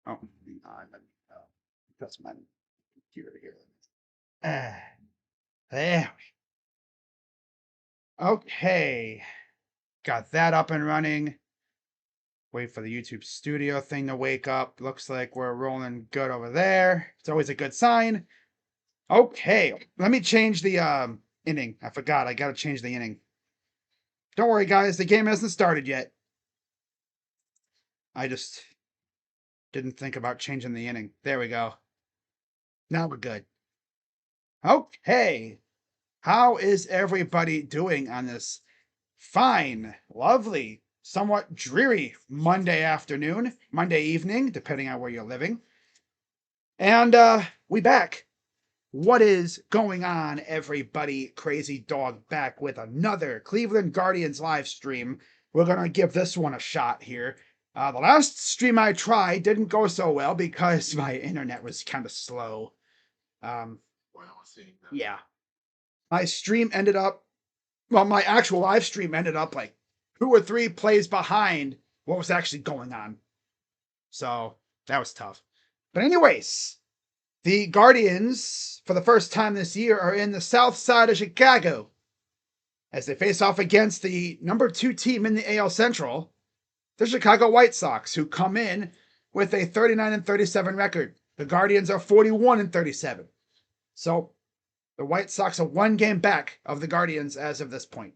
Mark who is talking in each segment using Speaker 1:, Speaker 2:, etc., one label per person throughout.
Speaker 1: Oh, hang on. Let me adjust my computer here. Uh, there. Okay. Got that up and running. Wait for the YouTube studio thing to wake up. Looks like we're rolling good over there. It's always a good sign. Okay. Let me change the inning. I forgot. I got to change the inning. Don't worry, guys. The game hasn't started yet. I just didn't think about changing the inning. There we go. Now we're good. Okay. How is everybody doing on this fine, lovely, somewhat dreary Monday afternoon, Monday evening, depending on where you're living? And we back. What is going on, everybody? Crazy Dog back with another Cleveland Guardians live stream. We're going to give this one a shot here. The last stream I tried didn't go so well because my internet was kind of slow. Yeah. My stream ended up, well, my actual live stream ended up like 2 or 3 plays behind what was actually going on. So that was tough. But anyways, the Guardians, for the first time this year, are in the Southside of Chicago as they face off against the #2 team in the AL Central, the Chicago White Sox, who come in with a 39-37 record. The Guardians are 41-37. So the White Sox are 1 game back of the Guardians as of this point.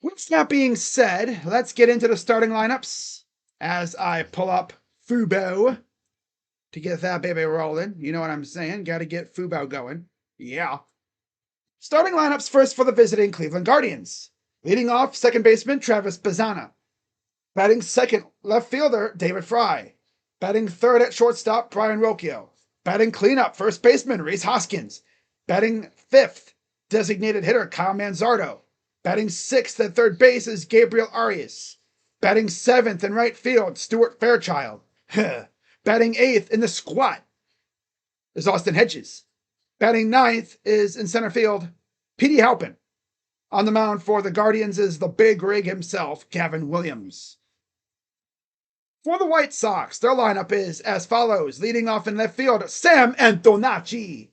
Speaker 1: With that being said, let's get into the starting lineups as I pull up Fubo to get that baby rolling. You know what I'm saying? Got to get Fubo going. Yeah. Starting lineups first for the visiting Cleveland Guardians. Leading off, second baseman Travis Bazzana. Batting second, left fielder David Fry. Batting third at shortstop, Brian Rocchio. Batting cleanup, first baseman Rhys Hoskins. Batting fifth, designated hitter Kyle Manzardo. Batting sixth at third base is Gabriel Arias. Batting seventh in right field, Stuart Fairchild. Batting eighth in the squat is Austin Hedges. Batting ninth is in center field, Petey Halpin. On the mound for the Guardians is the big rig himself, Gavin Williams. For the White Sox, their lineup is as follows. Leading off in left field, Sam Antonacci.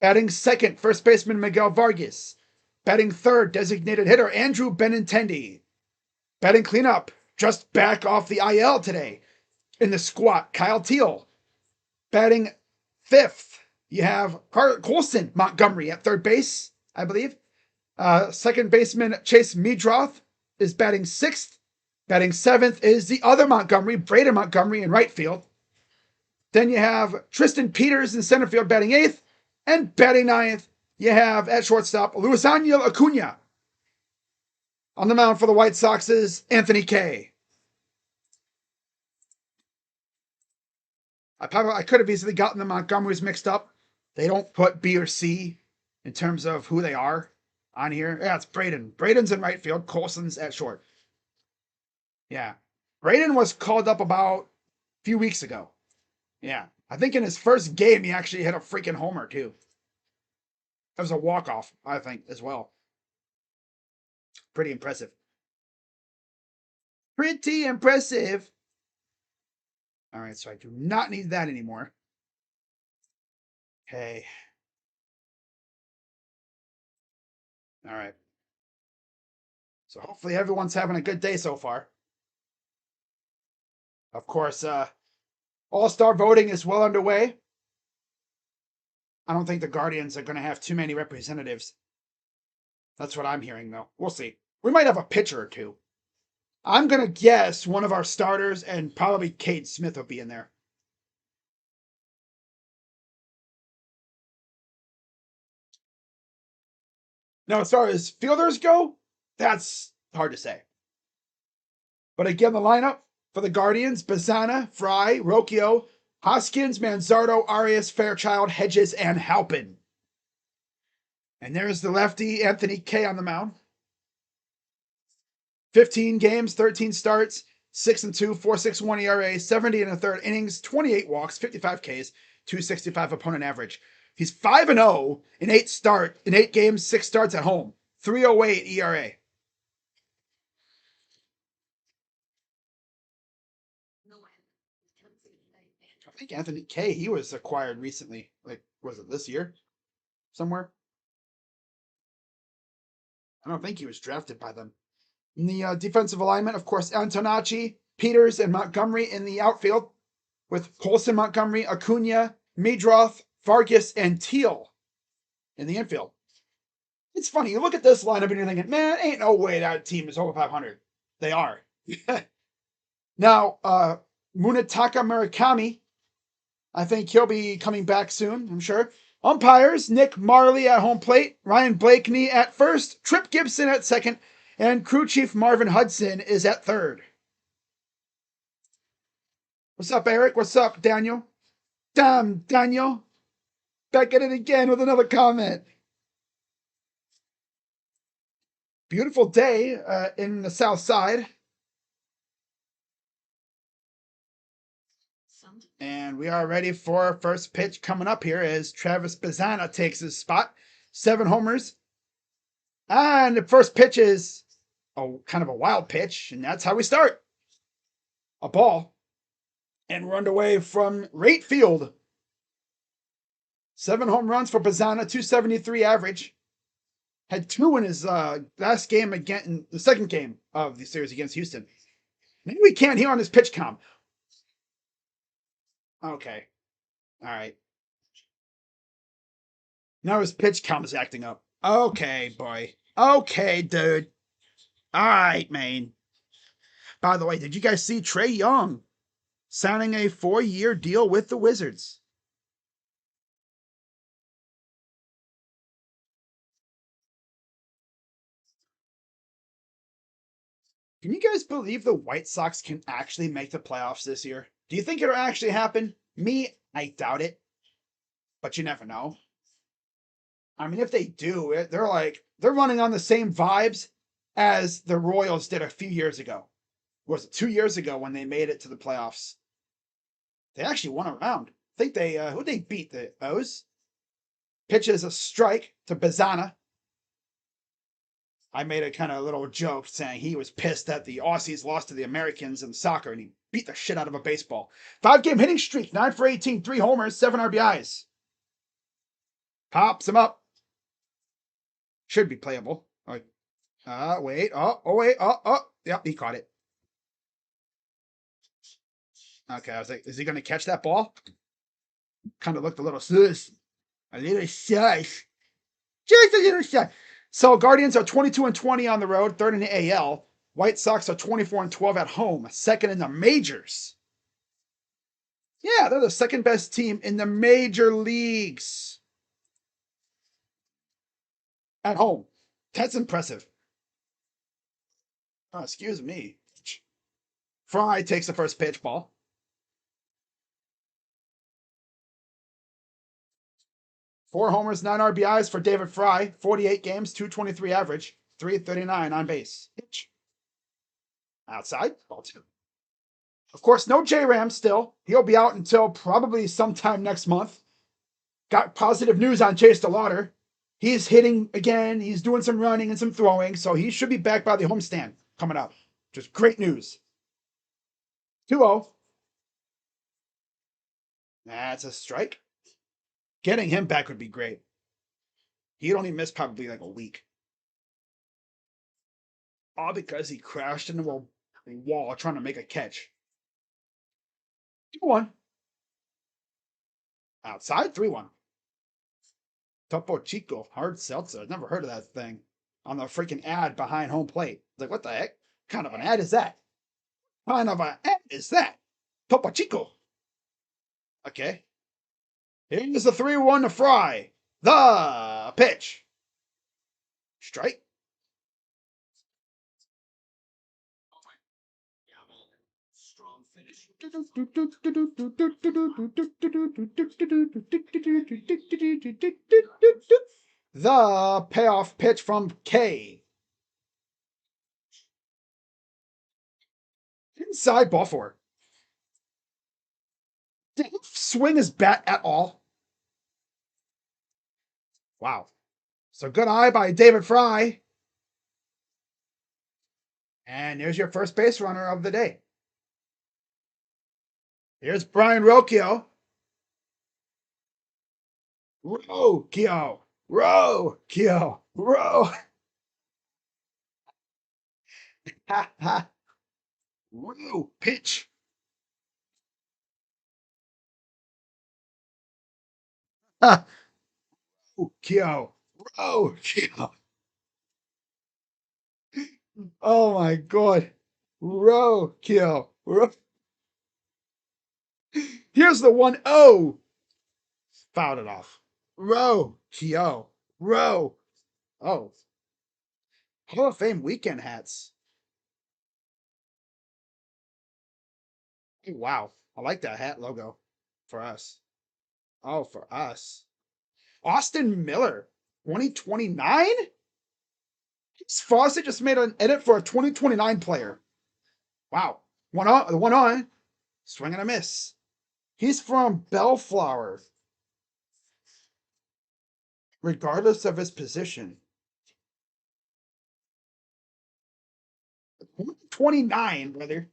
Speaker 1: Batting second, first baseman Miguel Vargas. Batting third, designated hitter Andrew Benintendi. Batting cleanup, just back off the IL today. In the squat, Kyle Teal. Batting fifth, you have Colson Montgomery at third base, I believe. Second baseman Chase Meadroth is batting sixth. Batting seventh is the other Montgomery, Braden Montgomery in right field. Then you have Tristan Peters in center field batting eighth. And batting ninth, you have at shortstop Luisangel Acuna. On the mound for the White Sox is Anthony Kay. I could have easily gotten the Montgomerys mixed up. They don't put B or C in terms of who they are on here. Yeah, it's Braden. Braden's in right field. Colson's at short. Yeah. Braden was called up about a few weeks ago. Yeah. I think in his first game, he actually hit a freaking homer, too. That was a walk-off, I think, as well. Pretty impressive. Pretty impressive. All right, so I do not need that anymore. Okay. All right. So hopefully everyone's having a good day so far. Of course, All-Star voting is well underway. I don't think the Guardians are going to have too many representatives. That's what I'm hearing, though. We'll see. We might have a pitcher or two. I'm going to guess one of our starters and probably Cade Smith will be in there. Now, as far as fielders go, that's hard to say. But again, the lineup for the Guardians, Bazzana, Fry, Rocchio, Hoskins, Manzardo, Arias, Fairchild, Hedges, and Halpin. And there's the lefty, Anthony Kay on the mound. 15 games, 13 starts, 6-2, 4.61 ERA, 70 1/3 innings, 28 walks, 55 Ks, 265 opponent average. He's 5-0 in 8 games, 6 starts at home, 3.08 ERA. I think Anthony Kay, he was acquired recently. Like, was it this year? Somewhere? I don't think he was drafted by them. In the defensive alignment, of course, Antonacci, Peters, and Montgomery in the outfield, with Colson, Montgomery, Acuna, Meadroth, Vargas, and Teal in the infield. It's funny, you look at this lineup and you're thinking, man, ain't no way that team is over 500. They are. Now, Munetaka Murakami, I think he'll be coming back soon, I'm sure. Umpires, Nick Marley at home plate, Ryan Blakeney at first, Trip Gibson at second, and crew chief Marvin Hudson is at third. What's up, Eric? What's up, Daniel? Damn, Daniel. Back at it again with another comment. Beautiful day in the South Side. And we are ready for our first pitch coming up here as Travis Bazzana takes his spot. 7 homers. And the first pitch is kind of a wild pitch, and that's how we start. A ball. And we're underway from right field. 7 home runs for Bazzana, 273 average. Had 2 in his last game again, the second game of the series against Houston. Maybe we can't hear on his pitch count. Okay. All right. Now his pitch count is acting up. Okay, boy. Okay, dude. All right, man. By the way, did you guys see Trae Young signing a 4-year deal with the Wizards? Can you guys believe the White Sox can actually make the playoffs this year? Do you think it'll actually happen? Me, I doubt it. But you never know. I mean, if they do, they're running on the same vibes as the Royals did a few years ago. Was it 2 years ago when they made it to the playoffs? They actually won a round. I think who'd they beat? The O's? Pitches a strike to Bazzana. I made a kind of little joke saying he was pissed that the Aussies lost to the Americans in soccer and he beat the shit out of a baseball. 5-game hitting streak, 9 for 18, 3 homers, 7 RBIs. Pops him up. Should be playable. Wait. Wait. Yep, he caught it. Okay, I was like, is he going to catch that ball? Kind of looked a little sus. A little sus. Just a little sus. So Guardians are 22-20 on the road, 3rd in the AL. White Sox are 24-12 at home, 2nd in the majors. Yeah, they're the 2nd best team in the major leagues. At home. That's impressive. Oh, excuse me. Fry takes the first pitch ball. Four homers, 9 RBIs for David Fry. 48 games, 223 average, 339 on base. Pitch. Outside, ball 2. Of course, no J-Ram still. He'll be out until probably sometime next month. Got positive news on Chase DeLauder. He's hitting again. He's doing some running and some throwing, so he should be back by the homestand coming up. Just great news. 2-0. That's a strike. Getting him back would be great. He'd only miss probably like a week. All because he crashed into a wall trying to make a catch. 2-1. Outside, 3-1. Topo Chico, hard seltzer. I've never heard of that thing. On the freaking ad behind home plate. Like, what the heck? What kind of an ad is that? What kind of an ad is that? Topo Chico. Okay. Here's the 3-1 to Fry. The pitch. Strike. The payoff pitch from K. Inside, ball 4. Did he swing his bat at all? Wow. So good eye by David Fry. And there's your first base runner of the day. Here's Brian Rocchio. Rocchio. Rocchio. Ro. Ha ha. Ro. Pitch. Ha. Rocchio. Rocchio. Oh my god. Rocchio. Here's the 1-0. Fouled it off. Rocchio. Ro. Oh. Hall of Fame weekend hats. Wow. I like that hat logo for us. Oh, for us. Austin Miller, 2029? Fawcett just made an edit for a 2029 player. Wow. The one on. Swing and a miss. He's from Bellflower, regardless of his position. 29, brother.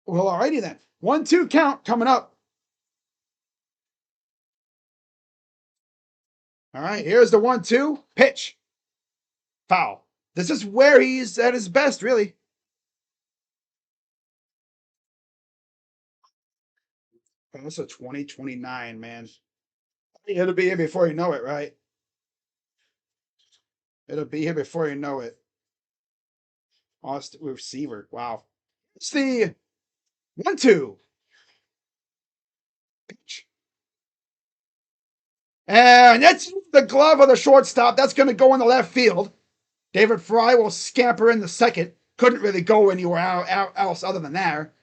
Speaker 1: Well, alrighty then. 1-2 count coming up. All right, here's the 1-2 pitch. Foul. This is where he's at his best, really. Oh, that's a 2029, man. It'll be here before you know it, right? It'll be here before you know it. Austin receiver. Wow. It's the 1-2 pitch. And that's the glove of the shortstop. That's going to go in the left field. David Fry will scamper in the second. Couldn't really go anywhere else other than there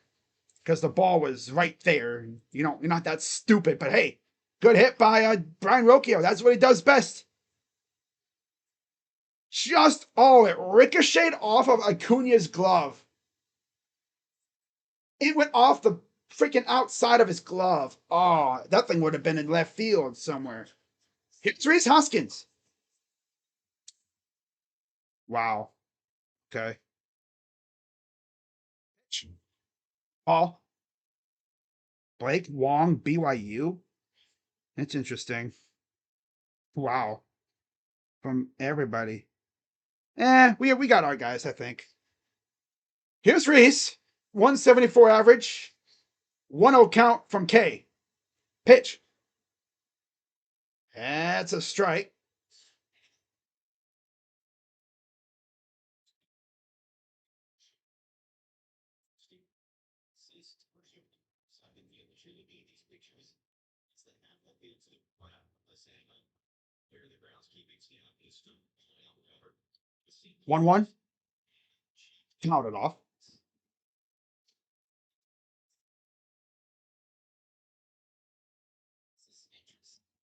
Speaker 1: because the ball was right there. You're not that stupid, but hey, good hit by Brian Rocchio. That's what he does best. It ricocheted off of Acuna's glove. It went off the freaking outside of his glove. Oh, that thing would have been in left field somewhere. Here's Rhys Hoskins. Wow. Okay. Paul. Blake Wong, BYU. That's interesting. Wow. From everybody. We got our guys, I think. Here's Rhys. 174 average. 1-0 count from K. Pitch. That's a strike. One one. Count it off.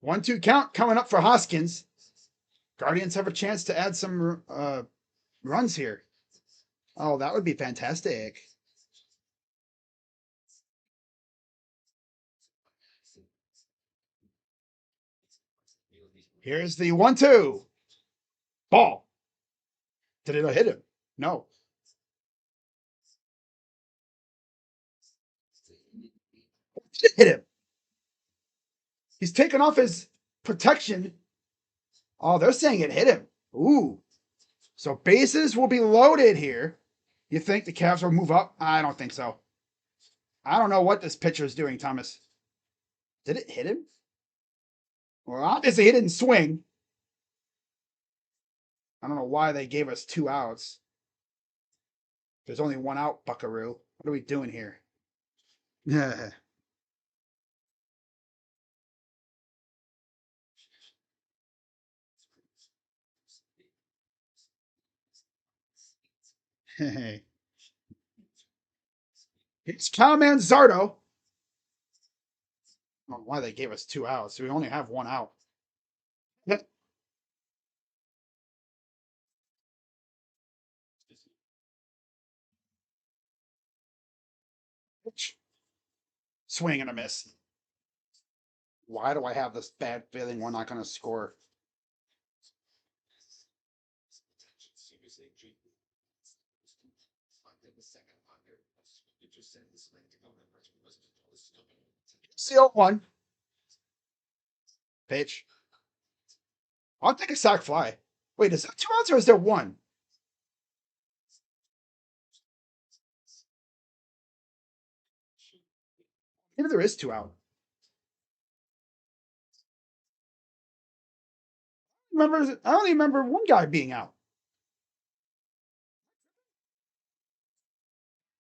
Speaker 1: 1-2 count coming up for Hoskins. Guardians have a chance to add some runs here. Oh, that would be fantastic. Here's the 1-2. Ball. Did it hit him? No. Did it hit him? He's taken off his protection. Oh, they're saying it hit him. Ooh. So bases will be loaded here. You think the Cavs will move up? I don't think so. I don't know what this pitcher is doing, Thomas. Did it hit him? Well, obviously he didn't swing. I don't know why they gave us 2 outs. There's only 1 out, Buckaroo. What are we doing here? Yeah. Hey. It's Cowman Zardo. I don't know why they gave us 2 outs. We only have 1 out. Swing and a miss. Why do I have this bad feeling we're not going to score? Seal 1. Pitch. I'll take a sac fly. Wait, is that 2 outs or is there 1? Maybe there is 2 out. I only remember 1 guy being out.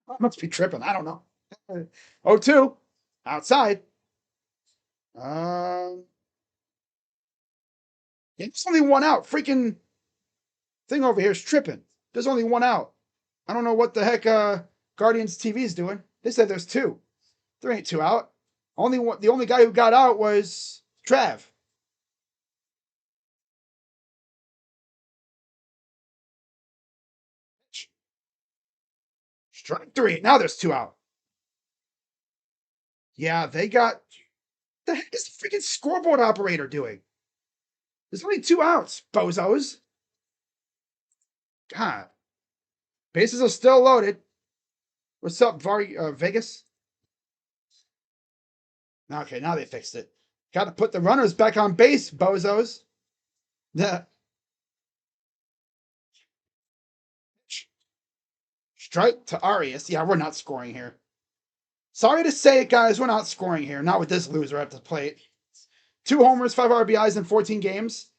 Speaker 1: I must be tripping. I don't know. 0-2. Outside. Yeah, there's only 1 out. Freaking thing over here is tripping. There's only 1 out. I don't know what the heck Guardians TV is doing. They said there's 2. There ain't 2 out. The only guy who got out was Trav. Strike 3. Now there's 2 out. Yeah, they got. The heck is the freaking scoreboard operator doing? There's only 2 outs, bozos. God. Bases are still loaded. What's up, Vegas? Okay, now they fixed it. Got to put the runners back on base, bozos. Yeah. Strike to Arias. Yeah, we're not scoring here. Sorry to say it, guys. We're not scoring here. Not with this loser at the plate. 2 homers, 5 RBIs in 14 games.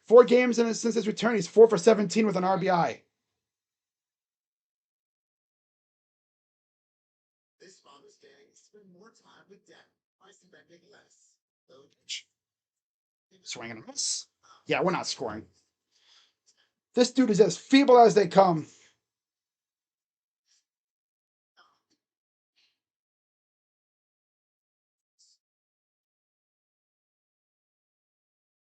Speaker 1: 4 games since his return. He's 4 for 17 with an RBI. This Father's Day, spend more time with Dad by spending less. Swing and a miss. Yeah, we're not scoring. This dude is as feeble as they come.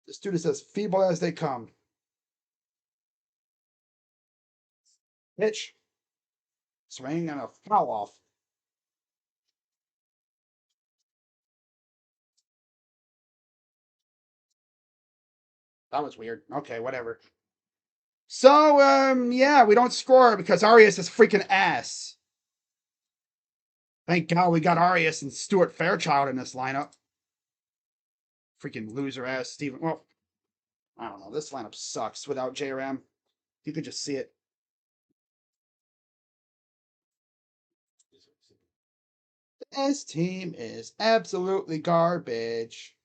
Speaker 1: This dude is as feeble as they come. Pitch. Swing and a foul off. That was weird. Okay, whatever. So, yeah, we don't score because Arias is freaking ass. Thank God we got Arias and Stuart Fairchild in this lineup. Freaking loser ass Steven. Well, I don't know. This lineup sucks without JRM. You could just see it. This team is absolutely garbage.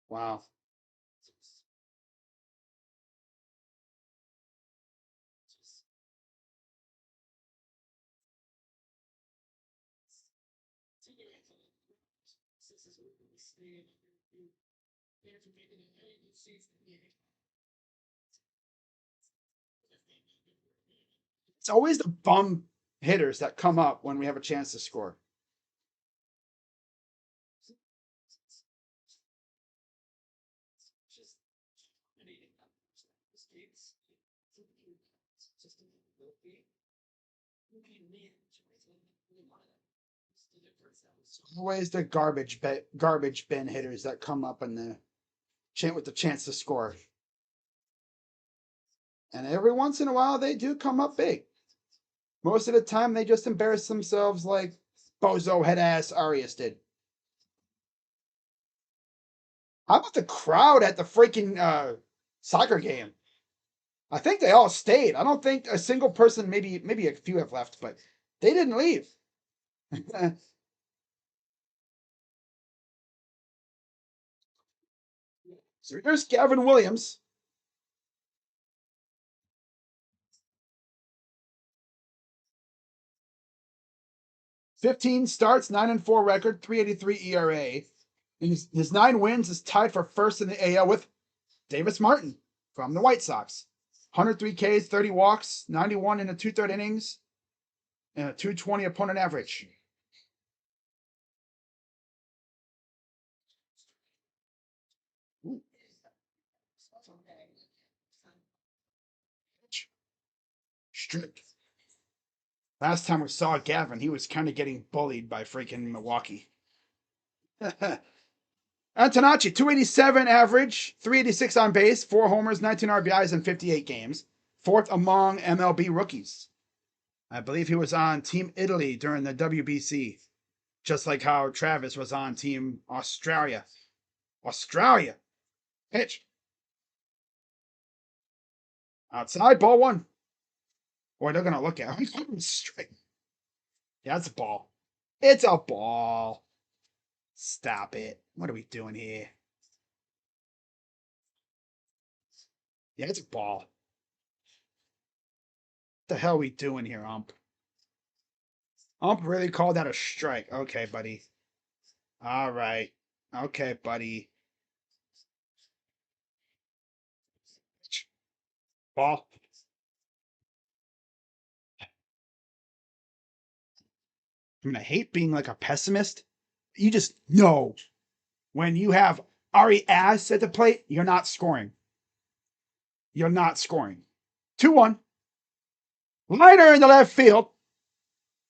Speaker 1: Wow. It's always the bum hitters that come up when we have a chance to score. It's always the garbage bin hitters that come up in the with the chance to score. And every once in a while, they do come up big. Most of the time, they just embarrass themselves like bozo head ass Arias did. How about the crowd at the freaking soccer game? I think they all stayed. I don't think a single person, maybe a few have left, but they didn't leave. So here's Gavin Williams. "15 starts, 9-4 record, 3.83 ERA. His 9 wins is tied for first in the AL with Davis Martin from the White Sox. 103 Ks, 30 walks, 91 in the 2/3 innings, and a 220 opponent average. Ooh. Strict. Last time we saw Gavin, he was kind of getting bullied by freaking Milwaukee. Antonacci, 287 average, 386 on base, 4 homers, 19 RBIs in 58 games. 4th among MLB rookies. I believe he was on Team Italy during the WBC, just like how Travis was on Team Australia. Australia. Pitch. Outside, ball one. Boy, they're going to look at him. Straight. Yeah, it's a ball. It's a ball. Stop it. What are we doing here? Yeah, it's a ball. What the hell are we doing here, ump? Ump really called that a strike. Okay, buddy. All right. Okay, buddy. Ball. I mean, I hate being like a pessimist. You just know when you have Ari Ass at the plate, you're not scoring. You're not scoring. 2-1. Liner in the left field.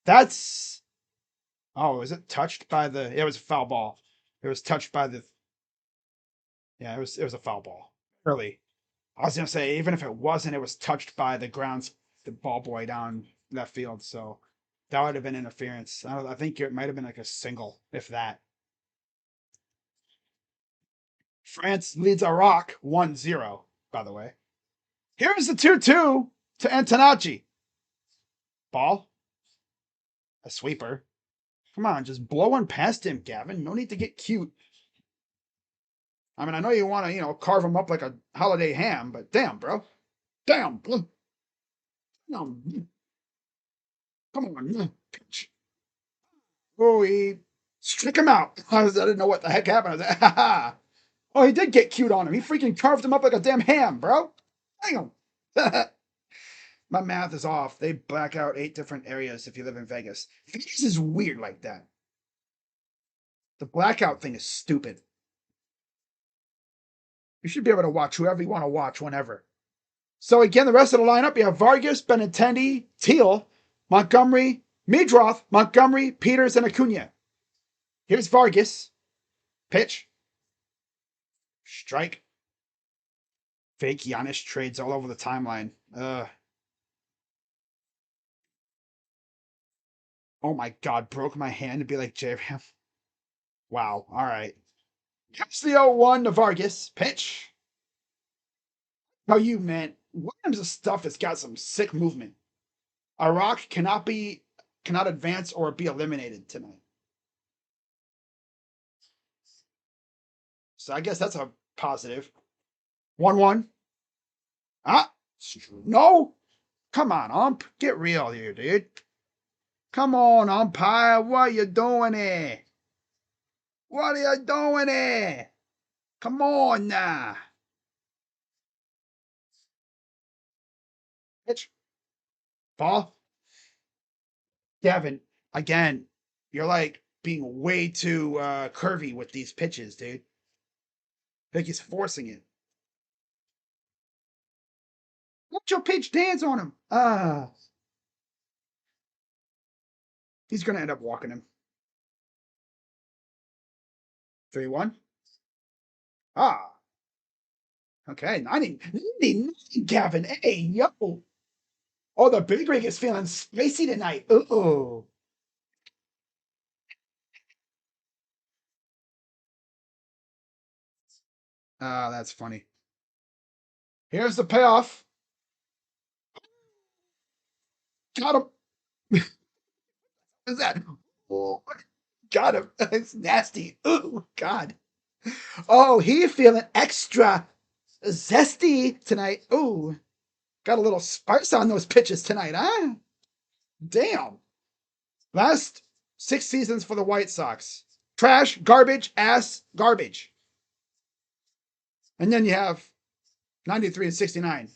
Speaker 1: That's. Oh, was it touched by the. It was a foul ball. It was touched by the. Yeah, it was a foul ball. Early. I was gonna say, even if it wasn't, it was touched by the ball boy down left field. So that would have been interference. I think it might have been like a single, if that. France leads Iraq 1-0, by the way. Here's the 2-2 to Antonacci. Ball. A sweeper. Come on, just blow one past him, Gavin. No need to get cute. I mean, I know you want to, carve him up like a holiday ham, but damn, bro. Damn. No. Come on. Pitch. Oh, he struck him out. I didn't know what the heck happened. I was like, ha ha. Oh, he did get cute on him. He freaking carved him up like a damn ham, bro. Hang on. My math is off. They black out 8 different areas if you live in Vegas. Vegas is weird like that. The blackout thing is stupid. You should be able to watch whoever you want to watch whenever. So again, the rest of the lineup, you have Vargas, Benintendi, Teal, Montgomery, Midroth, Montgomery, Peters, and Acuna. Here's Vargas. Pitch. Strike. Fake Giannis trades all over the timeline. Oh my God, broke my hand to be like J-Ram. Wow, all right. Catch the 0-1 to Vargas. Pitch. How you, man. Williams' stuff has got some sick movement. Iraq cannot advance or be eliminated tonight. So I guess that's a positive. 1-1. Ah, no. Come on, ump. Get real here, dude. Come on, umpire. What are you doing here? What are you doing here? Come on now. Pitch. Ball. Gavin, again, you're like being way too curvy with these pitches, dude. I think he's forcing it. Let your pitch dance on him. He's going to end up walking him. 3-1. Ah. Okay. 99, Gavin. Hey, yo. Oh, the big rig is feeling spicy tonight. Uh-oh. Ah, that's funny. Here's the payoff. Got him. What is that? Oh, got him. It's nasty. Oh, God. Oh, he feeling extra zesty tonight. Oh, got a little spice on those pitches tonight, huh? Damn. Last 6 seasons for the White Sox. Trash, garbage, ass, garbage. And then you have 93 and 69.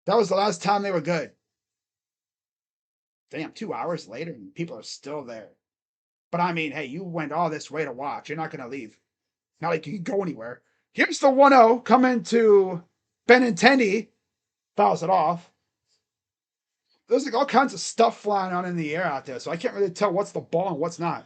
Speaker 1: That was the last time they were good. Damn, 2 hours later and people are still there. But I mean, hey, you went all this way to watch. You're not going to leave. Not like you can go anywhere. Here's the 1-0 coming to Benintendi. Fouls it off. There's like all kinds of stuff flying on in the air out there, so I can't really tell what's the ball and what's not.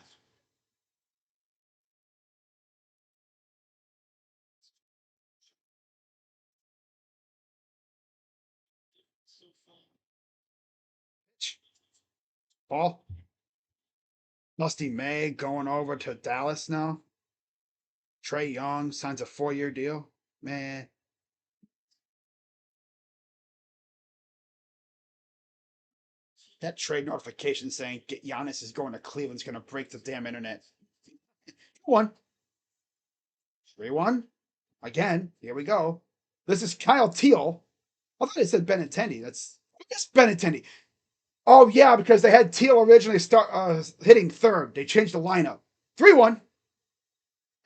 Speaker 1: Paul, Dusty May going over to Dallas now. Trey Young signs a 4-year deal. Man, that trade notification saying get Giannis is going to Cleveland's going to break the damn internet. 1 3-1. Again, here we go. This is Kyle Teal. I thought it said Benintendi. That's Benintendi. Oh yeah, because they had Teal originally start hitting third. They changed the lineup. 3-1.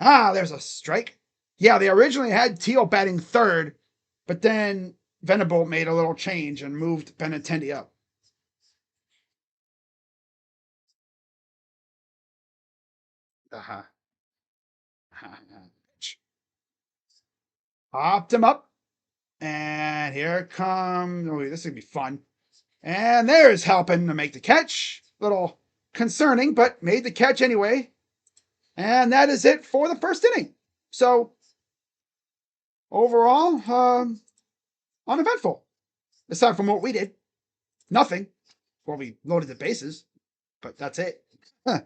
Speaker 1: Ah, there's a strike. Yeah, they originally had Teal batting third, but then Venable made a little change and moved Benintendi up. Uh-huh. Popped him up. And here comes. Oh, this is going to be fun. And there's helping to make the catch. Little concerning, but made the catch anyway. And that is it for the first inning. So, overall, uneventful. Aside from what we did. Nothing. Well, we loaded the bases, but that's it. Huh.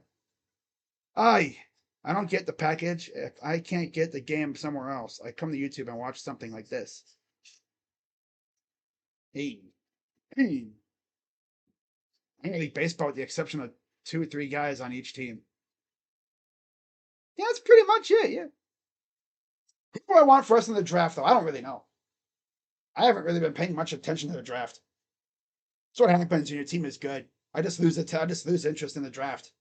Speaker 1: I don't get the package. If I can't get the game somewhere else, I come to YouTube and watch something like this. Hey, hey. Minor League Baseball, with the exception of 2 or 3 guys on each team. Yeah, that's pretty much it. Yeah. Who do I want for us in the draft, though? I don't really know. I haven't really been paying much attention to the draft. That's what happens when your team is good. I just lose interest in the draft.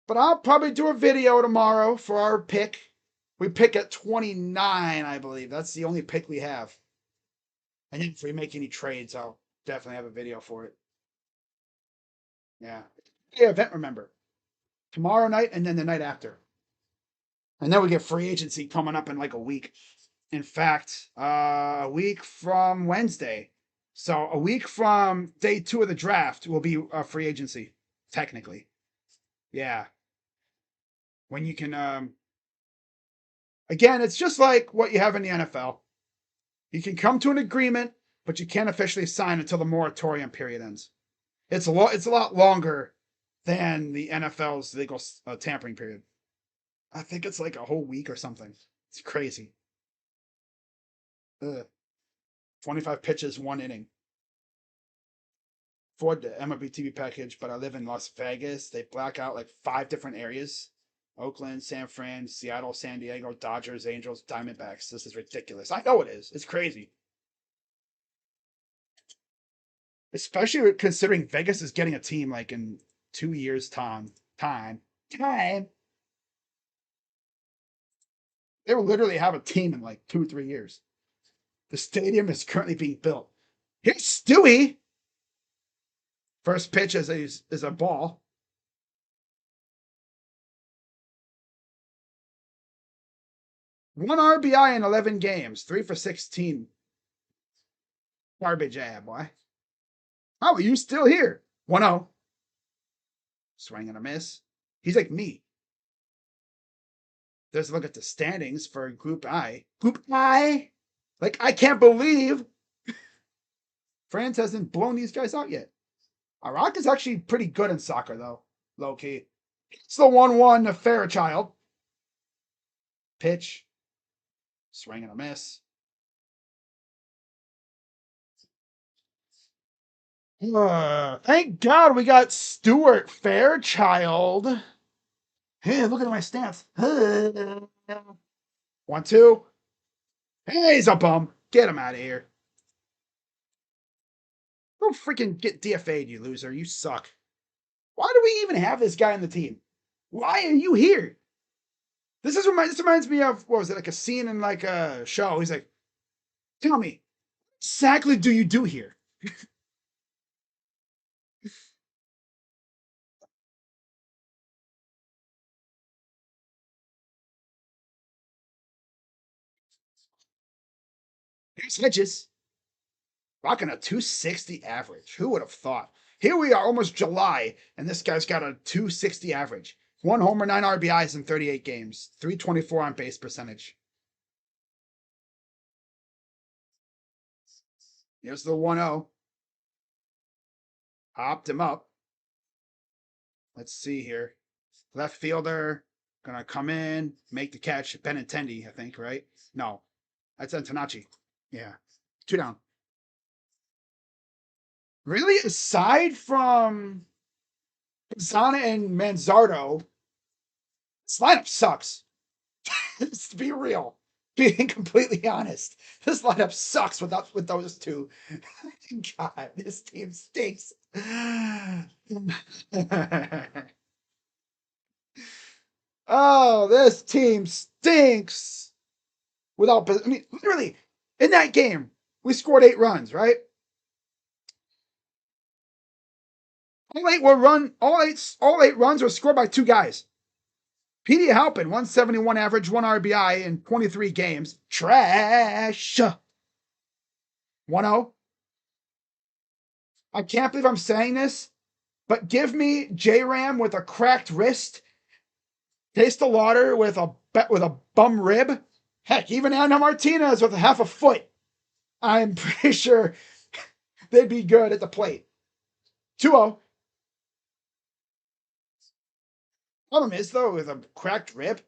Speaker 1: But I'll probably do a video tomorrow for our pick. We pick at 29, I believe. That's the only pick we have. And if we make any trades, I'll definitely have a video for it. Yeah. Event, remember. Tomorrow night and then the night after. And then we get free agency coming up in like a week. In fact, a week from Wednesday. So a week from day 2 of the draft will be a free agency, technically. Yeah. When you can, again, it's just like what you have in the NFL. You can come to an agreement, but you can't officially sign until the moratorium period ends. It's a lot longer than the NFL's legal tampering period. I think it's like a whole week or something. It's crazy. Ugh. 25 pitches, 1 inning. Afford the MLB TV package, but I live in Las Vegas. They black out like 5 different areas. Oakland, San Fran, Seattle, San Diego, Dodgers, Angels, Diamondbacks. This is ridiculous. I know it is. It's crazy. Especially considering Vegas is getting a team like in 2 years' time. They will literally have a team in like 2 or 3 years. The stadium is currently being built. Here's Stewie. First pitch is a ball. 1 RBI in 11 games. 3 for 16. Garbage boy. How are you still here? 1-0. Swing and a miss. He's like me. There's a look at the standings for Group I. Group I? Like, I can't believe France hasn't blown these guys out yet. Iraq is actually pretty good in soccer, though. Low key. It's the 1-1 to Fairchild. Pitch. Swing and a miss. Thank God we got Stuart Fairchild. Hey, look at my stats. 1-2. Hey, he's a bum. Get him out of here. Don't freaking get DFA'd, you loser. You suck. Why do we even have this guy on the team? Why are you here? This reminds me of, what was it, like a scene in like a show. He's like, tell me, what exactly do you do here? Here's Hedges. Rocking a 260 average. Who would have thought? Here we are, almost July, and this guy's got a 260 average. 1 homer, 9 RBIs in 38 games. 324 on base percentage. Here's the 1-0. Hopped him up. Let's see here. Left fielder gonna come in, make the catch. Benintendi, I think, right? No, that's Antonacci. Yeah, 2 down. Really, aside from Zana and Manzardo, this lineup sucks. Let's be real. Being completely honest, this lineup sucks with those two. God, this team stinks. Oh, this team stinks. I mean, literally, in that game, we scored 8 runs, right? All eight runs were scored by 2 guys. Petey Halpin, 171 average, 1 RBI in 23 games. Trash. 1-0. I can't believe I'm saying this, but give me J-Ram with a cracked wrist, Taste the Water with a bum rib. Heck, even Anna Martinez with a half a foot. I'm pretty sure they'd be good at the plate. 2-0. Problem is, though, with a cracked rib,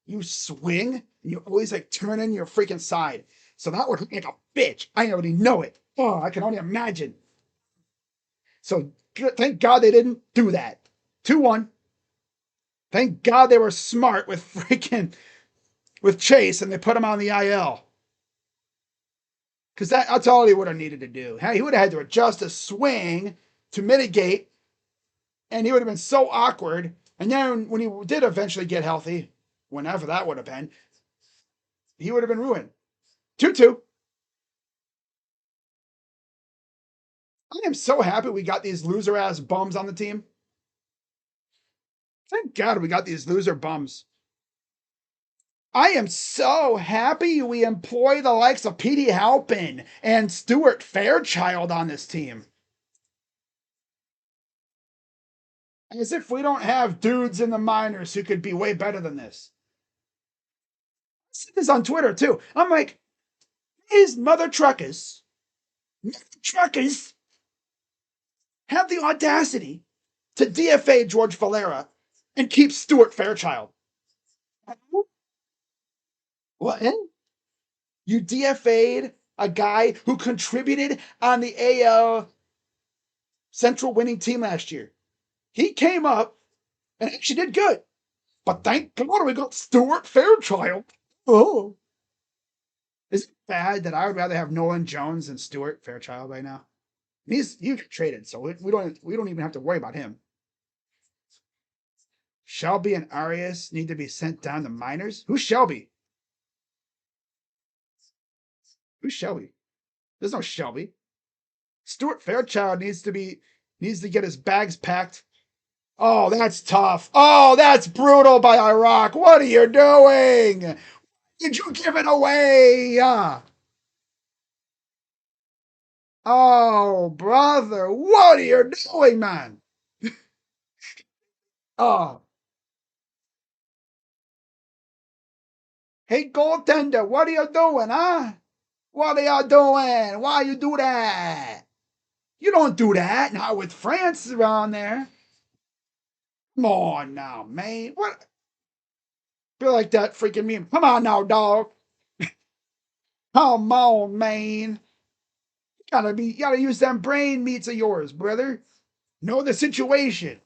Speaker 1: you swing, and you always like turn in your freaking side. So that would make a bitch. I already know it. Oh, I can only imagine. So thank God they didn't do that. 2-1. Thank God they were smart with Chase and they put him on the IL. Because that's all he would have needed to do. He would have had to adjust his swing to mitigate, and he would have been so awkward. And then when he did eventually get healthy, whenever that would have been, he would have been ruined. 2-2. I am so happy we got these loser ass bums on the team. Thank God we got these loser bums. I am so happy we employ the likes of Petey Halpin and Stuart Fairchild on this team. As if we don't have dudes in the minors who could be way better than this. I said this on Twitter too. I'm like, these mother truckers have the audacity to DFA George Valera and keep Stuart Fairchild. What? You DFA'd a guy who contributed on the AL Central winning team last year. He came up and actually did good. But thank God we got Stuart Fairchild. Oh. Is it bad that I would rather have Nolan Jones than Stuart Fairchild right now? He's traded, so we don't even have to worry about him. Shelby and Arias need to be sent down to minors. Who's Shelby? Who's Shelby? There's no Shelby. Stuart Fairchild needs to get his bags packed. Oh, that's tough. Oh, that's brutal by Iraq. What are you doing? Did you give it away? Oh, brother, what are you doing, man? Oh. Hey, goaltender, what are you doing, huh? What are you doing? Why you do that? You don't do that. Not with France around there. Come on now, man. What? Feel like that freaking meme. Come on now, dog. Come on, man. You gotta use them brain meats of yours, brother. Know the situation.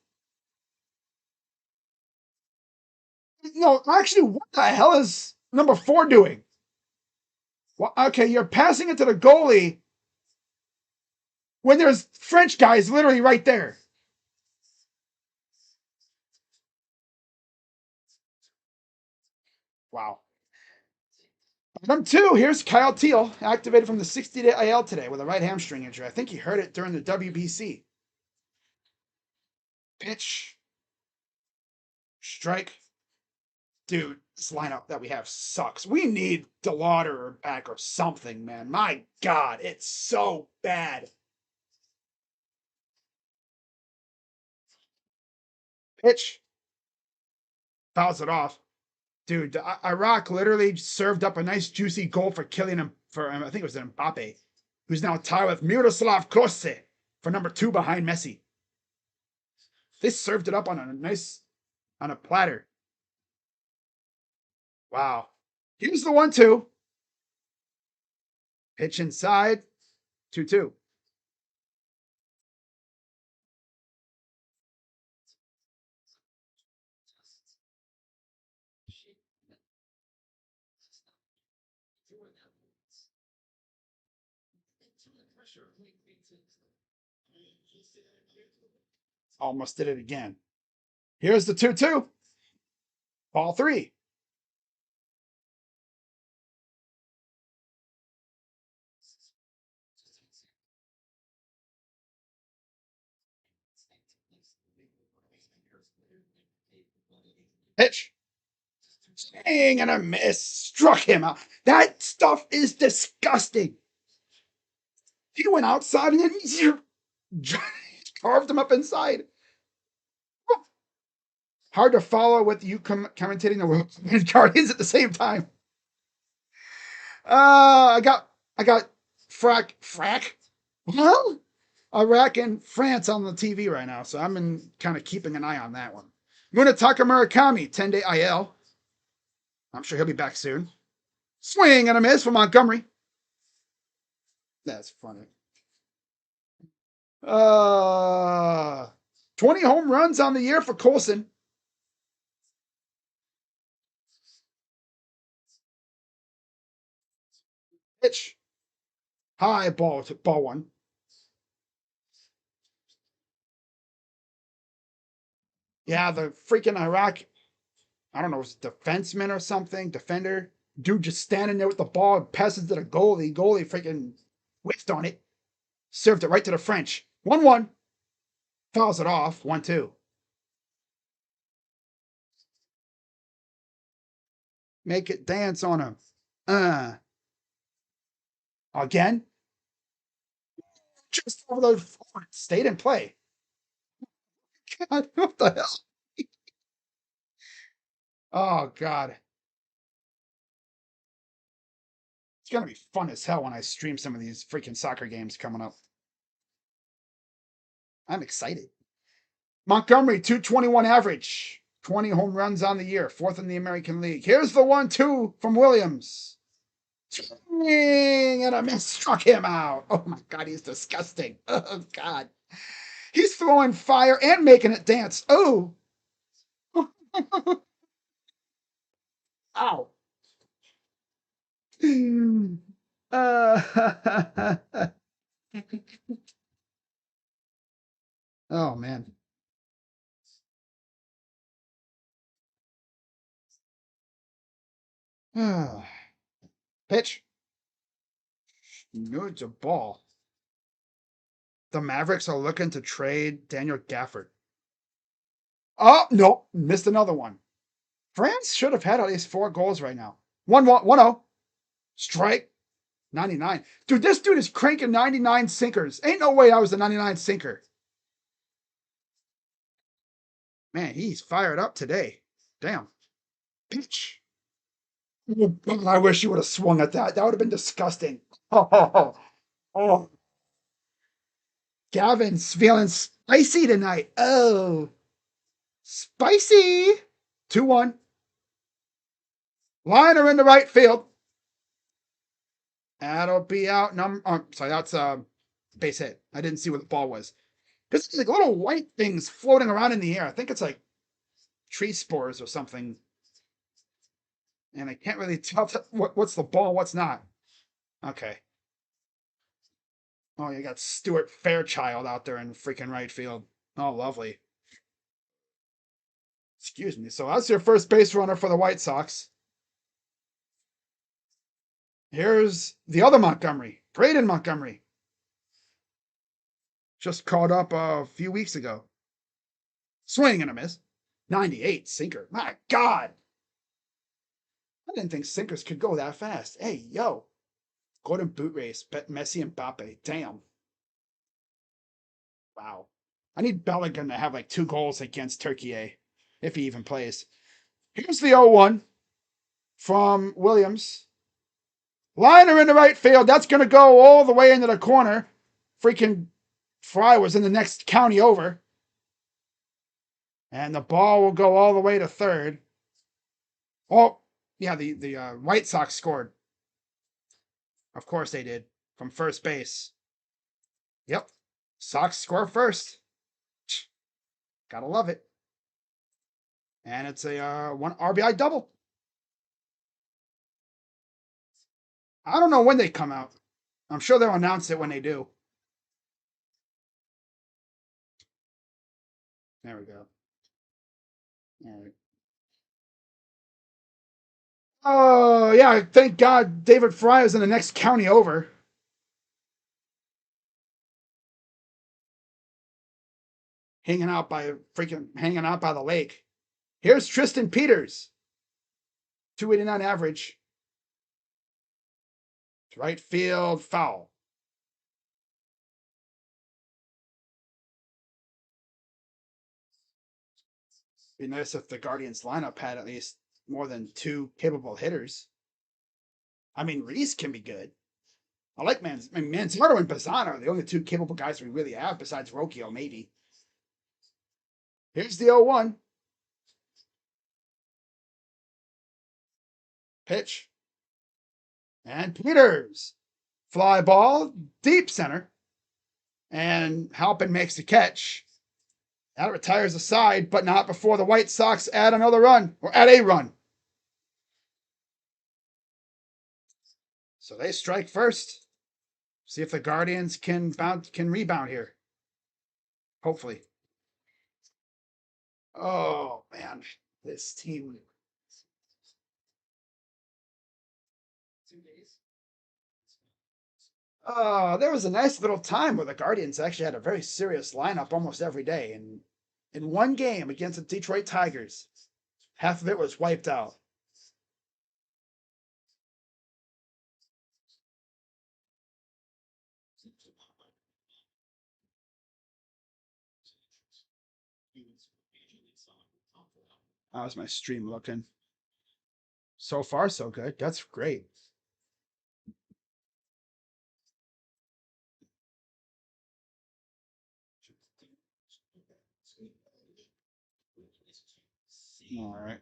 Speaker 1: No, actually, what the hell is number 4 doing? Well, okay, you're passing it to the goalie when there's French guys literally right there. Wow. Bottom 2, here's Kyle Teal, activated from the 60-day IL today with a right hamstring injury. I think he hurt it during the WBC. Pitch. Strike. Dude, this lineup that we have sucks. We need DeLauder back or something, man. My God, it's so bad. Pitch. Fouls it off. Dude, Iraq literally served up a nice juicy goal for killing him for I think it was Mbappe, who's now tied with Miroslav Klose for number 2 behind Messi. They served it up on a platter. Wow. Here's the 1-2. Pitch inside. 2-2. Almost did it again. Here's the 2-2. Ball 3. Pitch. Swing and a miss. Struck him out. That stuff is disgusting. He went outside and then carved him up inside. Hard to follow with you commentating the World Guardians at the same time. I got frack. Well, Iraq and France on the TV right now, so I'm kind of keeping an eye on that one. Munetaka Murakami, 10-day IL. I'm sure he'll be back soon. Swing and a miss for Montgomery. That's funny. 20 home runs on the year for Colson. Pitch. High ball 1. Yeah, the freaking Iraq, I don't know, was defenseman or something, defender. Dude just standing there with the ball, passes to the goalie. Goalie freaking whiffed on it. Served it right to the French. 1-1. Fouls it off. 1-2. Make it dance on him. Again. Just over the floor. Stayed in play. God, what the hell? Oh, God. It's going to be fun as hell when I stream some of these freaking soccer games coming up. I'm excited. Montgomery, 221 average. 20 home runs on the year. 4th in the American League. Here's the 1-2 from Williams. And a miss. Struck him out. Oh, my God. He's disgusting. Oh, God. He's throwing fire and making it dance. Oh. Ow. Oh, man. Pitch. No, it's a ball. The Mavericks are looking to trade Daniel Gafford. Oh, no. Missed another one. France should have had at least 4 goals right now. 1-0. Strike. 99. Dude, this dude is cranking 99 sinkers. Ain't no way I was a 99 sinker. Man, he's fired up today. Damn. Pitch. Oh, I wish you would have swung at that. That would have been disgusting. Oh. Gavin's feeling spicy tonight. Oh. Spicy. 2-1. Liner in the right field. That'll be out. Sorry, that's base hit. I didn't see what the ball was. There's like little white things floating around in the air. I think it's like tree spores or something. And I can't really tell what's the ball, what's not. Okay. Oh, you got Stuart Fairchild out there in freaking right field. Oh, lovely. Excuse me. So that's your first base runner for the White Sox. Here's the other Montgomery, Braden Montgomery. Just caught up a few weeks ago. Swing and a miss. 98 sinker. My God. I didn't think sinkers could go that fast. Hey, yo. Golden boot race. Messi and Mbappe. Damn. Wow. I need Bellingham to have like 2 goals against Turkey, if he even plays. Here's the 0-1 from Williams. Liner in the right field. That's going to go all the way into the corner. Freaking Fry was in the next county over. And the ball will go all the way to third. Oh, yeah, the White Sox scored. Of course they did. From first base. Yep. Sox score first. Gotta love it. And it's a one RBI double. I don't know when they come out. I'm sure they'll announce it when they do. There we go. All right. Oh, yeah. Thank God David Fry is in the next county over. Hanging out by the lake. Here's Tristan Peters. 289 average. Right field foul. Be nice if the Guardians lineup had at least more than two capable hitters. I mean, Reese can be good. I like Manzardo and Bazzana are the only two capable guys we really have besides Rocchio, maybe. Here's the 0-1. Pitch. And Peters. Fly ball, deep center. And Halpin makes the catch. That retires the side, but not before the White Sox add another run, or add a run. So they strike first. See if the Guardians can rebound here. Hopefully. Oh man, this team. There was a nice little time where the Guardians actually had a very serious lineup almost every day, and in one game against the Detroit Tigers, half of it was wiped out. How's my stream looking? So far, so good. That's great. All right.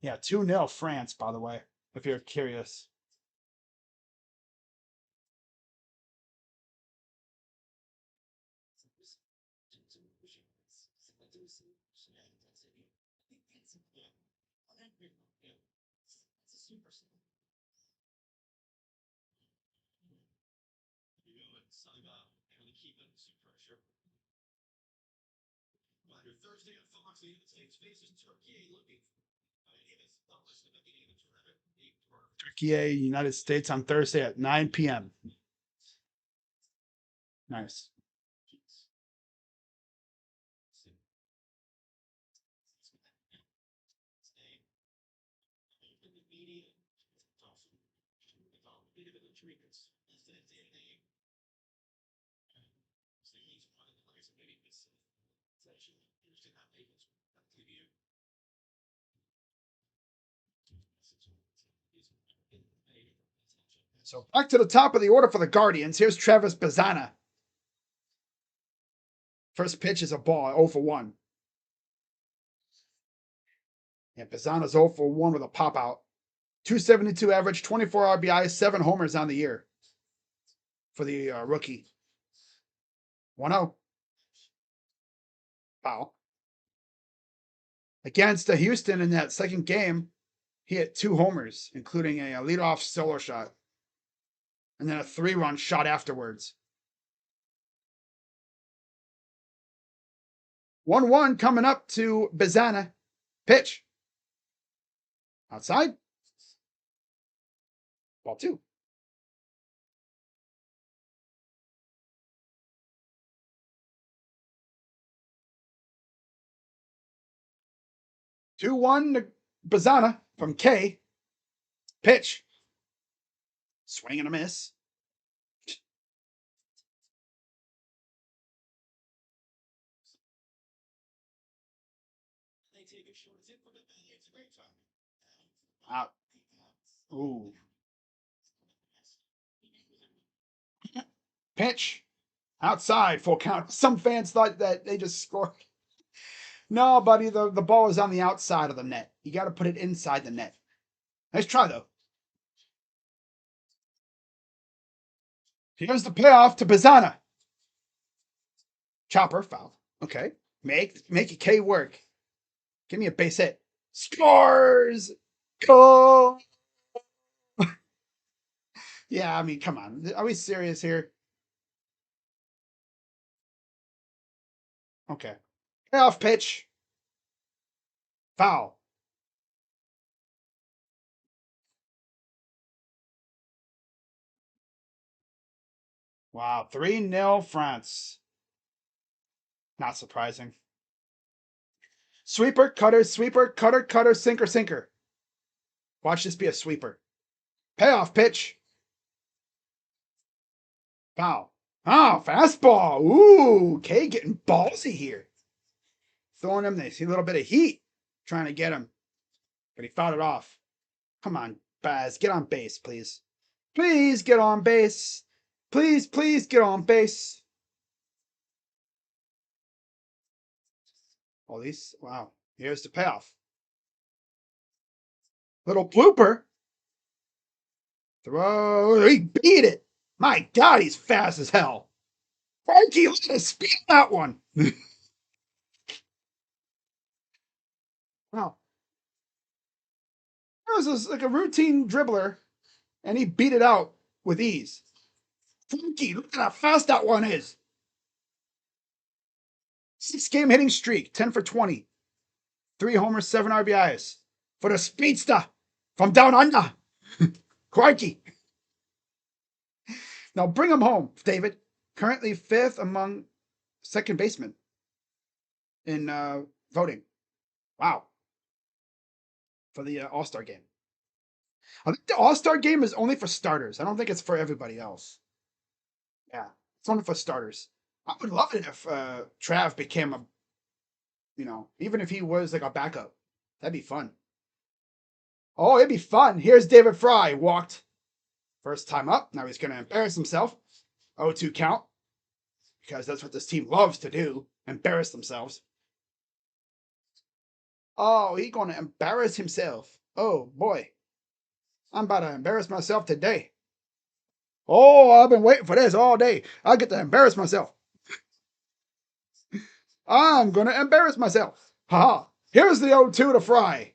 Speaker 1: Yeah, 2-0 France, by the way, if you're curious. Turkey, United States on Thursday at 9 p.m. Nice. So back to the top of the order for the Guardians. Here's Travis Bazzana. First pitch is a ball, 0 for 1. Yeah, Bazzana's 0 for 1 with a pop out. 272 average, 24 RBI, 7 homers on the year for the rookie. 1-0. Foul. Against Houston in that second game, he hit 2 homers, including a leadoff solo shot, and then a 3-run shot afterwards. 1-1 coming up to Bazzana. Pitch. Outside. Ball 2. Two one to Bazzana from K. Pitch. Swing and a miss. Out. Ooh. Pitch. Outside, full count. Some fans thought that they just scored. No, buddy, the ball is on the outside of the net. You got to put it inside the net. Nice try, though. Here's the payoff to Bazana. Chopper, foul. Okay. Make a K work. Give me a base hit. Scores! Go! Yeah, I mean, come on. Are we serious here? Okay. Payoff pitch. Foul. Wow. 3-0 France. Not surprising. Sweeper, cutter, sinker, sinker. Watch this be a sweeper. Payoff pitch. Foul. Oh, fastball. Ooh, K getting ballsy here. Throwing him this. A little bit of heat. Trying to get him. But he fouled it off. Come on, Baz. Get on base, please. Please get on base. Please get on base. All these. Wow. Here's the payoff. Little blooper. Throw. He beat it. My God, he's fast as hell. Frankie, look at the speed of that one. Wow. That was like a routine dribbler, and he beat it out with ease. Frankie, look at how fast that one is. 6-game hitting streak, 10 for 20. 3 homers, 7 RBIs. For the speedster from down under. Crikey. Now bring him home, David. Currently 5th among second basemen in voting. Wow. For the All-Star game. I think the All-Star game is only for starters. I don't think it's for everybody else. Yeah, it's only for starters. I would love it if Trav became a, even if he was like a backup. That'd be fun. Oh, it'd be fun. Here's David Fry. Walked. First time up. Now he's going to embarrass himself. 0-2 count. Because that's what this team loves to do. Embarrass themselves. Oh, he's going to embarrass himself. Oh, boy. I'm about to embarrass myself today. Oh, I've been waiting for this all day. I get to embarrass myself. I'm going to embarrass myself. Haha. Here's the 0-2 to Fry.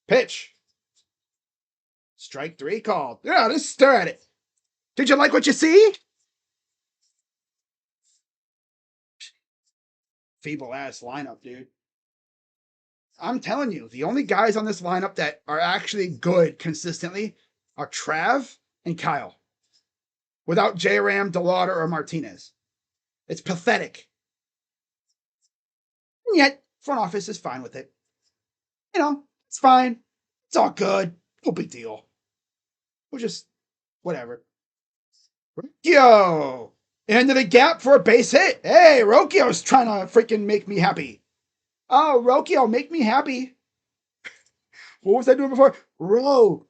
Speaker 1: Pitch. Strike 3 called. Yeah, just stare at it. Did you like what you see? Feeble ass lineup, dude. I'm telling you, the only guys on this lineup that are actually good consistently are Trav and Kyle. Without J-Ram, DeLauder, or Martinez. It's pathetic. And yet, front office is fine with it. It's fine. It's all good. No big deal. We'll just, whatever. Rocchio! Into the gap for a base hit. Hey, Rocchio's trying to freaking make me happy. Oh, Rocchio, make me happy. What was I doing before? Row.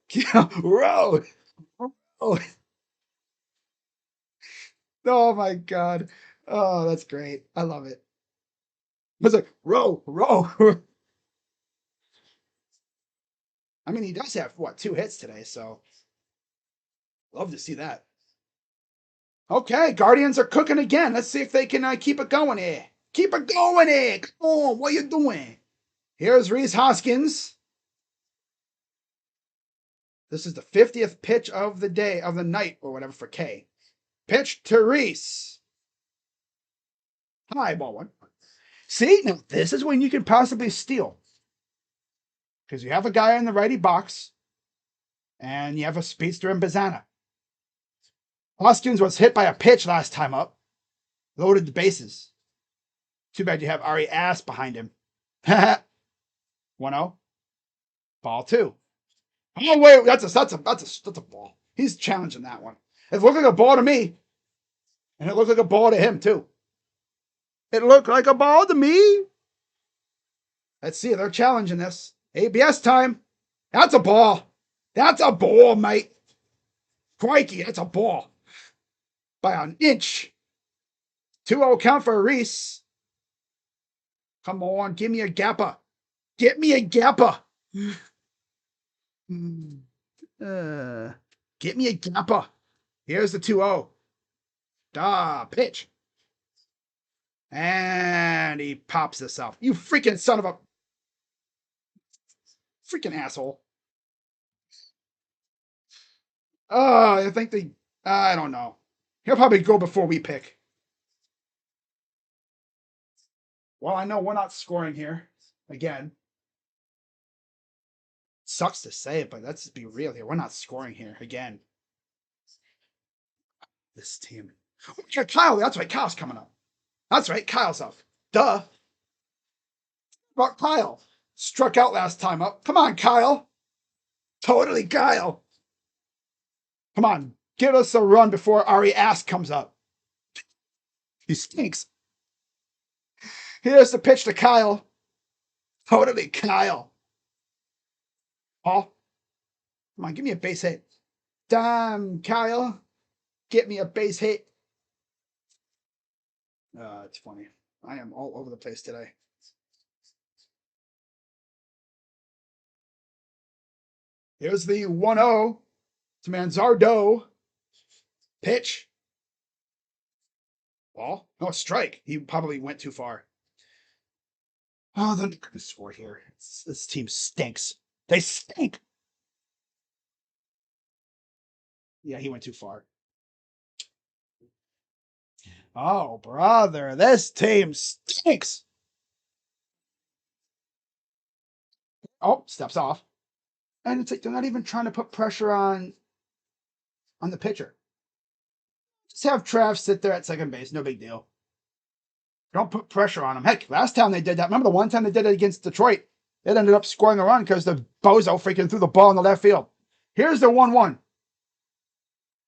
Speaker 1: Row. Oh. Oh my God. Oh, that's great. I love it. It's like, row. I mean, he does have, 2 hits today, so love to see that. Okay, Guardians are cooking again. Let's see if they can keep it going here. Keep it going here. Come on, what are you doing? Here's Rhys Hoskins. This is the 50th pitch of the day, of the night, or whatever for K. Pitch to Rhys. High ball one. See, now this is when you can possibly steal. Because you have a guy in the righty box, and you have a speedster in Bazana. Hoskins was hit by a pitch last time up. Loaded the bases. Too bad you have Ari Ass behind him. 1-0. Ball 2. Oh wait, that's a ball. He's challenging that one. It looked like a ball to me. And it looked like a ball to him too. It looked like a ball to me. Let's see, they're challenging this. ABS time. That's a ball. That's a ball, mate. Crikey, that's a ball. By an inch. 2-0 count for Reese. Come on, give me a Gappa. Get me a Gappa. Get me a Gappa. Here's the 2-0. Pitch. And he pops this up. You freaking son of a freaking asshole. I think I don't know. He'll probably go before we pick. Well, I know we're not scoring here again. Sucks to say it, but let's just be real here. We're not scoring here again. This team. Oh, Kyle, that's right. Kyle's coming up. That's right. Kyle's up. Duh. But Kyle struck out last time up. Come on, Kyle. Totally, Kyle. Come on. Give us a run before Ari Ass comes up. He stinks. Here's the pitch to Kyle. Totally, Kyle. Oh. Come on, give me a base hit. Damn, Kyle. Get me a base hit. It's funny. I am all over the place today. Here's the 1-0 to Manzardo. Pitch. Ball? No, strike. He probably went too far. Oh, they're not going to score here. This team stinks. They stink. Yeah, he went too far. Oh, brother, this team stinks. Oh, steps off. And it's like they're not even trying to put pressure on the pitcher. Just have Trav sit there at second base. No big deal. Don't put pressure on him. Heck, last time they did that, remember the one time they did it against Detroit? It ended up scoring a run because the bozo freaking threw the ball in the left field. Here's the 1-1.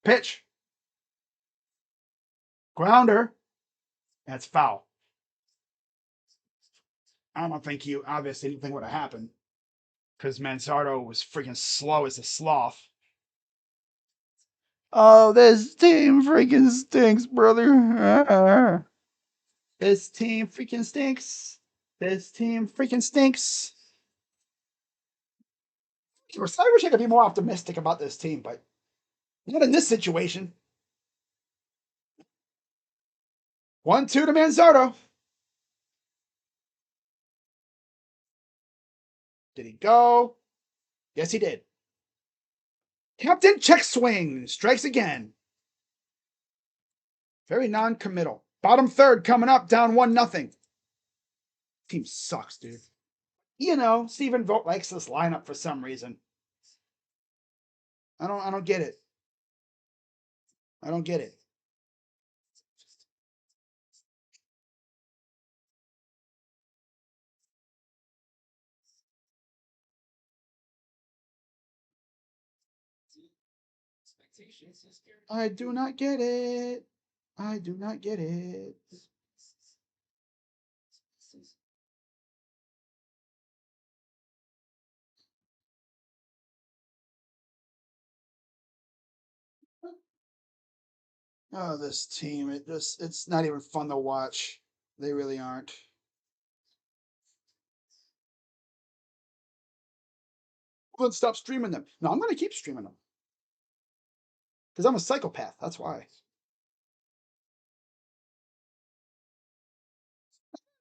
Speaker 1: Pitch. Grounder. That's foul. I don't think you obviously anything would have happened because Manzardo was freaking slow as a sloth. Oh, this team freaking stinks, brother. This team freaking stinks. This team freaking stinks. I wish I could be more optimistic about this team, but not in this situation. 1-2 to Manzardo. Did he go? Yes, he did. Captain check swing. Strikes again. Very non-committal. Bottom third coming up, down 1-0. Team sucks, dude. You know, Stephen Vogt likes this lineup for some reason. I don't get it. I don't get it. I do not get it. I do not get it. Oh, this team, it's not even fun to watch. They really aren't. Well, then stop streaming them. No, I'm gonna keep streaming them. Because I'm a psychopath. That's why.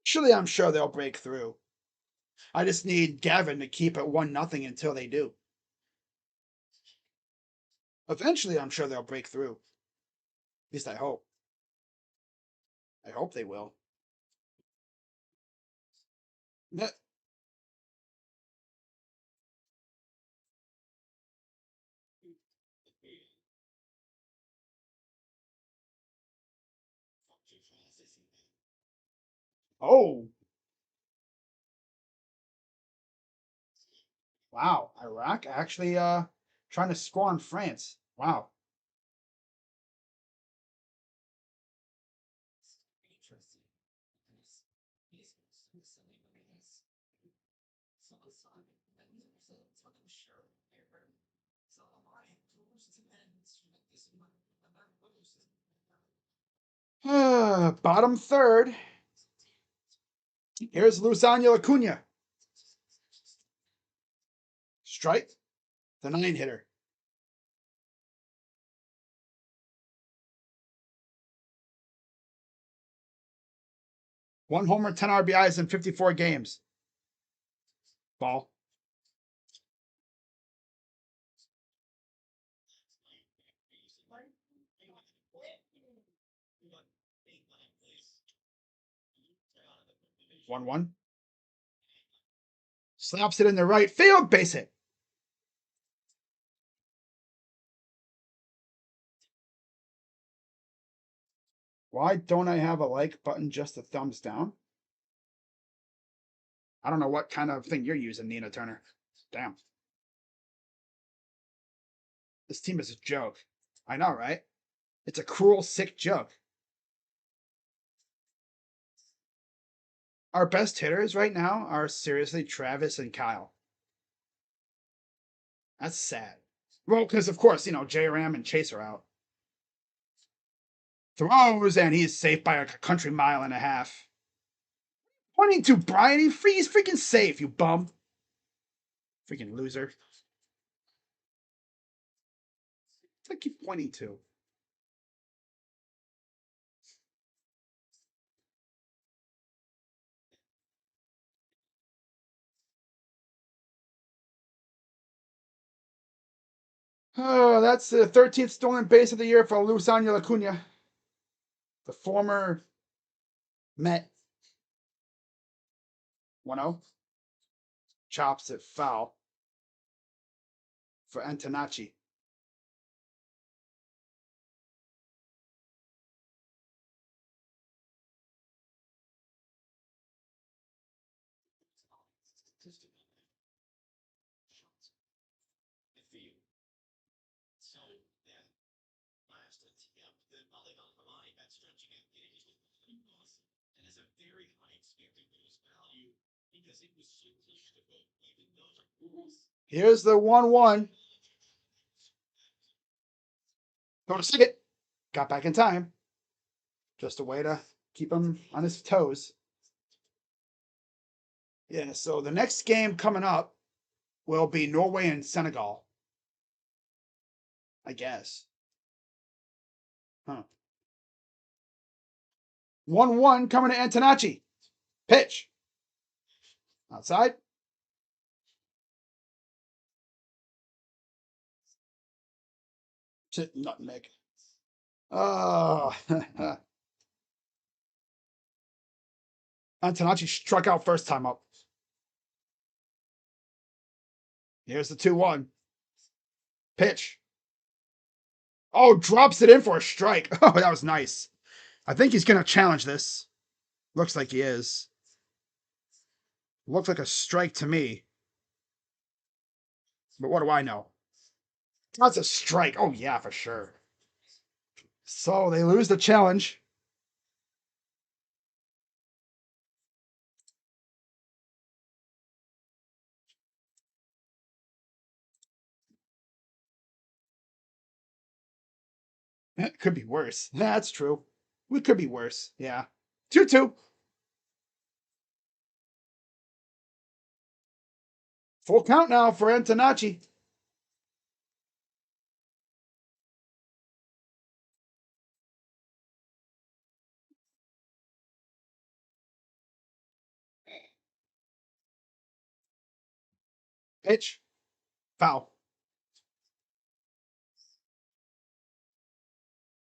Speaker 1: Surely I'm sure they'll break through. I just need Gavin to keep it 1-0 until they do. Eventually I'm sure they'll break through. At least I hope. I hope they will. Oh, wow. Iraq actually trying to score on France. Wow. Bottom third. Here's Luzania Acuna. Strike. The 9-hitter. One homer, 10 RBIs in 54 games. Ball. One. Slaps it in the right field. Base hit. Why don't I have a like button, just a thumbs down? I don't know what kind of thing you're using, Nina Turner. Damn. This team is a joke. I know, right? It's a cruel, sick joke. Our best hitters right now are seriously Travis and Kyle. That's sad. Well, because of course, J Ram and Chase are out. Throws, and he's safe by a country mile and a half. Pointing to Brian, he's freaking safe, you bum. Freaking loser. What I keep pointing to? Oh, that's the 13th stolen base of the year for Luzania Acuna, the former Met. 1-0. Chops it foul for Antonacci. Here's the 1-1. Go to second. Got back in time. Just a way to keep him on his toes. Yeah, so the next game coming up will be Norway and Senegal. I guess. Huh. 1-1 coming to Antonacci. Pitch. Outside. Nutmeg. Oh. Antonacci struck out first time up. Here's the 2-1. Pitch. Oh, drops it in for a strike. Oh, that was nice. I think he's going to challenge this. Looks like he is. Looks like a strike to me. But what do I know? That's a strike. Oh, yeah, for sure. So they lose the challenge. It could be worse. That's true. We could be worse. Yeah. 2-2. Full count now for Antonacci. Pitch. Foul.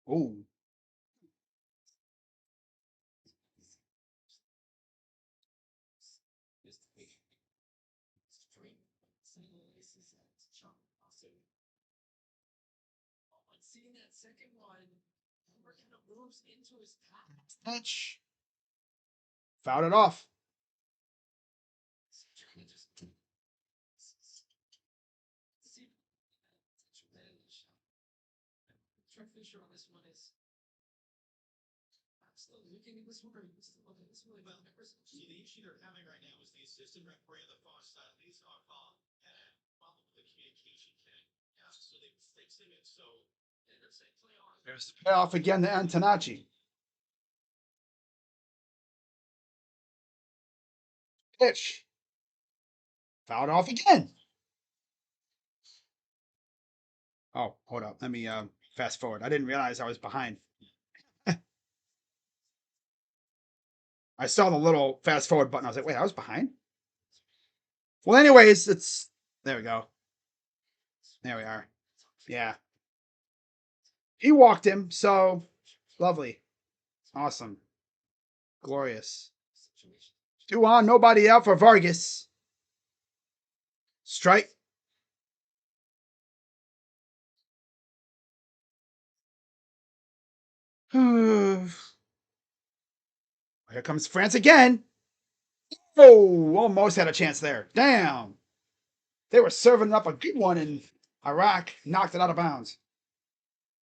Speaker 1: Ooh. Pitch. Fouled it off. There's the payoff again to Antonacci. Pitch. Fouled off again. Oh, hold up. Let me fast forward. I didn't realize I was behind. I saw the little fast forward button. I was like, wait, I was behind? Well, anyways, it's there we go. There we are. Yeah. He walked him, so lovely. Awesome. Glorious. 2 on, nobody out for Vargas. Strike. Here comes France again. Oh, almost had a chance there. Damn. They were serving up a good one, and Iraq knocked it out of bounds.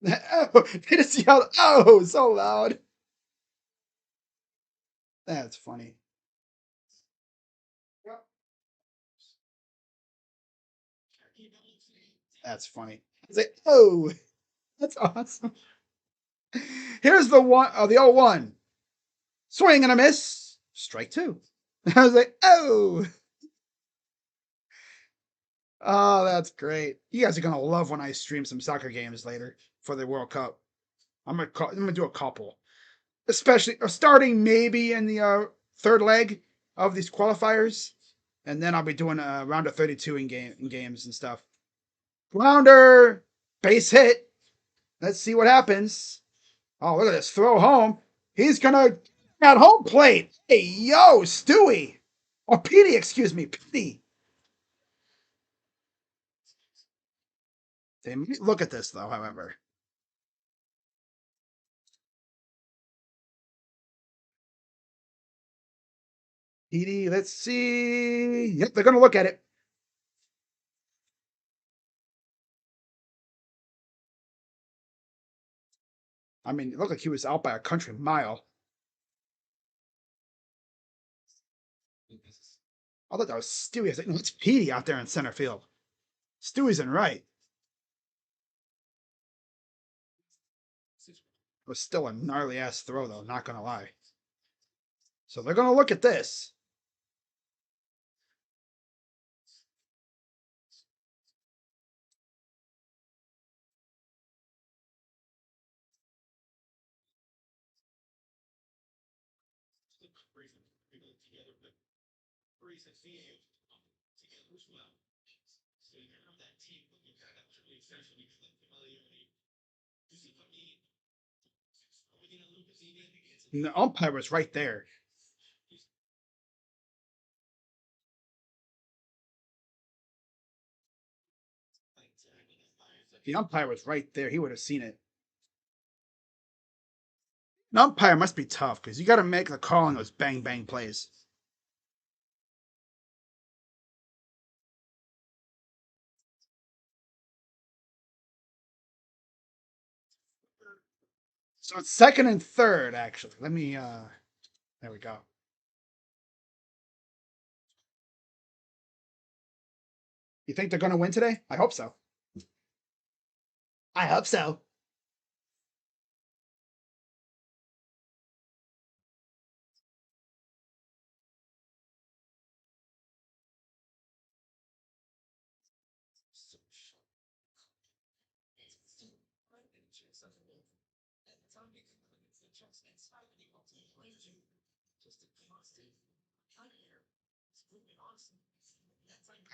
Speaker 1: Oh, they just yelled, oh, so loud. That's funny. That's funny. It's like, oh, that's awesome. Here's the one, oh, the 0-1. Swing and a miss. Strike 2. I was like, oh. Oh, that's great. You guys are gonna love when I stream some soccer games later for the World Cup. I'm gonna do a couple, especially starting maybe in the third leg of these qualifiers, and then I'll be doing a round of 32 in games and stuff. Flounder, base hit. Let's see what happens. Oh, look at this throw home. He's gonna at home plate. Hey, yo, Stewie. Or Petey, excuse me, Petey. They might look at this though, however. Petey, let's see. Yep, they're gonna look at it. I mean, it looked like he was out by a country mile. I thought that was Stewie. I was like, no, it's Petey out there in center field. Stewie's in right. It was still a gnarly ass throw, though, not gonna lie. So they're gonna look at this. And the umpire was right there. The umpire was right there. He would have seen it. An umpire must be tough because you got to make the call on those bang bang plays. So it's second and third, actually. Let me there we go. You think they're gonna win today? I hope so. I hope so.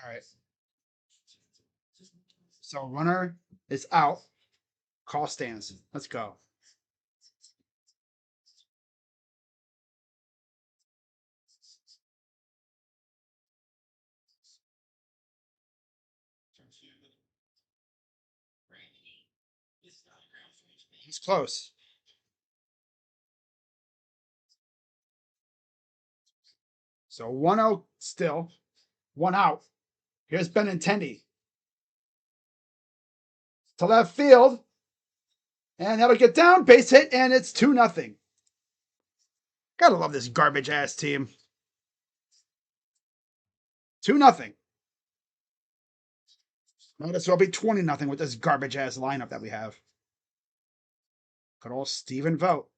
Speaker 1: All right. So runner is out. Call stands. Let's go. He's close. So 1-0 still. 1 out. Here's Benintendi to left field. And that'll get down. Base hit. And it's 2-0. Gotta love this garbage ass team. 2-0. Notice it'll be 20-0 with this garbage ass lineup that we have. Good old Steven Vogt.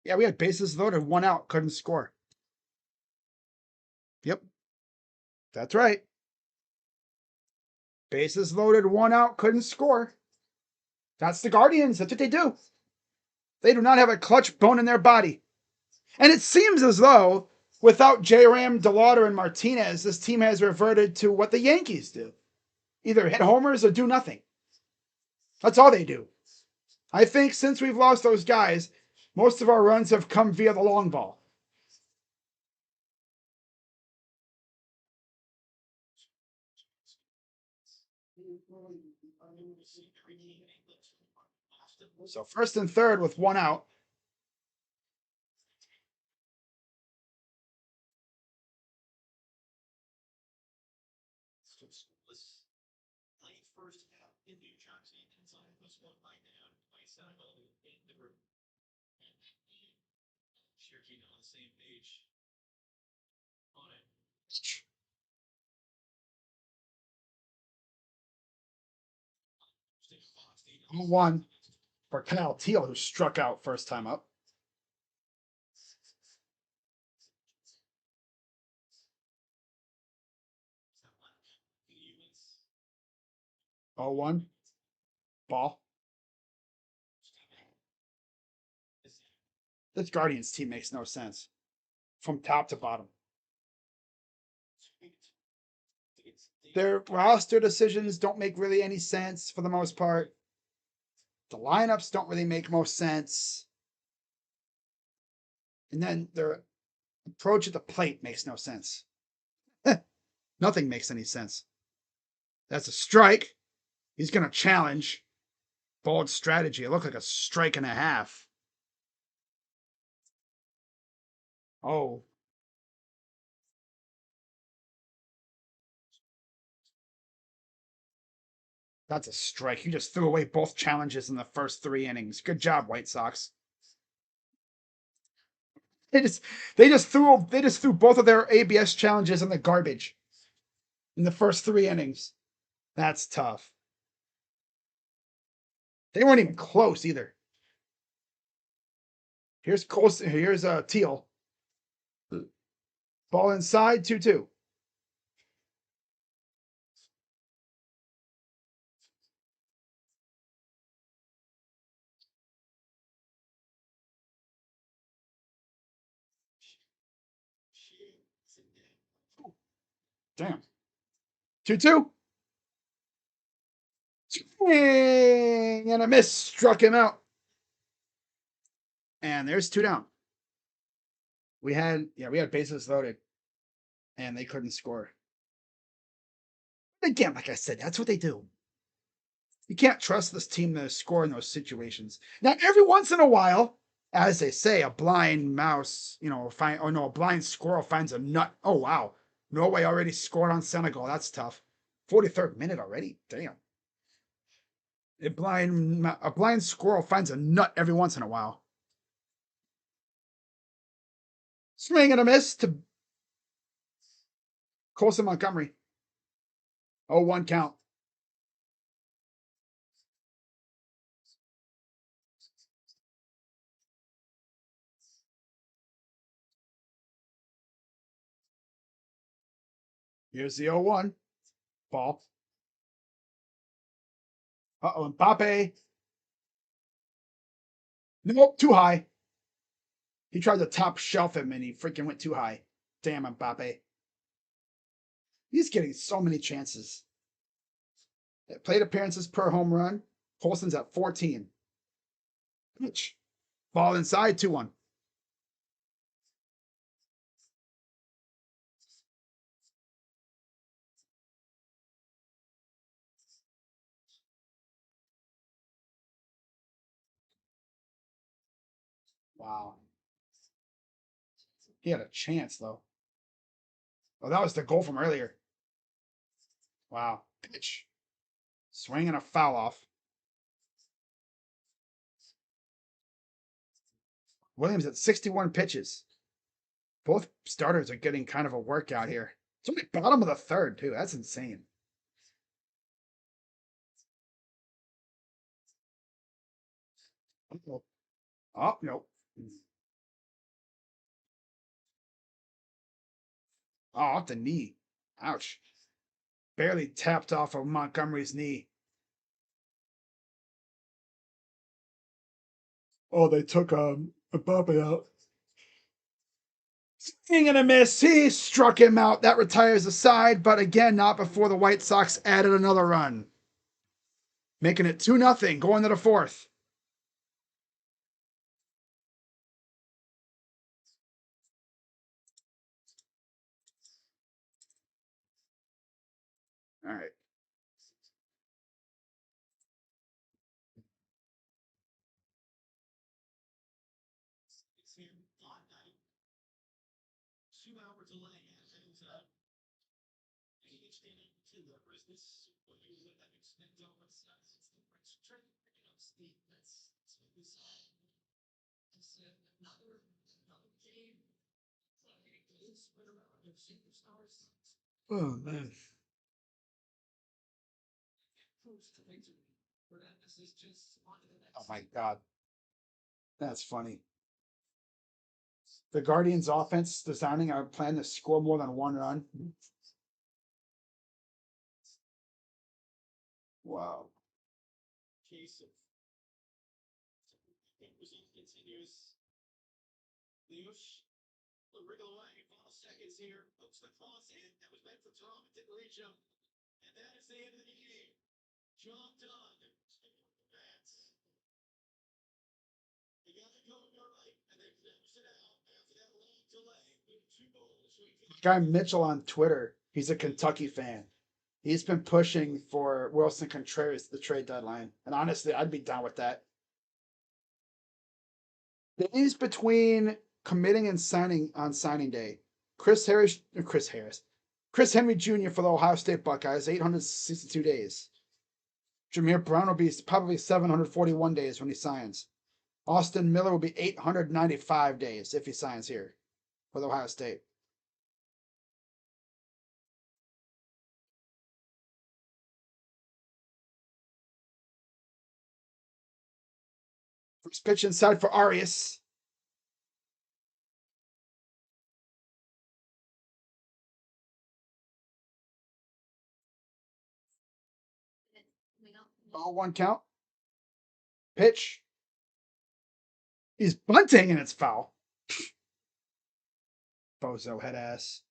Speaker 1: Yeah, we had bases loaded, 1 out, couldn't score. Yep, that's right. Bases loaded, 1 out, couldn't score. That's the Guardians. That's what they do. They do not have a clutch bone in their body. And it seems as though without J-Ram, DeLauder, and Martinez, this team has reverted to what the Yankees do. Either hit homers or do nothing. That's all they do. I think since we've lost those guys, most of our runs have come via the long ball. So 1st and 3rd with 1 out. One for Kyle Teal, who struck out first time up. 0-1. Ball. This Guardians team makes no sense from top to bottom. Their roster decisions don't make really any sense for the most part. The lineups don't really make most sense. And then their approach at the plate makes no sense. Nothing makes any sense. That's a strike. He's going to challenge. Bold strategy. It looked like a strike and a half. Oh. That's a strike. You just threw away both challenges in the first 3 innings. Good job, White Sox. They just threw both of their ABS challenges in the garbage in the first 3 innings. That's tough. They weren't even close either. Here's Colson. Here's Teal. Ball inside, 2-2. Damn. 2-2. Swing and a miss. Struck him out. And there's 2 down. We had bases loaded. And they couldn't score. Again, like I said, that's what they do. You can't trust this team to score in those situations. Now, every once in a while, as they say, a blind mouse, a blind squirrel finds a nut. Oh, wow. Norway already scored on Senegal. That's tough. 43rd minute already. Damn. A blind squirrel finds a nut every once in a while. Swing and a miss to Colson Montgomery. 0-1 count. Here's the 0-1. Ball. Uh-oh, Mbappe. Nope, too high. He tried to top shelf him and he freaking went too high. Damn, Mbappe. He's getting so many chances. Plate appearances per home run. Colson's at 14. Pitch. Ball inside, 2-1. Wow. He had a chance, though. Oh, that was the goal from earlier. Wow. Pitch. Swing and a foul off. Williams at 61 pitches. Both starters are getting kind of a workout here. It's only bottom of the 3rd, too. That's insane. Oh, nope. Oh, off the knee. Ouch. Barely tapped off of Montgomery's knee. Oh, they took a bump out. Swing and a miss. He struck him out. That retires the side, but again, not before the White Sox added another run. Making it 2-0 going to the fourth. All right. Oh, man. Oh, my God. That's funny. The Guardians' offense designing a plan to score more than one run. Wow. Guy Mitchell on Twitter, he's a Kentucky fan. He's been pushing for Wilson Contreras at the trade deadline. And honestly, I'd be down with that. Days between committing and signing on signing day. Chris Henry Jr. for the Ohio State Buckeyes, 862 days. Jameer Brown will be probably 741 days when he signs. Austin Miller will be 895 days if he signs here with Ohio State. First pitch inside for Arias. Oh, one count. Pitch. He's bunting and it's foul. Bozo head ass.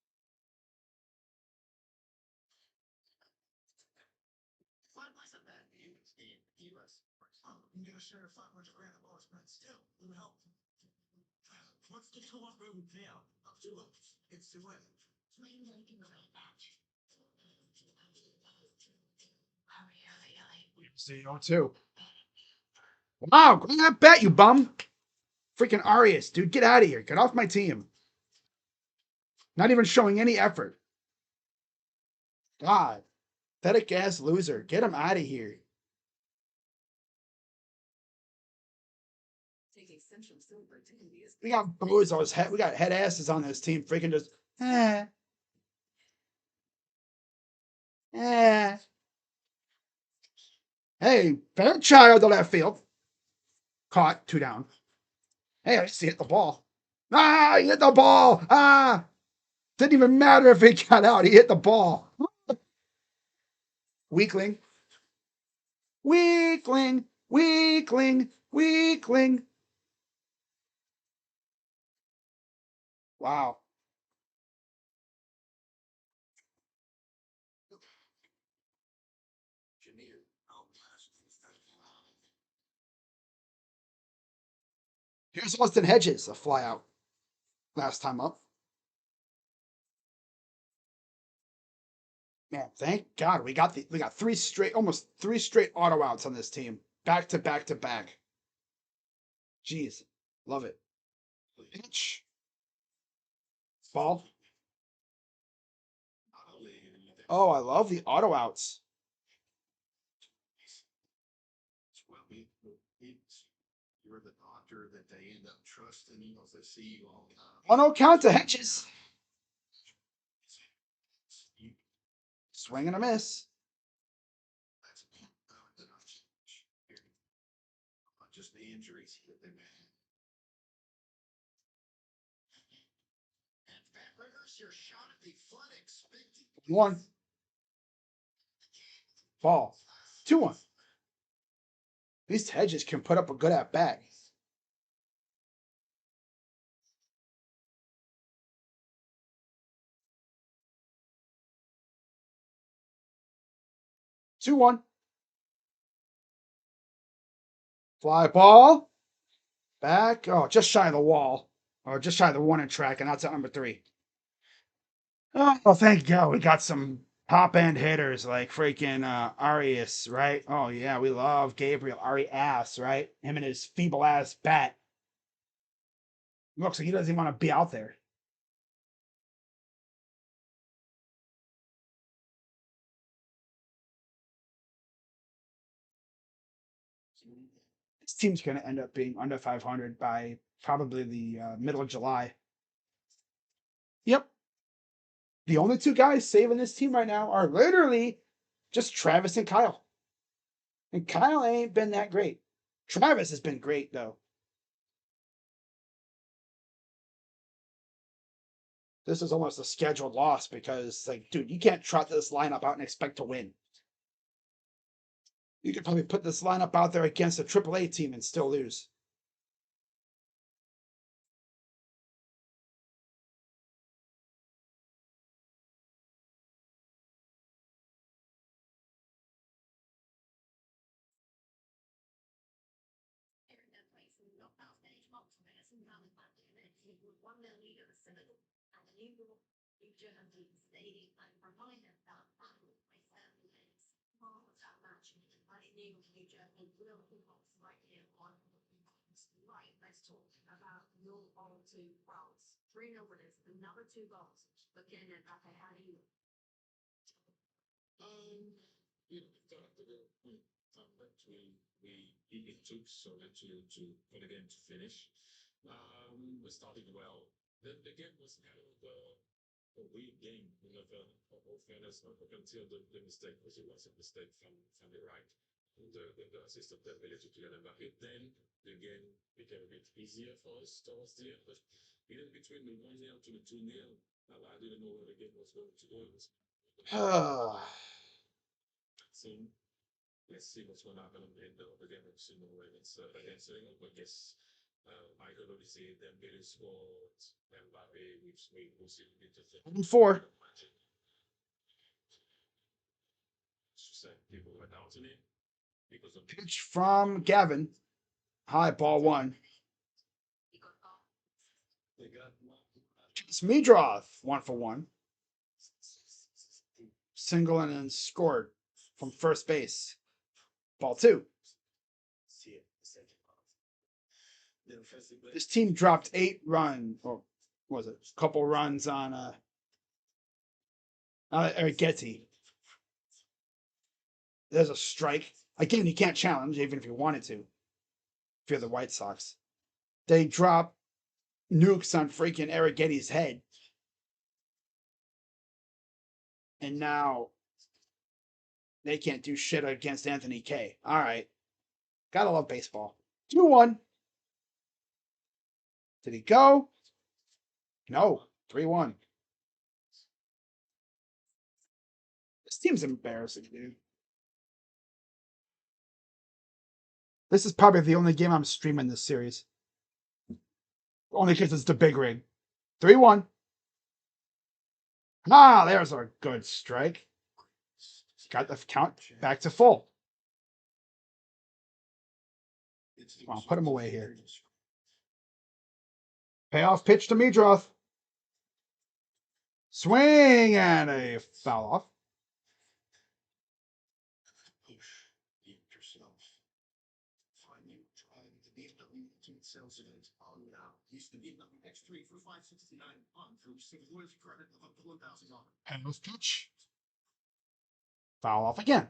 Speaker 1: See, 0-2. Wow, grab that bet, you bum. Freaking Arias, dude, get out of here. Get off my team. Not even showing any effort. God, pathetic ass loser. Get him out of here. We got bozos. We got head asses on this team. Freaking just, eh. Hey, Fairchild to left field. Caught, 2 down. Hey, I just hit the ball. Ah, he hit the ball. Ah, didn't even matter if he got out. He hit the ball. Weakling. Weakling. Weakling. Weakling. Wow. Here's Austin Hedges, a flyout last time up. Man, thank God we got 3 straight, almost 3 straight auto outs on this team, back to back to back. Jeez, love it. Pitch, ball. Oh, I love the auto outs. 1-0 count to Hedges. Swing and a miss. 1. Ball. 2-1. These Hedges can put up a good at bat. Two one. Fly ball. Back. Oh, just shy of the wall. Or just shy of the warning track, and that's at number 3. Oh, thank God we got some top end hitters like freaking Arias, right? Oh yeah, we love Gabriel Arias, right? Him and his feeble ass bat. Looks like he doesn't even want to be out there. This team's going to end up being under 500 by probably the middle of July. Yep. The only two guys saving this team right now are literally just Travis and Kyle. And Kyle ain't been that great. Travis has been great, though. This is almost a scheduled loss because, like, dude, you can't trot this lineup out and expect to win. You could probably put this lineup out there against a AAA team and still lose. Four. Pitch from Gavin. High ball 1. It's Meadroth, 1 for 1. Single and then scored from first base. Ball 2. This team dropped 8 runs, or was it a couple runs on Getty. There's a strike. Again, you can't challenge even if you wanted to. If you're the White Sox, they drop nukes on freaking Eric Getty's head, and now they can't do shit against Anthony K. All right, gotta love baseball. 2-1. Did he go? No. 3-1. This team's embarrassing, dude. This is probably the only game I'm streaming this series. Only because it's the big ring. 3-1. Ah, there's a good strike. Got the count back to full. Come on, put him away here. Payoff pitch to Meadroth. Swing and a foul off. Payoff pitch. Foul off again.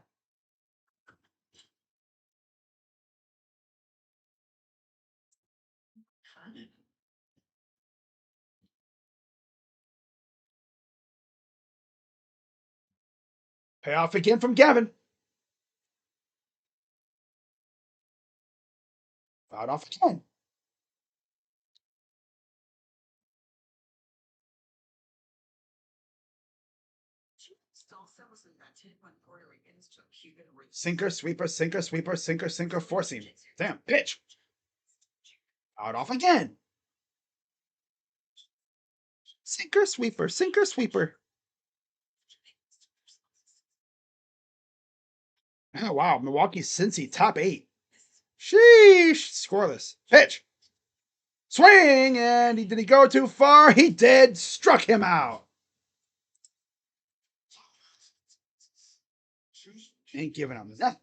Speaker 1: Payoff again from Gavin. Fouled off again. Sinker, sweeper, sinker, sweeper, sinker, sinker, four seam. Damn, pitch. Out off again. Sinker, sweeper, sinker, sweeper. Oh, wow, Milwaukee Cincy top 8. Sheesh, scoreless. Pitch. Swing, and did he go too far? He did. Struck him out. Ain't giving him nothing.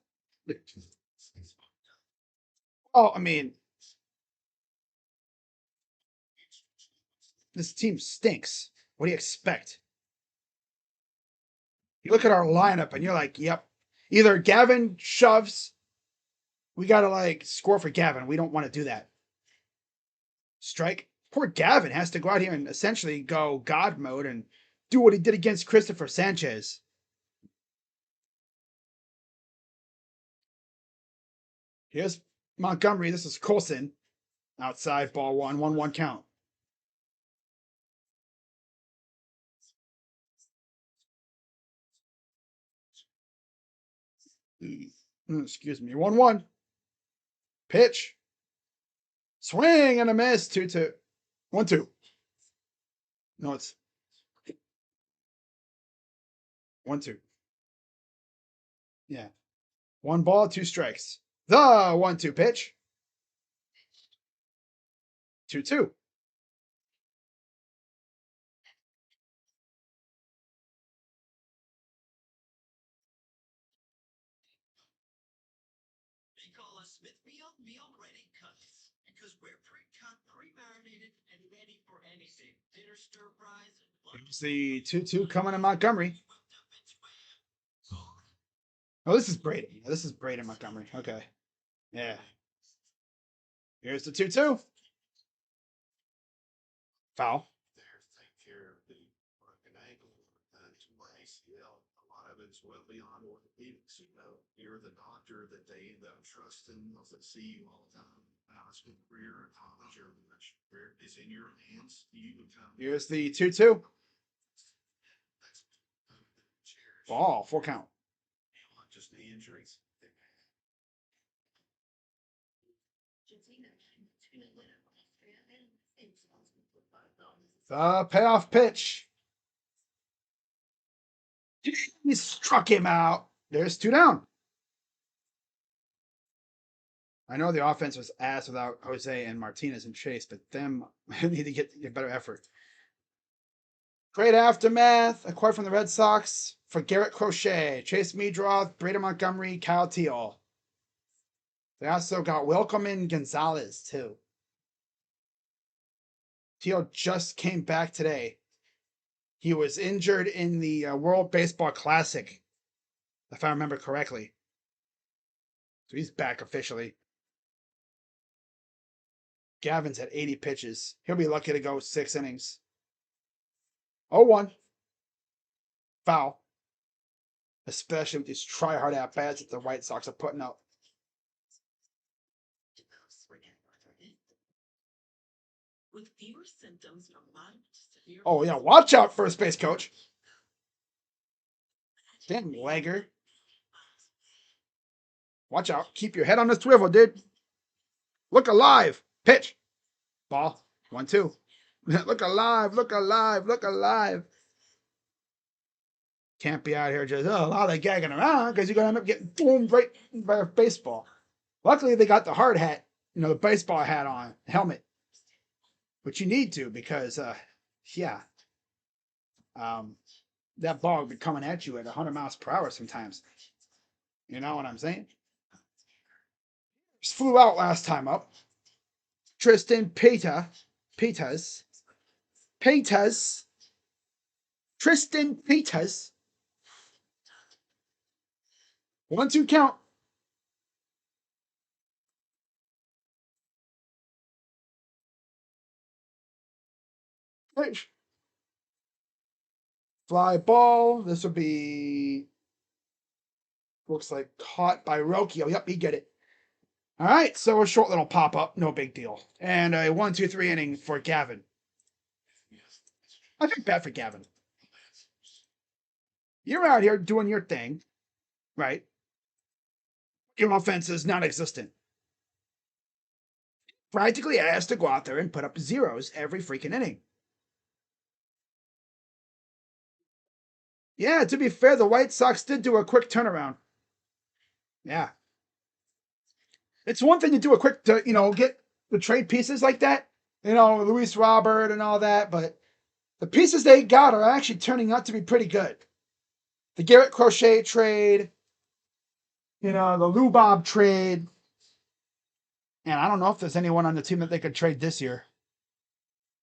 Speaker 1: Oh, I mean, this team stinks. What do you expect? You look at our lineup and you're like, yep. Either Gavin shoves, we got to like score for Gavin. We don't want to do that. Strike. Poor Gavin has to go out here and essentially go God mode and do what he did against Christopher Sanchez. Here's Montgomery. This is Colson. Outside, ball 1-1 count. Excuse me. 1-1. Pitch. Swing and a miss. 2-2. 1-2. No, it's 1-2. Yeah. 1 ball, 2 strikes. The 1-2 pitch. 2-2. Here's the 2-2 coming to Montgomery. Oh, this is Braden. This is Braden Montgomery. Okay. Yeah. Here's the 2-2. Foul. Well beyond orthopedics, you're the doctor that they end up trusting, that see you all the time. It's been career in college, your career is in your hands. You become. Here's the 2-2. Ball, 4 count. Just the injuries. The payoff pitch. He struck him out. There's 2 down. I know the offense was ass without Jose and Martinez and Chase, but them need to get a better effort. Great aftermath. Acquired from the Red Sox for Garrett Crochet, Chase Meadroth, Braden Montgomery, Kyle Teal. They also got Welcomin Gonzalez, too. Teal just came back today. He was injured in the World Baseball Classic, if I remember correctly. So he's back officially. Gavin's at 80 pitches. He'll be lucky to go 6 innings. 0-1. Foul. Especially with these try-hard at-bats that the White Sox are putting out. Oh, yeah. Watch out, first base coach. Damn, Wagger. Watch out. Keep your head on the swivel, dude. Look alive. Pitch. Ball. 1-2. Look alive. Look alive. Look alive. Can't be out here just gagging around because you're going to end up getting boomed right by a baseball. Luckily, they got the hard hat, the baseball hat on, helmet. But you need to because, that ball will be coming at you at 100 miles per hour sometimes. You know what I'm saying? Just flew out last time up. Tristan Peters. Tristan Peters. 1-2 count. Pitch. Fly ball. This will be. Looks like caught by Roki. Oh, yep, he get it. All right, so a short little pop up, no big deal, and a 1-2-3 inning for Gavin. I think bad for Gavin. You're out here doing your thing, right? Your offense is non-existent. Practically has to go out there and put up zeros every freaking inning. Yeah, to be fair, the White Sox did do a quick turnaround. Yeah. It's one thing to do a quick, get the trade pieces like that, Luis Robert and all that, but the pieces they got are actually turning out to be pretty good. The Garrett Crochet trade, the Lubob trade, and I don't know if there's anyone on the team that they could trade this year.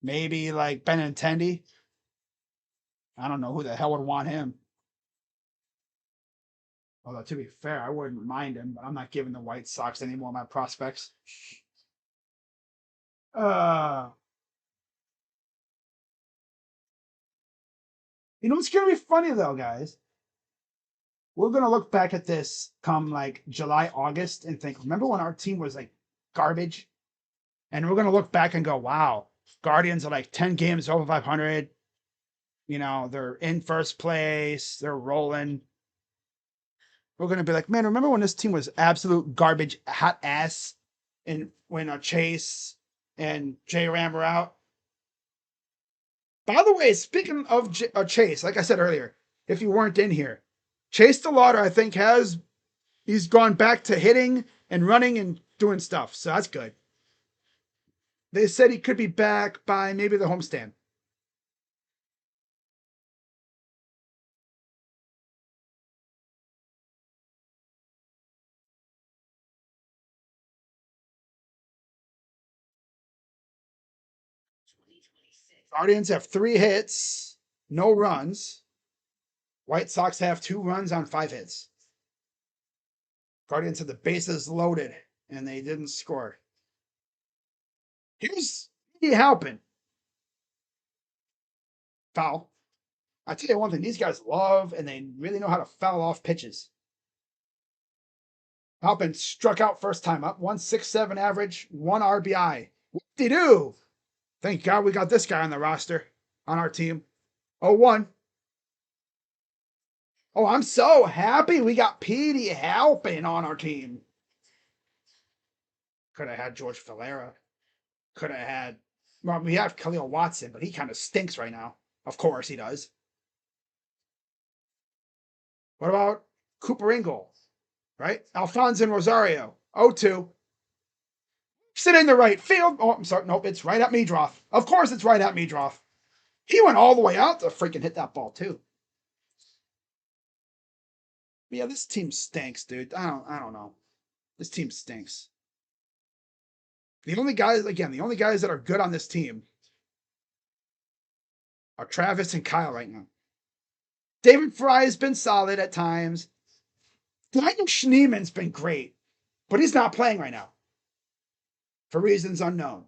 Speaker 1: Maybe like Benintendi. I don't know who the hell would want him. Although, to be fair, I wouldn't mind him, but I'm not giving the White Sox any more of my prospects. Uh, what's going to be funny, though, guys? We're going to look back at this come like July, August and think, remember when our team was like garbage? And we're going to look back and go, wow, Guardians are like 10 games over 500. They're in first place. They're rolling. We're going to be like, man, remember when this team was absolute garbage, hot ass? And when Chase and J Ram were out? By the way, speaking of Chase, like I said earlier, if you weren't in here, Chase DeLauder, I think, he's gone back to hitting and running and doing stuff. So that's good. They said he could be back by maybe the homestand. Guardians have 3 hits, no runs. White Sox have 2 runs on 5 hits. Guardians had the bases loaded, and they didn't score. Here's Halpin. Foul. I tell you one thing, these guys love and they really know how to foul off pitches. Halpin struck out first time up, 1.67 average, 1 RBI. Whoop-de-doo. Thank God we got this guy on the roster, on our team. 0-1. Oh, I'm so happy we got Petey Halpin on our team. Could have had George Valera. Could have had, well, we have Khalil Watson, but he kind of stinks right now. Of course he does. What about Cooper Ingle? Right? Alfonso Rosario. 0-2. Sit in the right field. Oh, I'm sorry. Nope, it's right at Meadroff. Of course it's right at Meadroff. He went all the way out to freaking hit that ball, too. But yeah, this team stinks, dude. I don't know. This team stinks. The only guys that are good on this team are Travis and Kyle right now. David Fry has been solid at times. Daniel Schneeman's been great, but he's not playing right now for reasons unknown.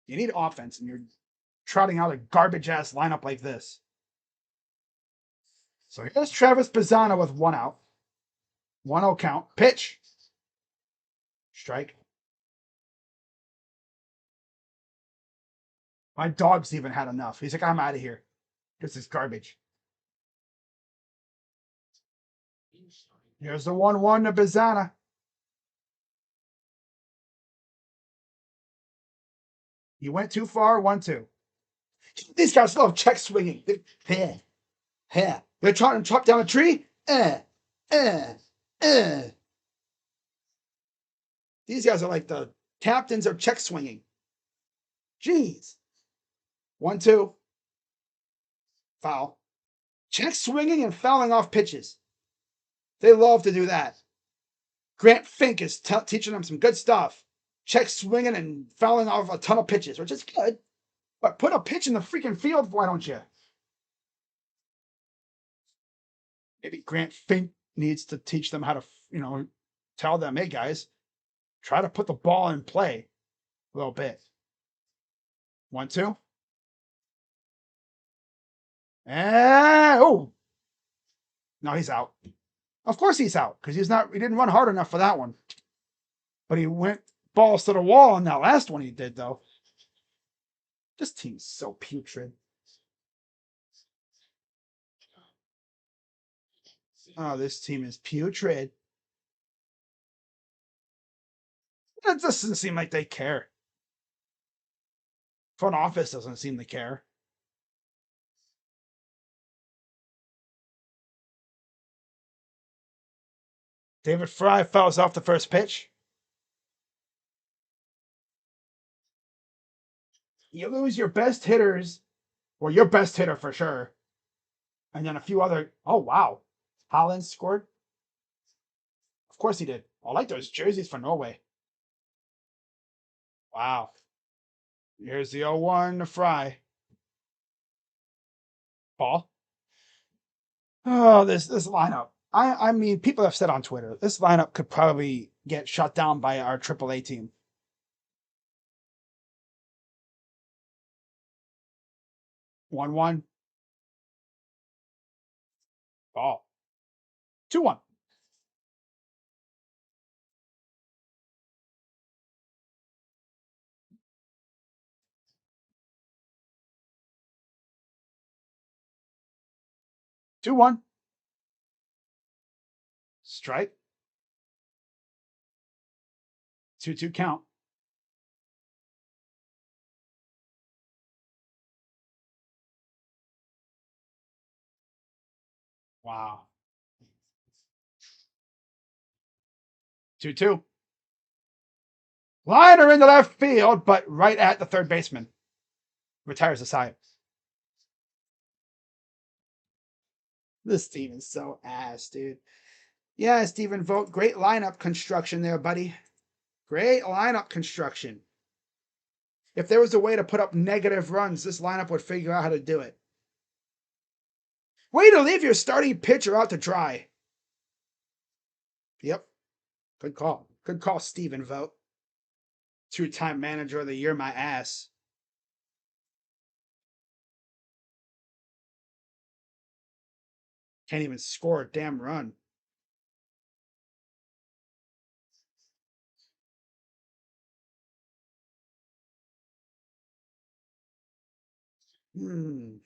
Speaker 1: You need offense, and you're trotting out a garbage-ass lineup like this. So here's Travis Bazzana with 1 out. 1-0 count. Pitch. Strike. My dog's even had enough. He's like, I'm out of here. This is garbage. Here's the 1-1 to Bazzana. He went too far. 1-2. These guys love check swinging. They're trying to chop down a tree. These guys are like the captains of check swinging. Jeez. 1-2. Foul. Check swinging and fouling off pitches. They love to do that. Grant Fink is teaching them some good stuff. Check swinging and fouling off a ton of pitches, which is good. But put a pitch in the freaking field, why don't you? Maybe Grant Fink needs to teach them how to, tell them, hey, guys, try to put the ball in play a little bit. 1-2. And, oh. No, he's out. Of course he's out, because he didn't run hard enough for that one. But he went balls to the wall on that last one he did, though. This team's so putrid. Oh, this team is putrid. It doesn't seem like they care. Front office doesn't seem to care. David Fry fouls off the first pitch. You lose your best hitters, well, your best hitter for sure, and then a few other. Oh wow, Hollins scored. Of course he did. I like those jerseys for Norway. Wow. Here's the 0-1 to Fry. Ball. Oh, this lineup. I mean, people have said on Twitter this lineup could probably get shut down by our AAA team. 1-1. Ball. 2-1. 2-1. Strike. 2-2 count. Wow. 2-2. Liner into left field, but right at the third baseman. Retires the side. This team is so ass, dude. Yeah, Stephen Vogt. Great lineup construction there, buddy. Great lineup construction. If there was a way to put up negative runs, this lineup would figure out how to do it. Way to leave your starting pitcher out to dry. Yep. Good call. Good call, Stephen Vogt. Two-time manager of the year, my ass. Can't even score a damn run. Hmm.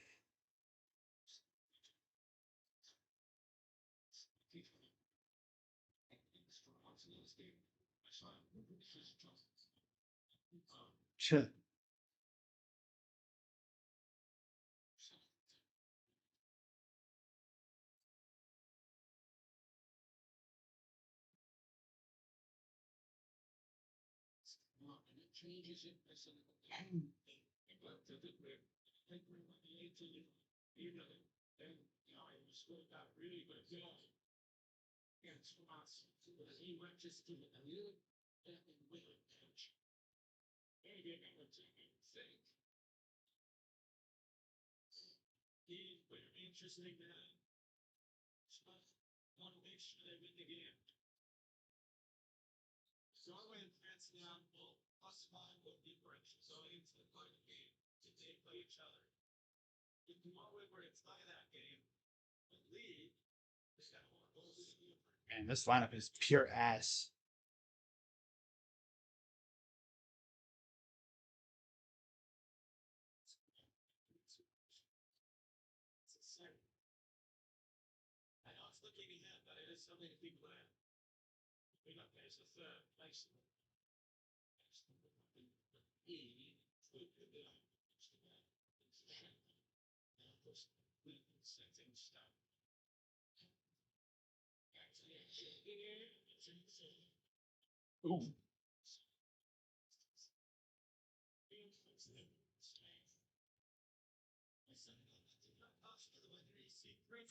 Speaker 1: Man, this lineup is pure ass. Ooh.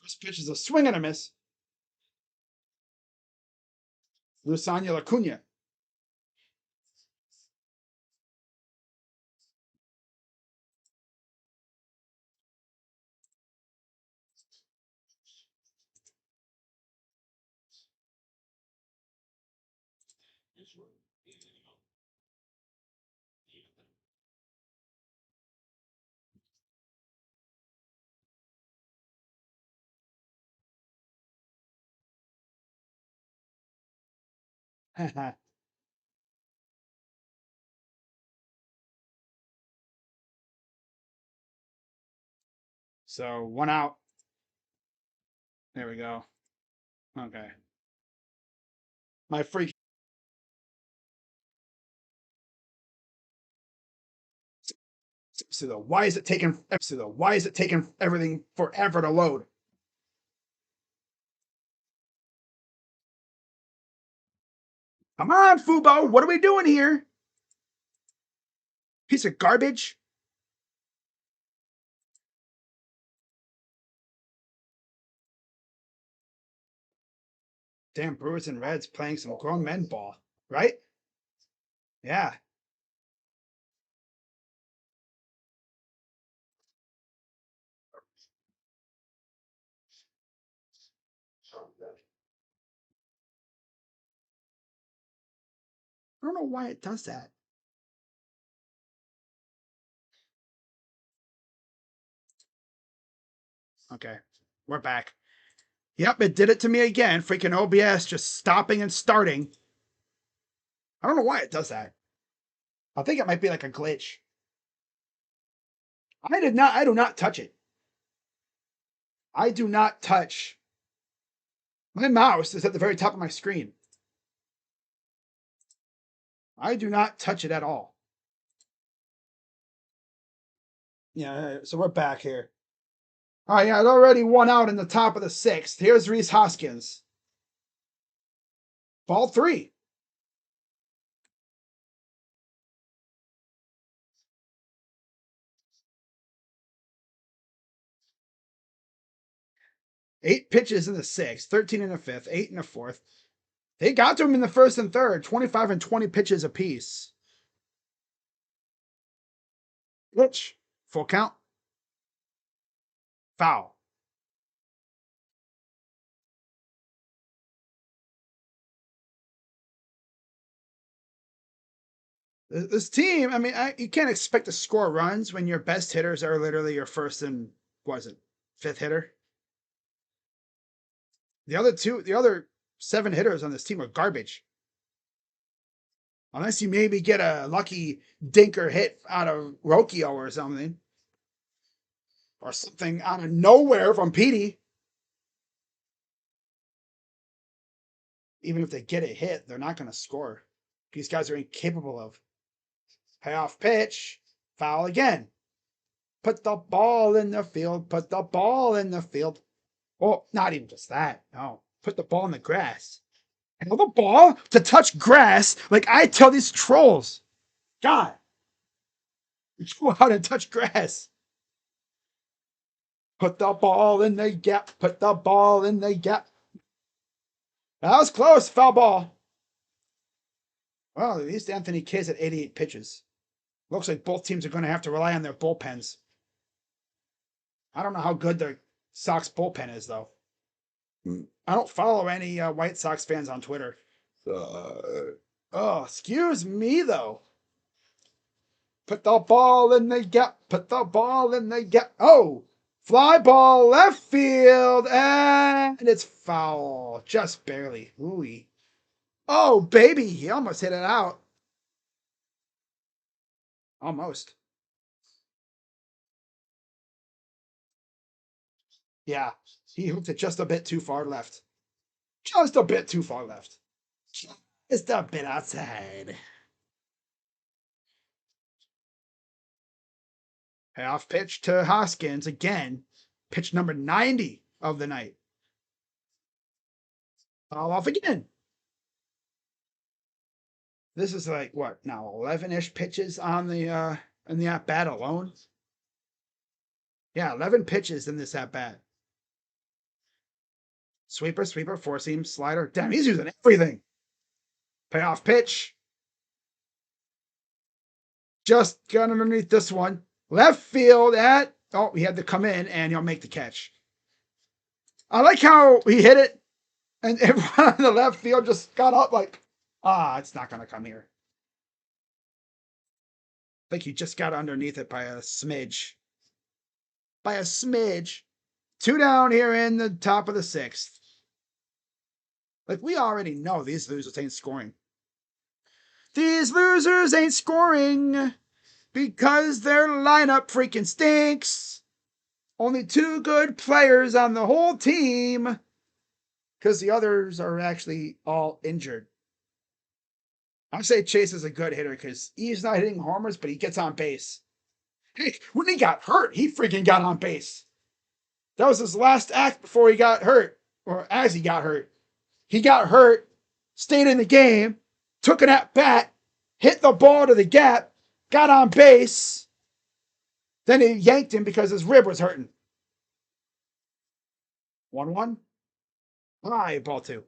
Speaker 1: First pitch is a swing and a miss. Lusanya Lacuna. So 1 out. There we go. Okay. My freak. So why is it taking? Why is it taking everything forever to load? Come on, Fubo. What are we doing here? Piece of garbage. Damn, Brewers and Reds playing some grown men ball, right? Yeah. I don't know why it does that. Okay, we're back. Yep, it did it to me again. Freaking OBS just stopping and starting. I don't know why it does that. I think it might be like a glitch. I do not touch it. I do not touch. My mouse is at the very top of my screen. I do not touch it at all. Yeah, so we're back here. Oh, yeah, it already 1 out in the top of the 6th. Here's Rhys Hoskins. Ball 3. Eight pitches in the 6th, 13 in the 5th, 8 in the 4th. They got to him in the 1st and 3rd, 25 and 20 pitches apiece. Pitch. Full count. Foul. This team, I mean, you can't expect to score runs when your best hitters are literally your first and, what is it, 5th hitter? The other 7 hitters on this team are garbage. Unless you maybe get a lucky dinker hit out of Rocchio or something. Or something out of nowhere from Petey. Even if they get a hit, they're not going to score. These guys are incapable of. Payoff pitch. Foul again. Put the ball in the field. Put the ball in the field. Well, not even just that. No. Put the ball in the grass. And the ball to touch grass like I tell these trolls. God. Go out and touch grass. Put the ball in the gap. Put the ball in the gap. That was close. Foul ball. Well, at least Anthony K's at 88 pitches. Looks like both teams are going to have to rely on their bullpens. I don't know how good the Sox bullpen is, though. I don't follow any White Sox fans on Twitter. Oh, excuse me, though. Put the ball in the gap. Put the ball in the gap. Oh, fly ball left field. And it's foul. Just barely. Ooh. Oh, baby. He almost hit it out. Almost. Yeah. He hooked it just a bit too far left. Just a bit too far left. Just a bit outside. Payoff pitch to Hoskins again. Pitch number 90 of the night. Foul off again. This is like what now? 11-ish pitches on the in the at bat alone. Yeah, 11 pitches in this at bat. Sweeper, sweeper, four seam, slider. Damn, he's using everything. Payoff pitch. Just got underneath this one. Left field at. Oh, he had to come in and he'll make the catch. I like how he hit it and everyone on the left field just got up like, it's not going to come here. I think he just got underneath it by a smidge. By a smidge. 2 down here in the top of the 6th. Like, we already know these losers ain't scoring. These losers ain't scoring because their lineup freaking stinks. Only two good players on the whole team because the others are actually all injured. I say Chase is a good hitter because he's not hitting homers, but he gets on base. Hey, when he got hurt, he freaking got on base. That was his last act before he got hurt, or as he got hurt. He got hurt, stayed in the game, took an at bat, hit the ball to the gap, got on base. Then he yanked him because his rib was hurting. 1-1. Hi, ball two.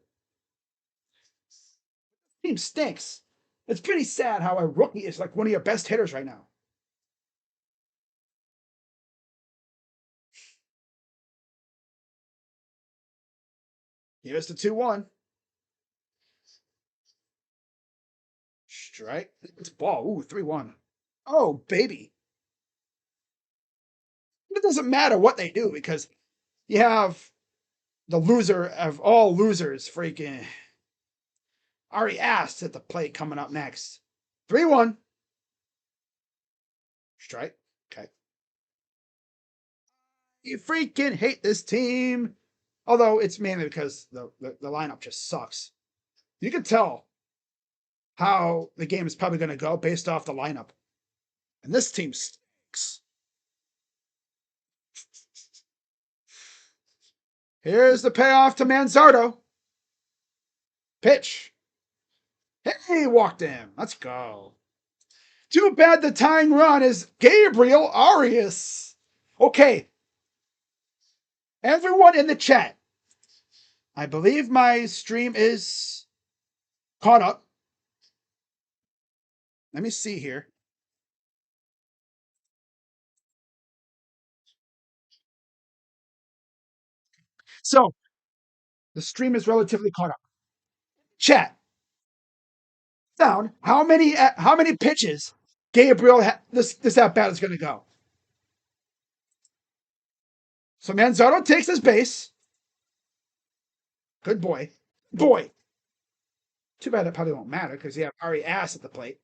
Speaker 1: Team stinks. It's pretty sad how a rookie is like one of your best hitters right now. Here's the 2-1. Strike. It's ball. Ooh, 3-1. Oh, baby. It doesn't matter what they do because you have the loser of all losers, freaking Ari Ass at the plate coming up next. 3-1. Strike. Okay. You freaking hate this team. Although it's mainly because the lineup just sucks. You can tell how the game is probably going to go based off the lineup. And this team stinks. Here's the payoff to Manzardo. Pitch. Hey, walked him. Let's go. Too bad the tying run is Gabriel Arias. Okay. Everyone in the chat. I believe my stream is caught up. Let me see here. So, the stream is relatively caught up. Chat. Down. How many pitches Gabriel this at bat is going to go? So Manzardo takes his base. Good boy. Boy. Too bad that probably won't matter because you have Ari Ass at the plate.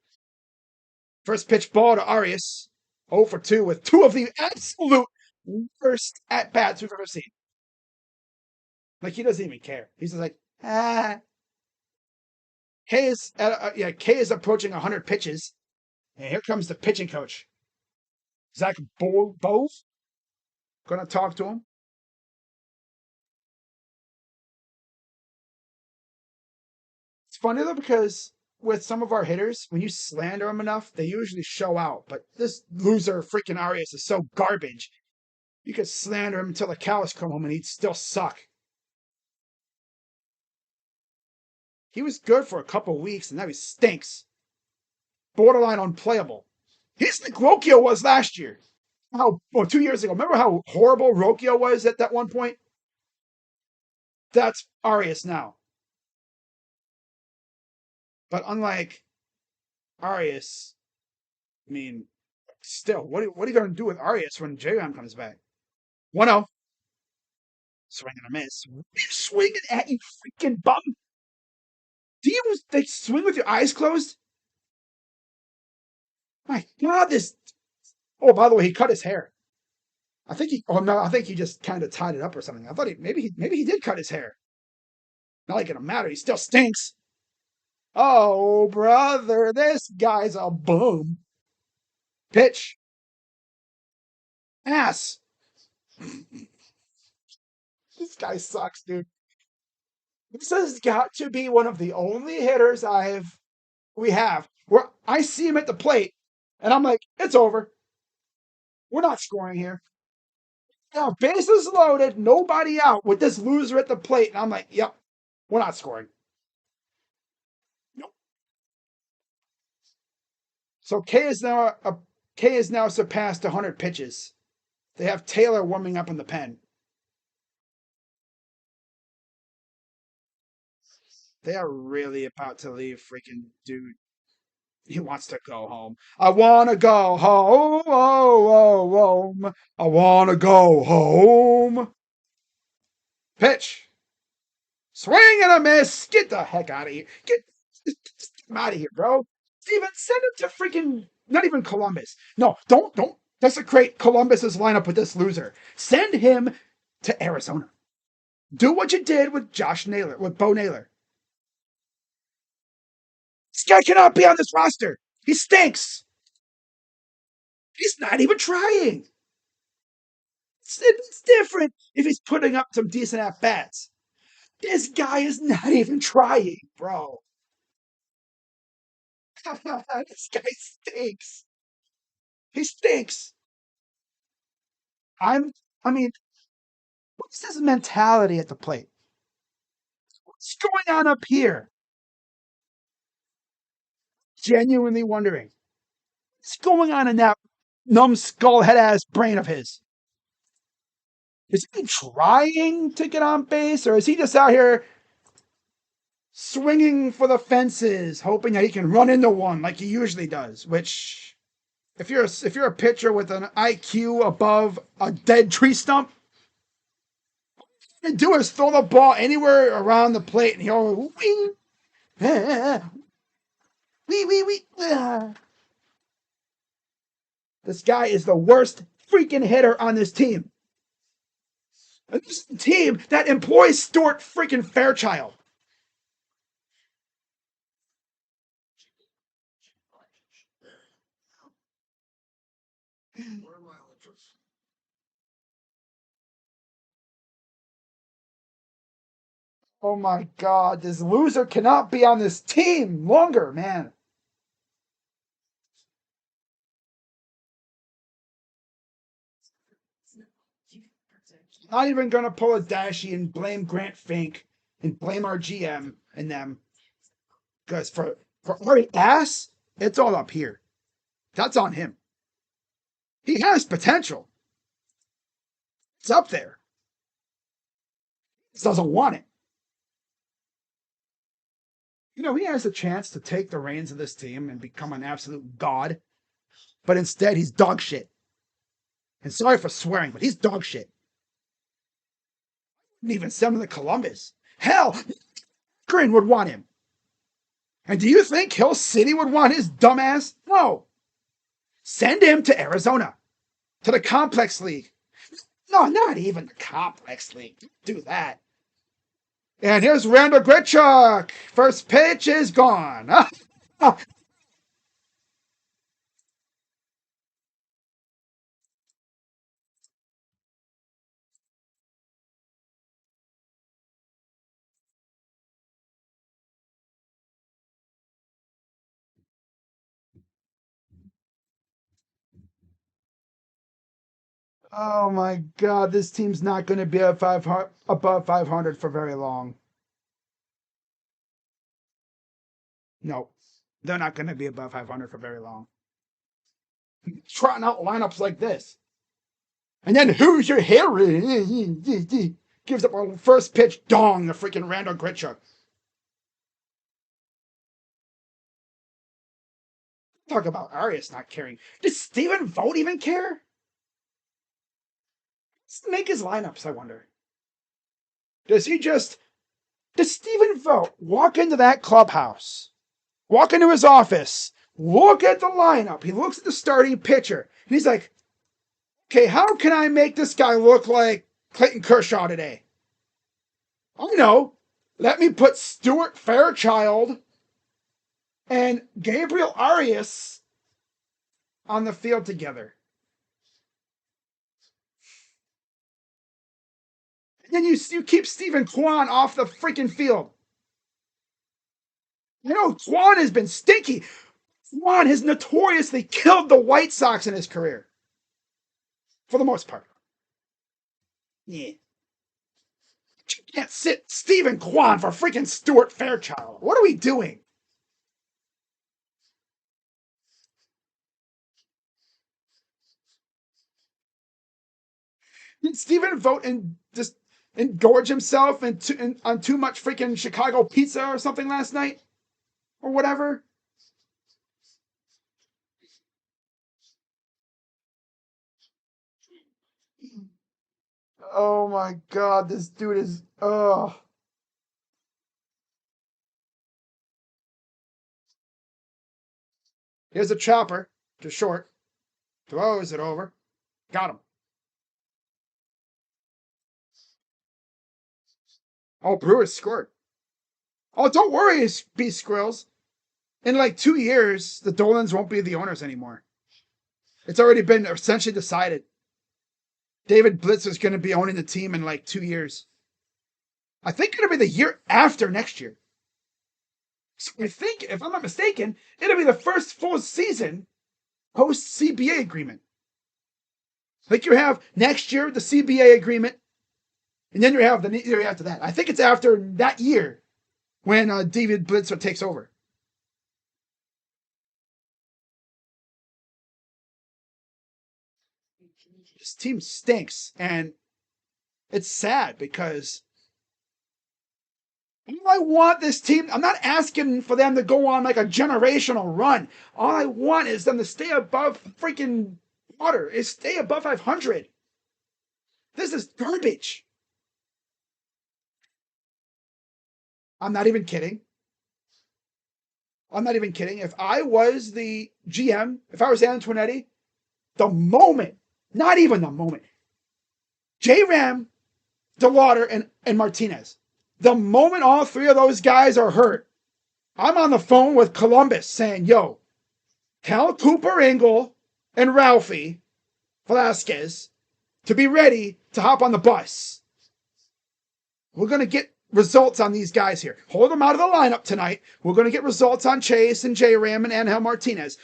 Speaker 1: First pitch ball to Arias. 0 for 2 with two of the absolute worst at bats we've ever seen. Like he doesn't even care. He's just like, ah. K is approaching 100 pitches. And here comes the pitching coach. Zach Bove. Gonna talk to him. It's funny though because with some of our hitters, when you slander them enough, they usually show out. But this loser freaking Arias is so garbage. You could slander him until the cows come home and he'd still suck. He was good for a couple weeks and now he stinks. Borderline unplayable. He's like Rocchio was last year. 2 years ago. Remember how horrible Rocchio was at that one point? That's Arias now. But unlike Arias, I mean, still, what are you going to do with Arias when J-Ram comes back? 1-0. Swing and a miss. What are you swinging at, you freaking bum? Do you swing with your eyes closed? My God, this. Oh, by the way, he cut his hair. I think he. Oh no, I think he just kind of tied it up or something. I thought maybe he did cut his hair. Not like it'll matter. He still stinks. Oh, brother, this guy's a bum. Pitch. Ass. This guy sucks, dude. This has got to be one of the only hitters we have where I see him at the plate and I'm like, it's over. We're not scoring here. Now, bases loaded, nobody out with this loser at the plate. And I'm like, yep, we're not scoring. Nope. So K is now surpassed 100 pitches. They have Taylor warming up in the pen. They are really about to leave, freaking dude. He wants to go home. I want to go home. Home. I want to go home. Pitch. Swing and a miss. Get the heck out of here. Get him out of here, bro. Steven, send him to freaking, not even Columbus. No, don't. Desecrate Columbus's lineup with this loser. Send him to Arizona. Do what you did with Bo Naylor. This guy cannot be on this roster. He stinks. He's not even trying. It's different if he's putting up some decent at bats. This guy is not even trying, bro. This guy stinks. He stinks. I'm. I mean, what's his mentality at the plate? What's going on up here? Genuinely wondering. What's going on in that numbskull head ass brain of his? Is he trying to get on base, or is he just out here swinging for the fences, hoping that he can run into one like he usually does? Which, if you're a pitcher with an IQ above a dead tree stump, all you can do is throw the ball anywhere around the plate, and he'll wee, wee, wee, wee. This guy is the worst freaking hitter on this team. This is a team that employs Stuart freaking Fairchild. Oh my God, this loser cannot be on this team longer, man. Not even gonna pull a dashy and blame Grant Fink and blame our GM and them. Because for Ari Ass, it's all up here. That's on him. He has potential. It's up there. He doesn't want it. You know, he has a chance to take the reins of this team and become an absolute god. But instead, he's dog shit. And sorry for swearing, but he's dog shit. Didn't even send him to Columbus. Hell, Grin would want him. And do you think Hill City would want his dumbass? No. Send him to Arizona, to the Complex League. No, not even the Complex League. Do that. And here's Randall Grichuk. First pitch is gone. Oh my God, this team's not going to be above 500 for very long. No, they're not going to be above 500 for very long. Trotting out lineups like this. And then who's your hero? Gives up a first pitch dong to freaking Randall Grichuk. Talk about Arias not caring. Does Stephen Vogt even care? Let's make his lineups, I wonder. Does Stephen Vogt walk into that clubhouse, walk into his office, look at the lineup, he looks at the starting pitcher, and he's like, okay, how can I make this guy look like Clayton Kershaw today? I know. Let me put Stuart Fairchild and Gabriel Arias on the field together. And then you keep Stephen Kwan off the freaking field. You know, Kwan has been stinky. Kwan has notoriously killed the White Sox in his career. For the most part. Yeah. You can't sit Stephen Kwan for freaking Stuart Fairchild. What are we doing? Did Stephen Vogt and just engorge himself on too much freaking Chicago pizza or something last night? Or whatever? Oh my God, this dude is. Ugh. Here's a chopper, just short. Throws it over. Got him. Oh, Brewers scored. Oh, don't worry, B Squirrels. In like 2 years, the Dolans won't be the owners anymore. It's already been essentially decided. David Blitz is going to be owning the team in like 2 years. I think it'll be the year after next year. So I think, if I'm not mistaken, it'll be the first full season post CBA agreement. Like you have next year the CBA agreement, and then you have the year after that. I think it's after that year when David Blitzer takes over. This team stinks, and it's sad because I want this team. I'm not asking for them to go on like a generational run. All I want is them to stay above freaking water. Is stay above 500. This is garbage. I'm not even kidding. I'm not even kidding. If I was the GM, if I was Antonetti, the moment, not even the moment, J Ram, DeWater, and Martinez, the moment all three of those guys are hurt, I'm on the phone with Columbus saying, yo, tell Cooper Ingle and Ralphie Velasquez to be ready to hop on the bus. We're going to get results on these guys here. Hold them out of the lineup tonight. We're going to get results on Chase and J-Ram and Angel Martinez.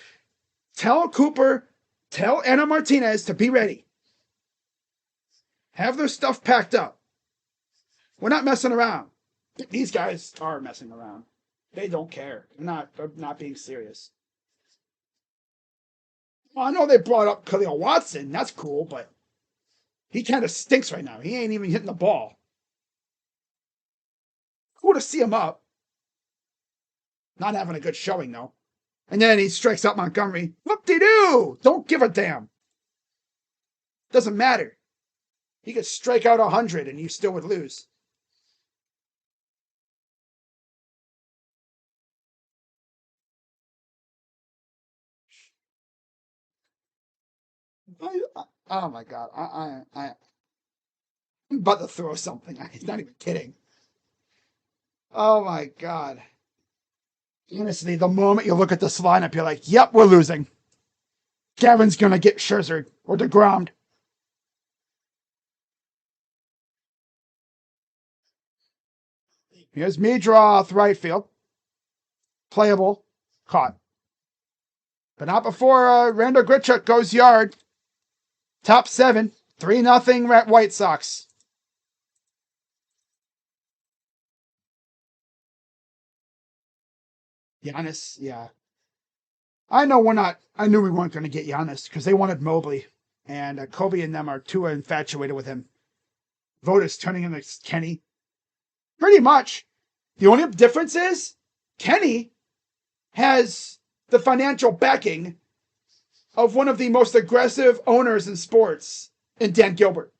Speaker 1: Tell Cooper, tell Anna Martinez to be ready. Have their stuff packed up. We're not messing around. These guys are messing around. They don't care. They're not being serious. Well, I know they brought up Khalil Watson. That's cool, but he kind of stinks right now. He ain't even hitting the ball. Cool to see him up. Not having a good showing, though. And then he strikes out Montgomery. Whoop-de-doo! Don't give a damn. Doesn't matter. He could strike out 100 and you still would lose. Oh my God. I'm about to throw something. He's not even kidding. Oh my God. Honestly, the moment you look at this lineup, you're like, yep, we're losing. Gavin's going to get Scherzer or DeGrom. Here's me draw off right field. Playable. Caught. But not before Randall Grichuk goes yard. Top 7. 3-0 White Sox. Giannis, yeah. I know I knew we weren't going to get Giannis because they wanted Mobley. And Kobe and them are too infatuated with him. Vote is turning into Kenny. Pretty much. The only difference is Kenny has the financial backing of one of the most aggressive owners in sports in Dan Gilbert.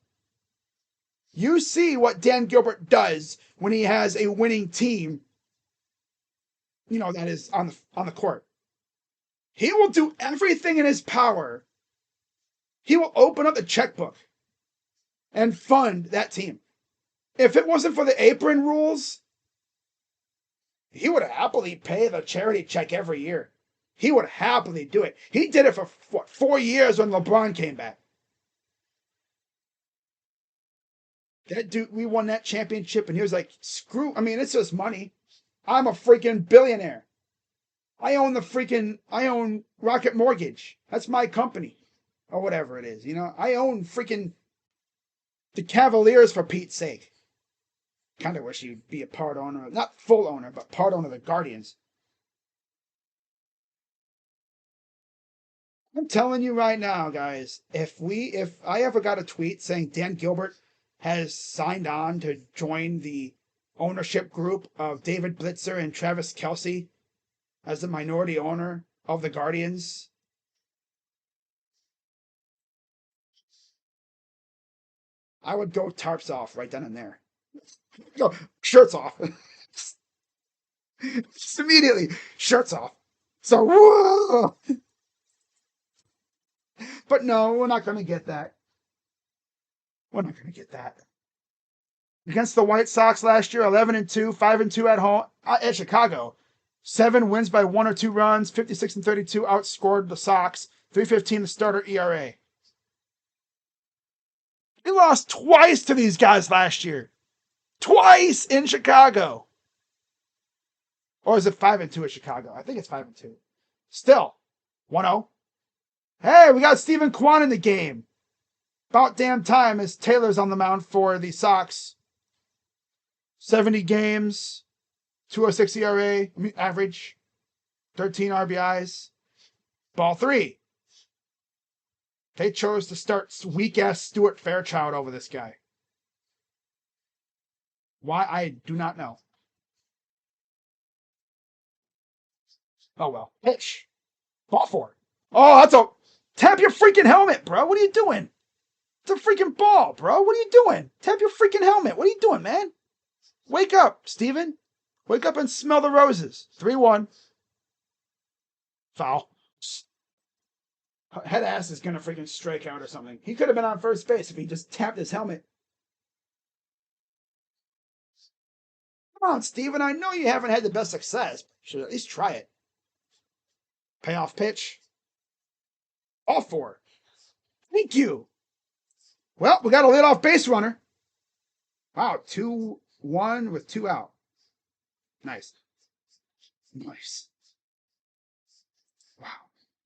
Speaker 1: You see what Dan Gilbert does when he has a winning team, that is on the court. He will do everything in his power. He will open up the checkbook and fund that team. If it wasn't for the apron rules, he would happily pay the charity check every year. He would happily do it. He did it for 4 years when LeBron came back. That dude, we won that championship, and he was like, screw, it's just money. I'm a freaking billionaire. I own Rocket Mortgage. That's my company. Or whatever it is, I own freaking the Cavaliers, for Pete's sake. Kind of wish he'd be a part owner, not full owner, but part owner of the Guardians. I'm telling you right now, guys, if I ever got a tweet saying Dan Gilbert has signed on to join the ownership group of David Blitzer and Travis Kelce as the minority owner of the Guardians, I would go tarps off right then and there. Go shirts off. Just immediately, shirts off. So, whoa! But no, we're not going to get that. We're not going to get that. Against the White Sox last year, 11-2, 5-2 at home at Chicago. 7 wins by 1 or 2 runs, 56-32 outscored the Sox. 3.15 the starter ERA. He lost twice to these guys last year. Twice in Chicago. Or is it 5-2 at Chicago? I think it's 5-2. Still, 1-0. Hey, we got Steven Kwan in the game. About damn time as Taylor's on the mound for the Sox. 70 games, 2.06 ERA, average, 13 RBIs. Ball 3. They chose to start weak-ass Stuart Fairchild over this guy. Why, I do not know. Oh, well. Pitch. Ball 4. Oh, that's a... Tap your freaking helmet, bro. What are you doing? It's a freaking ball, bro. What are you doing? Tap your freaking helmet. What are you doing, man? Wake up, Steven. Wake up and smell the roses. 3-1. Foul. Head ass is going to freaking strike out or something. He could have been on first base if he just tapped his helmet. Come on, Steven. I know you haven't had the best success. You should at least try it. Payoff pitch. All 4. Thank you. Well, we got a leadoff base runner. Wow, 2-1 with 2 out. Nice. Nice. Wow.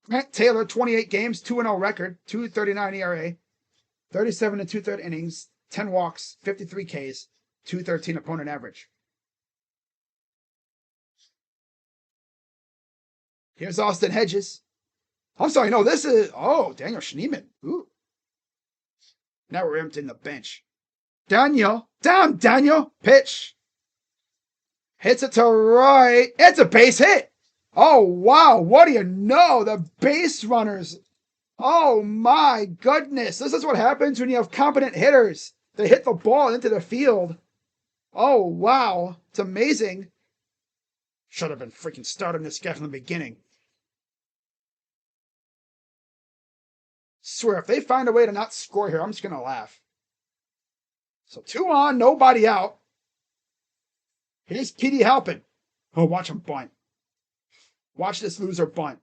Speaker 1: Grant Taylor, 28 games, 2-0 record, 2.39 ERA, 37 and 2/3 innings, 10 walks, 53 Ks, 2.13 opponent average. Here's Austin Hedges. I'm sorry, no, this is... Oh, Daniel Schneemann. Ooh. Now we're emptying the bench. Daniel. Down, Daniel. Pitch. Hits it to right. It's a base hit. Oh, wow. What do you know? The base runners. Oh, my goodness. This is what happens when you have competent hitters. They hit the ball into the field. Oh, wow. It's amazing. Should have been freaking starting this guy from the beginning. Swear, if they find a way to not score here, I'm just going to laugh. So 2 on, nobody out. Here's Petey Halpin. Oh, watch him bunt. Watch this loser bunt.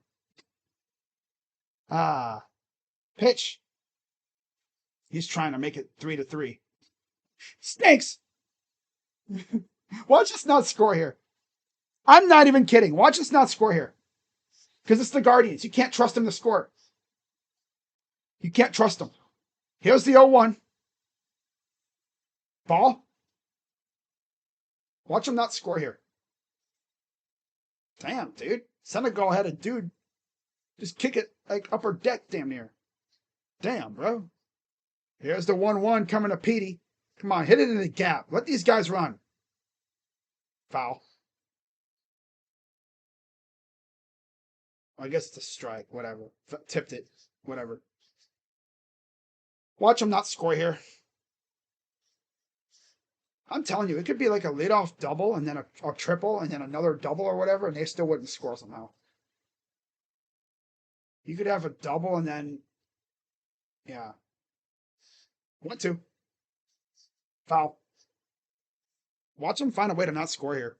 Speaker 1: Pitch. He's trying to make it 3-3. Stinks. Watch us not score here. I'm not even kidding. Watch us not score here. Because it's the Guardians. You can't trust them to score. You can't trust them. Here's the 0-1. Ball. Watch them not score here. Damn, dude. Senegal had a dude just kick it like upper deck damn near. Damn, bro. Here's the 1-1 coming to Petey. Come on, hit it in the gap. Let these guys run. Foul. I guess it's a strike. Whatever. Tipped it. Whatever. Watch them not score here. I'm telling you, it could be like a leadoff double and then a triple and then another double or whatever, and they still wouldn't score somehow. You could have a double and then, yeah. 1-2. Foul. Watch them find a way to not score here.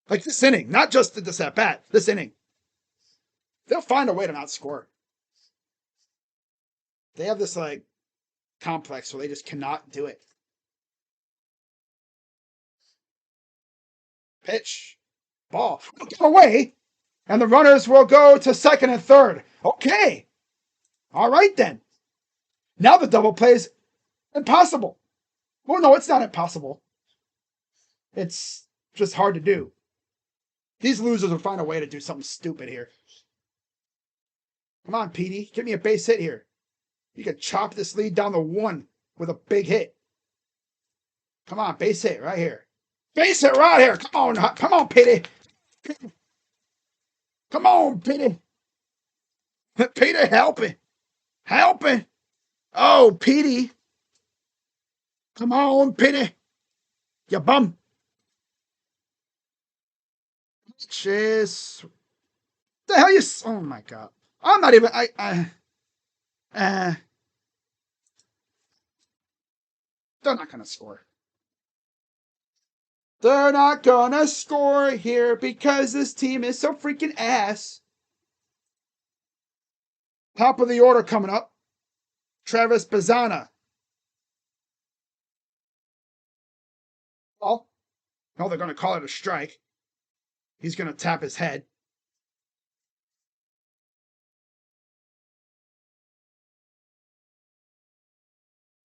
Speaker 1: Like this inning, not just this at bat, this inning. They'll find a way to not score. They have this like complex where they just cannot do it. Pitch. Ball. Get away. And the runners will go to second and third. Okay. All right then. Now the double play is impossible. Well, no, it's not impossible. It's just hard to do. These losers will find a way to do something stupid here. Come on, Petey. Give me a base hit here. You can chop this lead down to 1 with a big hit. Come on, base hit right here. Base hit right here. Come on, Petey. Come on, Petey. Petey, help me. Help me. Oh, Petey. Come on, Petey. You bum. Jeez. The hell you... Oh, my God. I'm not even... Eh, they're not going to score. They're not going to score here because this team is so freaking ass. Top of the order coming up. Travis Bazzana. Oh, no, they're going to call it a strike. He's going to tap his head.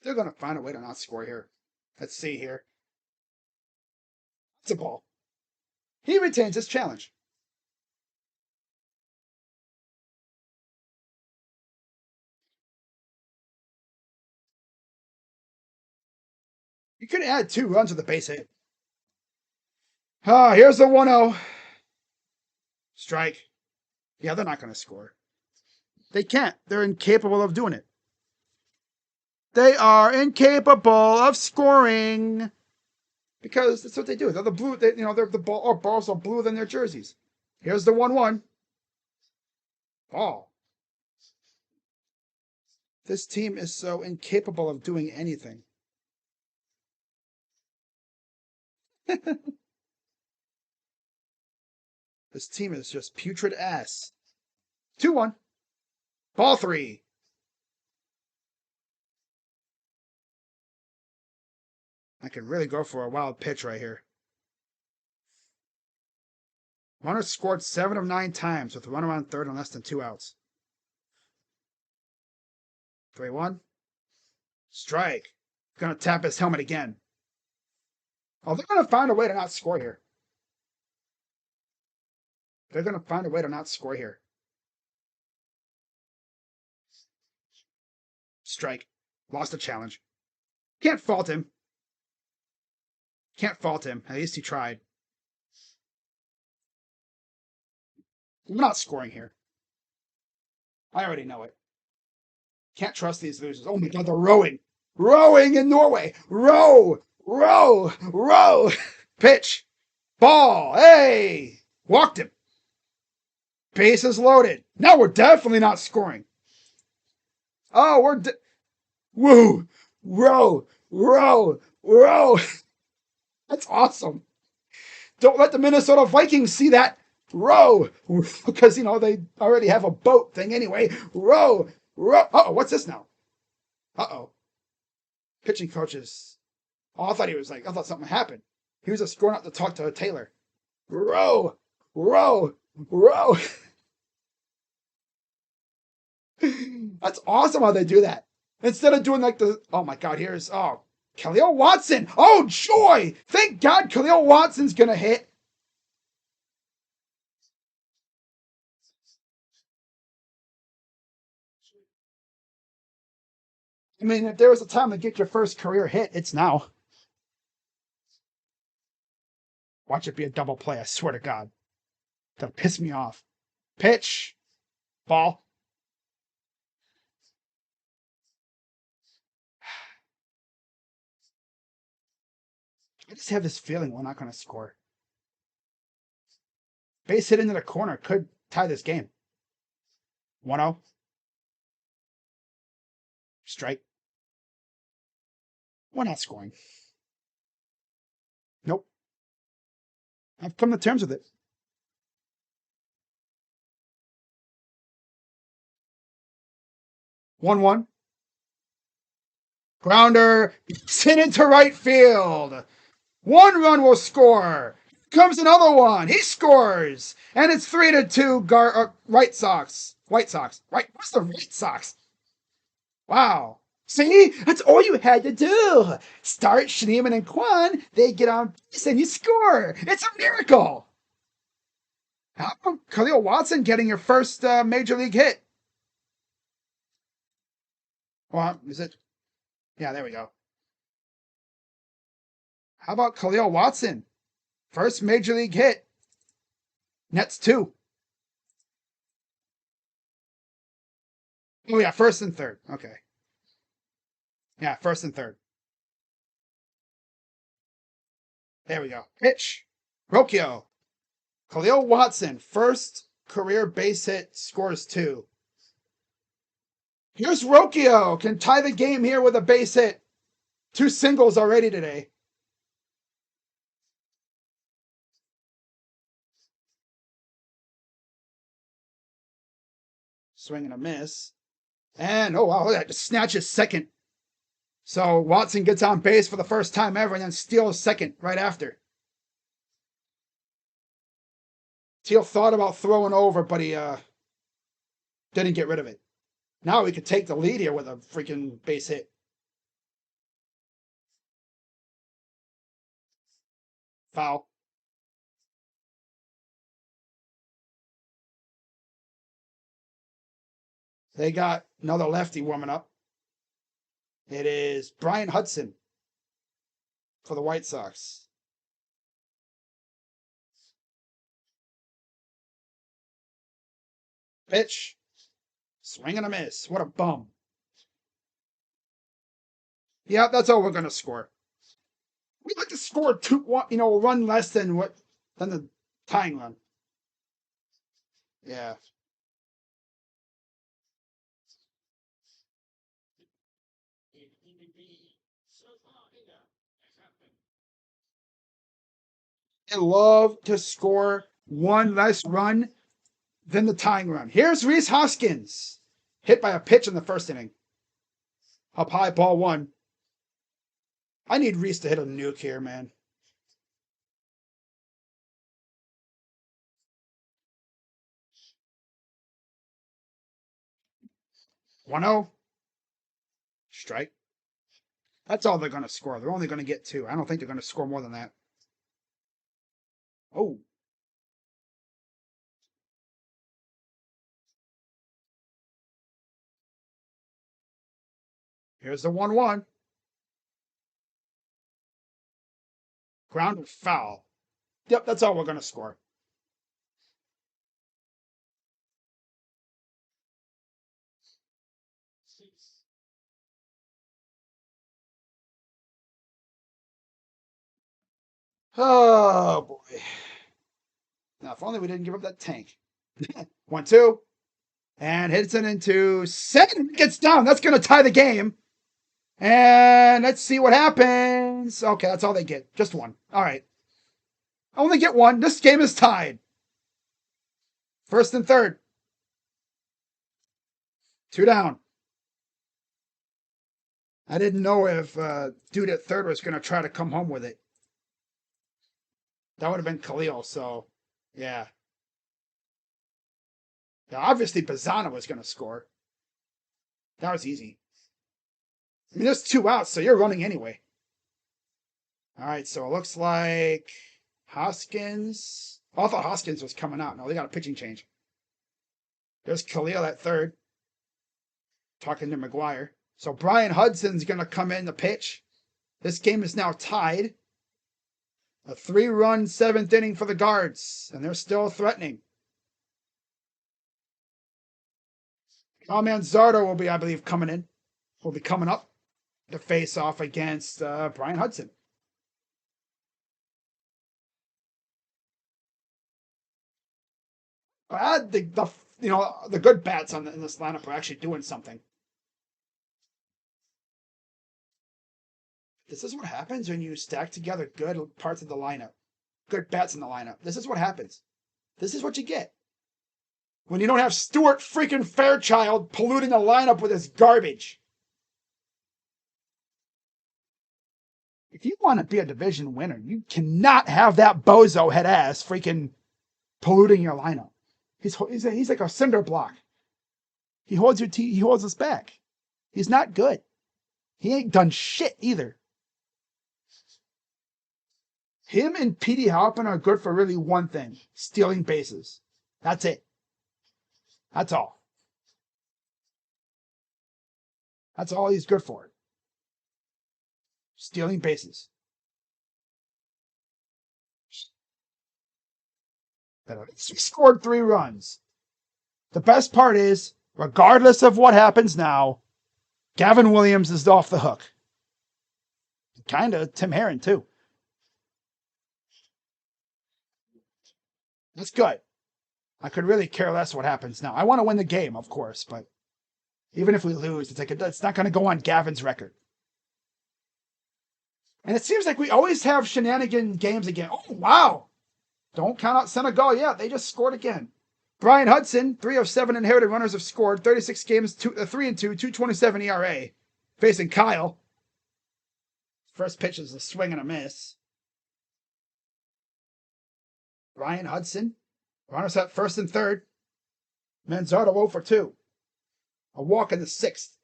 Speaker 1: They're going to find a way to not score here. Let's see here. It's a ball. He retains his challenge. You could add 2 runs with a base hit. Here's the 1-0. Strike. Yeah, they're not going to score. They can't. They're incapable of doing it. They are incapable of scoring because that's what they do. They're the blue. They're the ball. Or balls are bluer than their jerseys. Here's the 1-1. Ball. This team is so incapable of doing anything. This team is just putrid ass. 2-1. Ball 3. I could really go for a wild pitch right here. Runner scored 7 of 9 times with runner on third and less than 2 outs. 3-1. Strike. Gonna tap his helmet again. Oh, they're gonna find a way to not score here. They're gonna find a way to not score here. Strike. Lost the challenge. Can't fault him. Can't fault him. At least he tried. We're not scoring here. I already know it. Can't trust these losers. Oh my god, they're rowing. Rowing in Norway. Row. Row. Row. Pitch. Ball. Hey. Walked him. Bases loaded. Now we're definitely not scoring. Oh, woo. Row. Row. Row. That's awesome. Don't let the Minnesota Vikings see that. Row. Because, they already have a boat thing anyway. Row. Row. Uh-oh, what's this now? Uh-oh. Pitching coaches. Oh, I thought something happened. He was just going out to talk to Taylor. Row. Row. Row. That's awesome how they do that. Instead of doing oh my God, Khalil Watson. Oh, joy. Thank God Khalil Watson's going to hit. I mean, if there was a time to get your first career hit, it's now. Watch it be a double play, I swear to God. That'll piss me off. Pitch. Ball. I just have this feeling we're not going to score. Base hit into the corner could tie this game. 1-0. Strike. We're not scoring. Nope. I've come to terms with it. 1-1. Grounder. Sent into right field. 1 run will score. Comes another one. He scores. And it's 3-2 White Sox. White Sox. Right. What's the White Sox? Wow. See? That's all you had to do. Start Schneeman and Kwan. They get on base and you score. It's a miracle. How about Khalil Watson getting your first major league hit? Well, is it? Yeah, there we go. How about Khalil Watson? First major league hit. Nets 2. Oh, yeah, first and third. Okay. Yeah, first and third. There we go. Pitch. Rocchio. Khalil Watson, first career base hit, scores 2. Here's Rocchio. Can tie the game here with a base hit. 2 singles already today. Swing and a miss. And, oh, wow, that just snatches second. So Watson gets on base for the first time ever and then steals second right after. Teal thought about throwing over, but he didn't get rid of it. Now we could take the lead here with a freaking base hit. Foul. They got another lefty warming up. It is Brian Hudson for the White Sox. Pitch. Swing and a miss. What a bum. Yeah, that's all we're going to score. We'd like to score a run less than the tying run. Yeah. I love to score one less run than the tying run. Here's Rhys Hoskins. Hit by a pitch in the first inning. Up high, ball one. I need Rhys to hit a nuke here, man. One zero. Strike. That's all they're going to score. They're only going to get 2. I don't think they're going to score more than that. Oh. Here's the 1-1. Grounded foul. Yep, that's all we're going to score. Oh, boy. Now, if only we didn't give up that tank. 1-2. And hits it into second. Gets down. That's going to tie the game. And let's see what happens. Okay, that's all they get. Just one. All right. Only get one. This game is tied. First and third. 2 down. I didn't know if dude at third was going to try to come home with it. That would have been Khalil, so yeah. Yeah, obviously Bazzana was going to score. That was easy. I mean, there's 2 outs, so you're running anyway. All right, so it looks like Hoskins. Oh, I thought Hoskins was coming out. No, they got a pitching change. There's Khalil at third, talking to McGuire. So Brian Hudson's going to come in the pitch. This game is now tied. A 3-run 7th inning for the Guards, and they're still threatening. Manzardo will be, I believe, coming in. Will be coming up to face off against Brian Hudson. The good bats in this lineup are actually doing something. This is what happens when you stack together good parts of the lineup, good bats in the lineup. This is what happens. This is what you get when you don't have Stuart freaking Fairchild polluting the lineup with his garbage. If you want to be a division winner, you cannot have that bozo head ass freaking polluting your lineup. He's like a cinder block. He holds he holds us back. He's not good. He ain't done shit either. Him and Petey Halpin are good for really one thing: stealing bases. That's it. That's all. That's all he's good for. Stealing bases. But he scored 3 runs. The best part is, regardless of what happens now, Gavin Williams is off the hook. Kind of Tim Herron, too. That's good. I could really care less what happens now. I want to win the game, of course, but Even if we lose, it's like it's not going to go on Gavin's record. And it seems like we always have shenanigan games again. Oh, wow. Don't count out Senegal. Yeah, they just scored again. Brian Hudson, 3 of 7 inherited runners have scored. 36 games, 3-2, 2.27 ERA. Facing Kyle. First pitch is a swing and a miss. Brian Hudson. Runners at first and third. Manzardo 0 for 2. A walk in the sixth.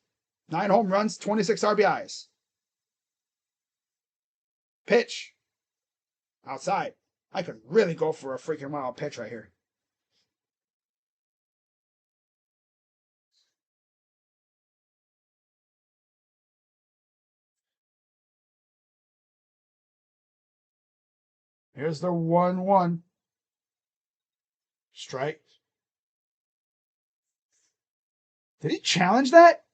Speaker 1: 9 home runs, 26 RBIs. Pitch. Outside. I could really go for a freaking wild pitch right here. Here's the 1-1. Strike. Did he challenge that?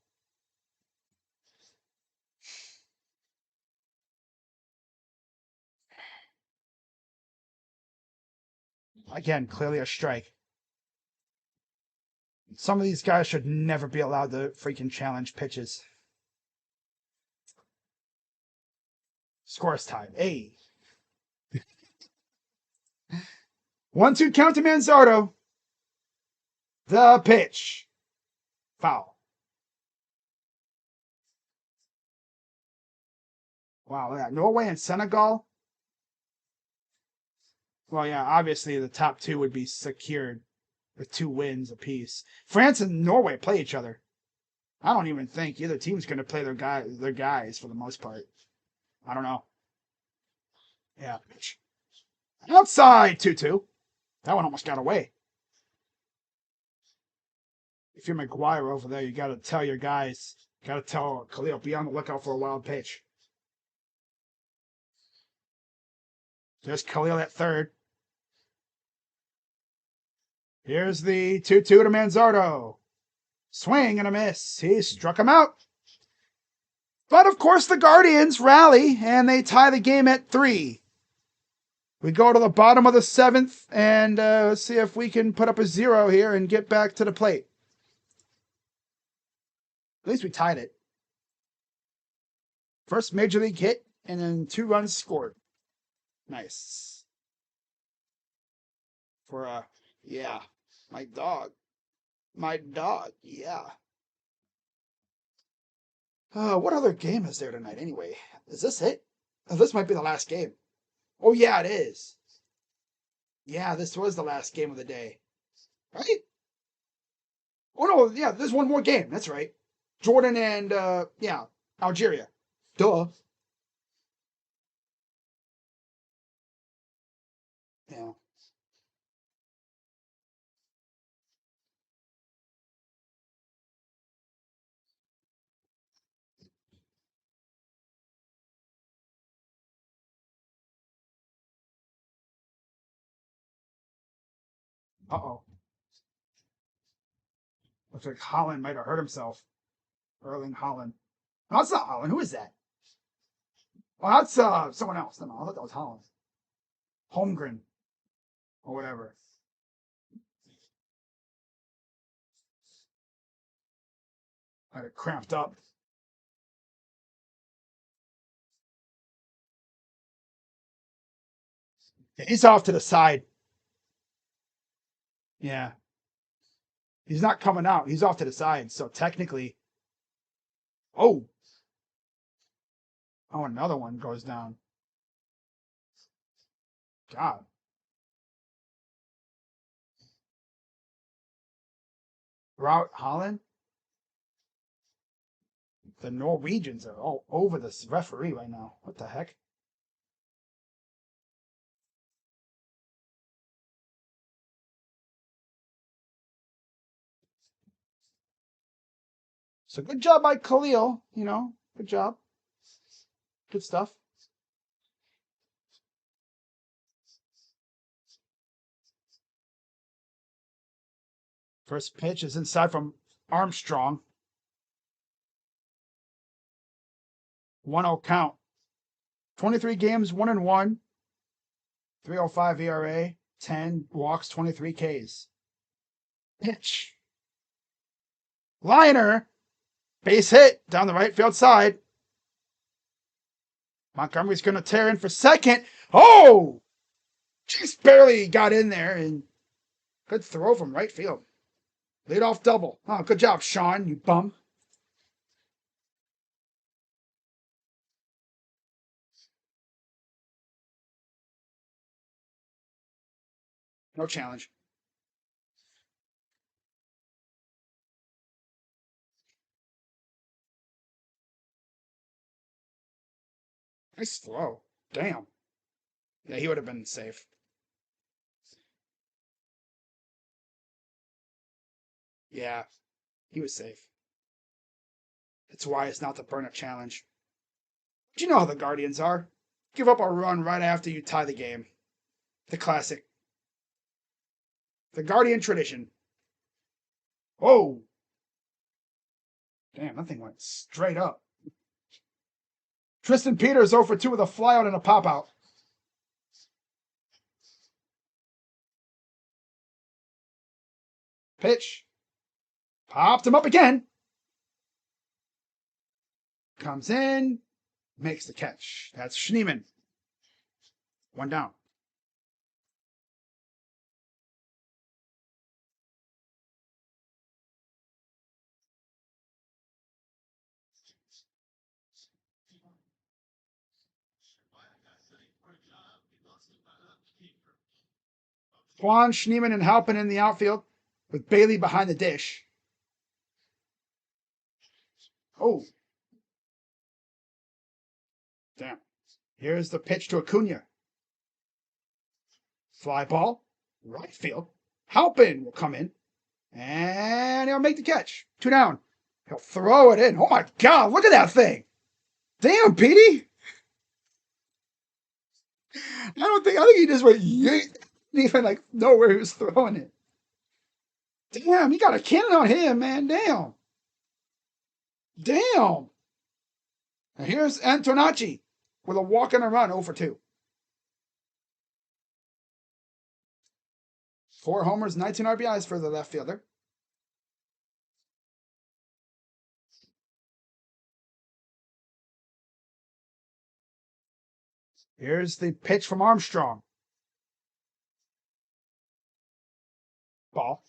Speaker 1: Again, clearly a strike. Some of these guys should never be allowed to freaking challenge pitches. Scores tied. Hey. 1-2 count to Manzardo. The pitch. Foul. Wow, yeah. Norway and Senegal. Well, yeah, obviously the top 2 would be secured with 2 wins apiece. France and Norway play each other. I don't even think either team's going to play their guys for the most part. I don't know. Yeah. Outside 2-2. That one almost got away. If you're McGuire over there, you got to tell your guys, got to tell Khalil, be on the lookout for a wild pitch. There's Khalil at third. Here's the 2-2 to Manzardo. Swing and a miss. He struck him out. But of course the Guardians rally and they tie the game at 3. We go to the bottom of the 7th and let's see if we can put up a 0 here and get back to the plate. At least we tied it. First major league hit and then 2 runs scored. Nice. For yeah, my dog. My dog, yeah. What other game is there tonight anyway? Is this it? Oh, this might be the last game. Oh, yeah, it is. Yeah, this was the last game of the day. Right? Oh, no, yeah, there's one more game. That's right. Jordan and, yeah, Algeria. Duh. Yeah. Uh-oh. Looks like Holland might have hurt himself. Erling Holland. No, that's not Holland. Who is that? Oh, that's someone else. No, I thought that was Holland. Holmgren. Or whatever. I had it cramped up. Yeah, he's off to the side. Yeah. He's not coming out. He's off to the side. So technically. Oh. Oh, another one goes down. God. Route Holland? The Norwegians are all over this referee right now. What the heck? So good job by Khalil. You know, good job. Good stuff. First pitch is inside from Armstrong. 1-0 count. 23 games, 1-1. 3.05 ERA. 10 walks, 23 Ks. Pitch. Liner. Base hit down the right field side. Montgomery's going to tear in for second. Oh! Just barely got in there, and good throw from right field. Leadoff double. Oh, good job, Sean, you bum. No challenge. Nice throw. Damn. Yeah, he would have been safe. Yeah, he was safe. That's why it's not the burn-up challenge. But you know how the Guardians are. Give up a run right after you tie the game. The classic. The Guardian tradition. Oh! Damn, that thing went straight up. Tristan Peters 0 for 2 with a flyout and a pop-out. Pitch. Popped him up again. Comes in. Makes the catch. That's Schneemann. One down. Juan, Schneemann, and Halpin in the outfield with Bailey behind the dish. Oh. Damn. Here's the pitch to Acuna. Fly ball. Right field. Halpin will come in. And he'll make the catch. 2 down. He'll throw it in. Oh my God, look at that thing. Damn, Petey. I think he just went yeet. Didn't even like know where he was throwing it. Damn, he got a cannon on him, man. Damn. Damn. And here's Antonacci with a walk and a run 0 for 2. 4 homers, 19 RBIs for the left fielder. Here's the pitch from Armstrong. Ball.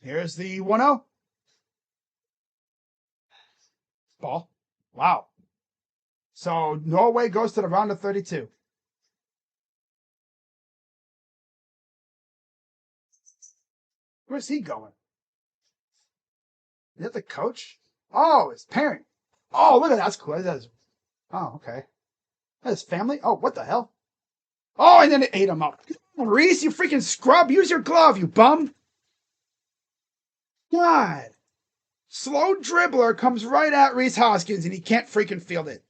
Speaker 1: Here's the 1-0. Ball. Wow. So Norway goes to the round of 32. Where's he going? Is that the coach? Oh, his parent. Oh, look at that. That's cool. That's, oh, okay. That's his family? Oh, what the hell? Oh, and then it ate him up. Reese, you freaking scrub. Use your glove, you bum. God. Slow dribbler comes right at Reese Hoskins and he can't freaking field it.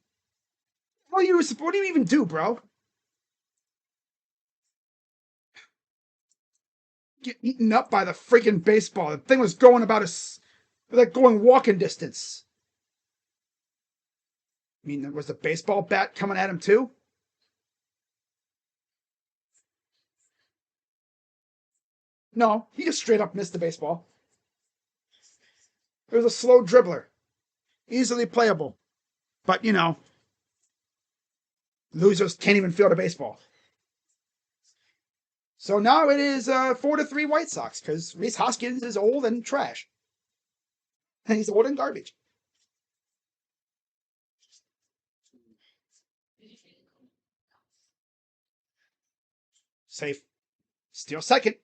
Speaker 1: What do you even do, bro? Get eaten up by the freaking baseball. The thing was going about like going walking distance. I mean, was the baseball bat coming at him too? No, he just straight up missed the baseball. It was a slow dribbler. Easily playable. But, you know, losers can't even field a baseball. So now it is 4-3 White Sox because Reese Hoskins is old and trash. And he's old and garbage. Safe. Steal second.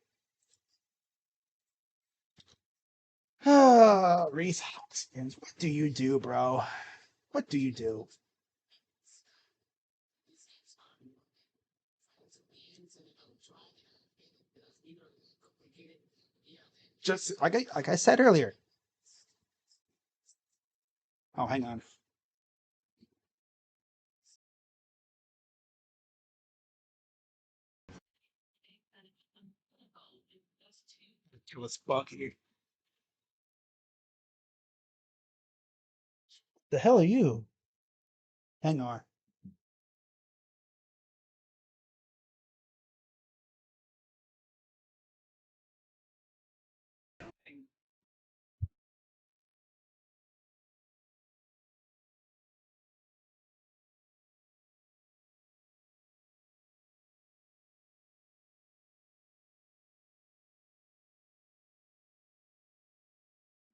Speaker 1: Reese Hoskins, what do you do, bro? What do you do? Just like I said earlier. Oh, hang on. Ridiculous Bucky. The hell are you? Hang on.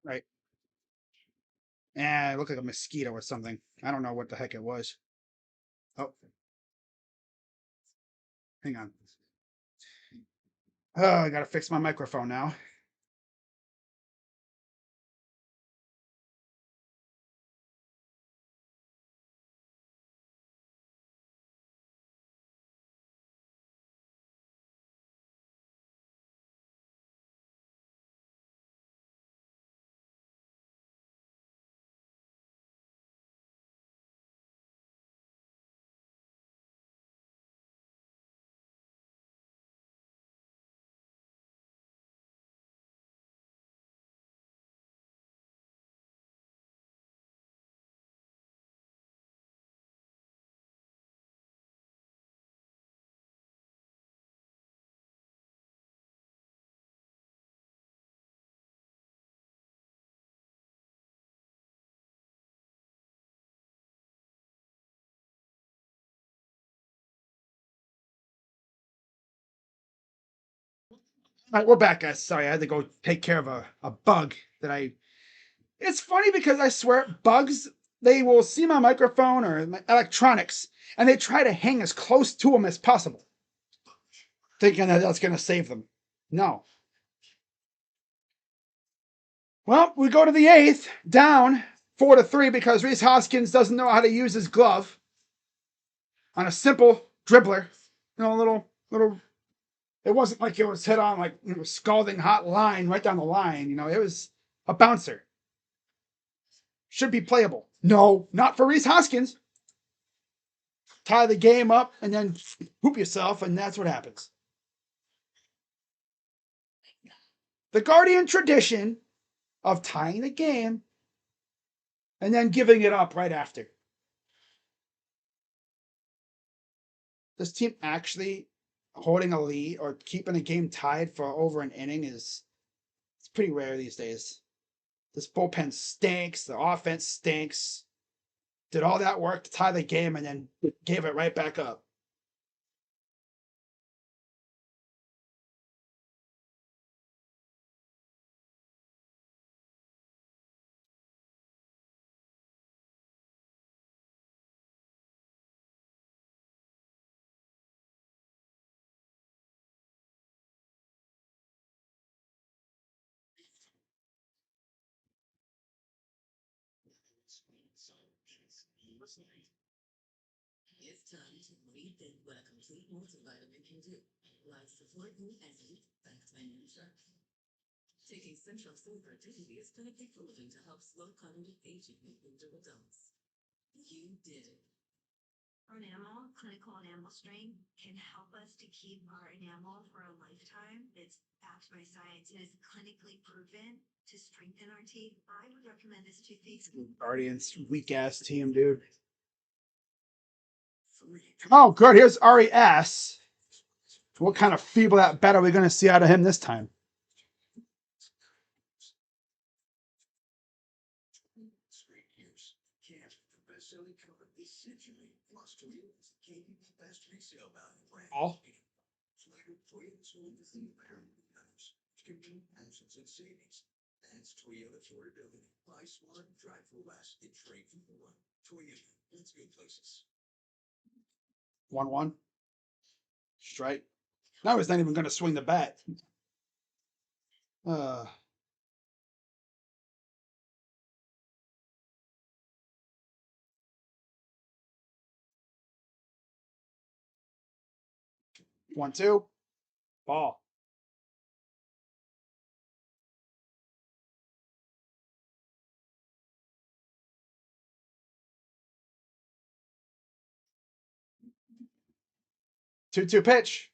Speaker 1: Right. It looked like a mosquito or something. I don't know what the heck it was. Oh, hang on. Oh, I gotta fix my microphone now. All right, we're back, guys. Sorry, I had to go take care of a bug that I. It's funny because I swear, bugs, they will see my microphone or my electronics and they try to hang as close to them as possible, thinking that that's going to save them. No. Well, we go to the eighth, down 4-3 because Reese Hoskins doesn't know how to use his glove on a simple dribbler. You know, little. It wasn't like it was hit on like scalding hot line right down the line. It was a bouncer. Should be playable. No, not for Reese Hoskins. Tie the game up and then hoop yourself, and that's what happens. The Guardian tradition of tying the game and then giving it up right after. This team actually holding a lead or keeping a game tied for over an inning it's pretty rare these days. This bullpen stinks. The offense stinks. Did all that work to tie the game and then gave it right back up.
Speaker 2: It's time to rethink what a complete multivitamin can do. Like support new energy thanks to nutrition. Taking Central Silver Daily is clinically proven to help slow cognitive aging in older adults. You did it.
Speaker 3: Our enamel, clinical enamel strain, can help us to keep our enamel for a lifetime. It's backed by science and is clinically proven to strengthen our teeth. I would recommend this toothpaste.
Speaker 1: Guardians, weak ass team, dude. Oh, good. Here's RES. What kind of feeble at bat are we going to see out of him this time? All.
Speaker 2: That's Toyota affordability. Buy smart, drive for less, and trade for more. Toyota, let's go places.
Speaker 1: 1-1. Strike. Now he's not even going to swing the bat. 1-2. Ball. Two pitch.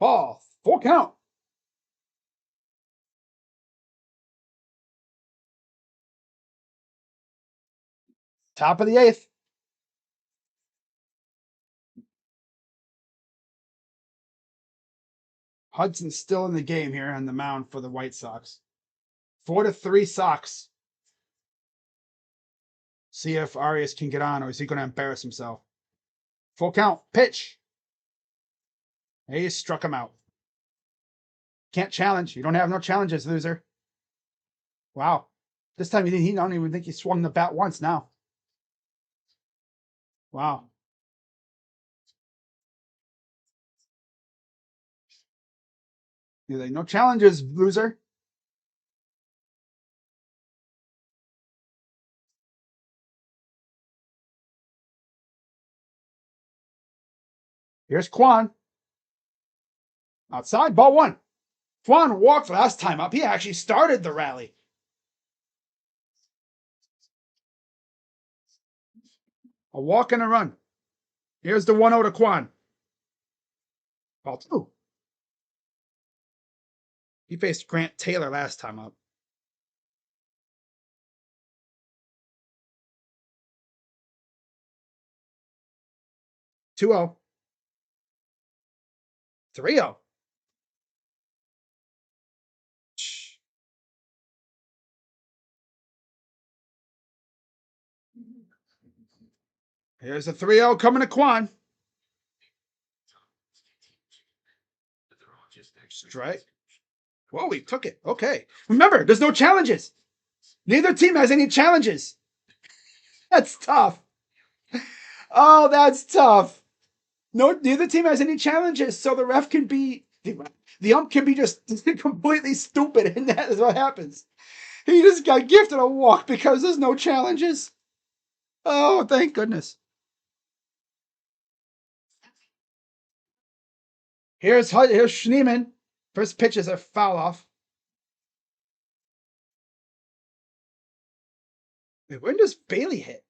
Speaker 1: Ball. Full count. Top of the 8th. Hudson's still in the game here on the mound for the White Sox. 4-3 Sox. See if Arias can get on, or is he going to embarrass himself? Full count. Pitch. He struck him out. Can't challenge. You don't have no challenges, loser. Wow. This time he don't even think he swung the bat once now. Wow. He's like, no challenges, loser. Here's Quan. Outside, ball 1. Quan walked last time up. He actually started the rally. A walk and a run. Here's the 1-0 to Quan. Ball 2. He faced Grant Taylor last time up. Two 0. 3-0. Here's a 3-0 coming to Quan. Strike. Whoa, he took it. Okay. Remember, there's no challenges. Neither team has any challenges. That's tough. Oh, that's tough. No, neither team has any challenges, so the ref can be the ump can be just completely stupid, and that is what happens. He just got gifted a walk because there's no challenges. Oh, thank goodness. Here's Schneemann. First pitch is a foul off. Wait, when does Bailey hit?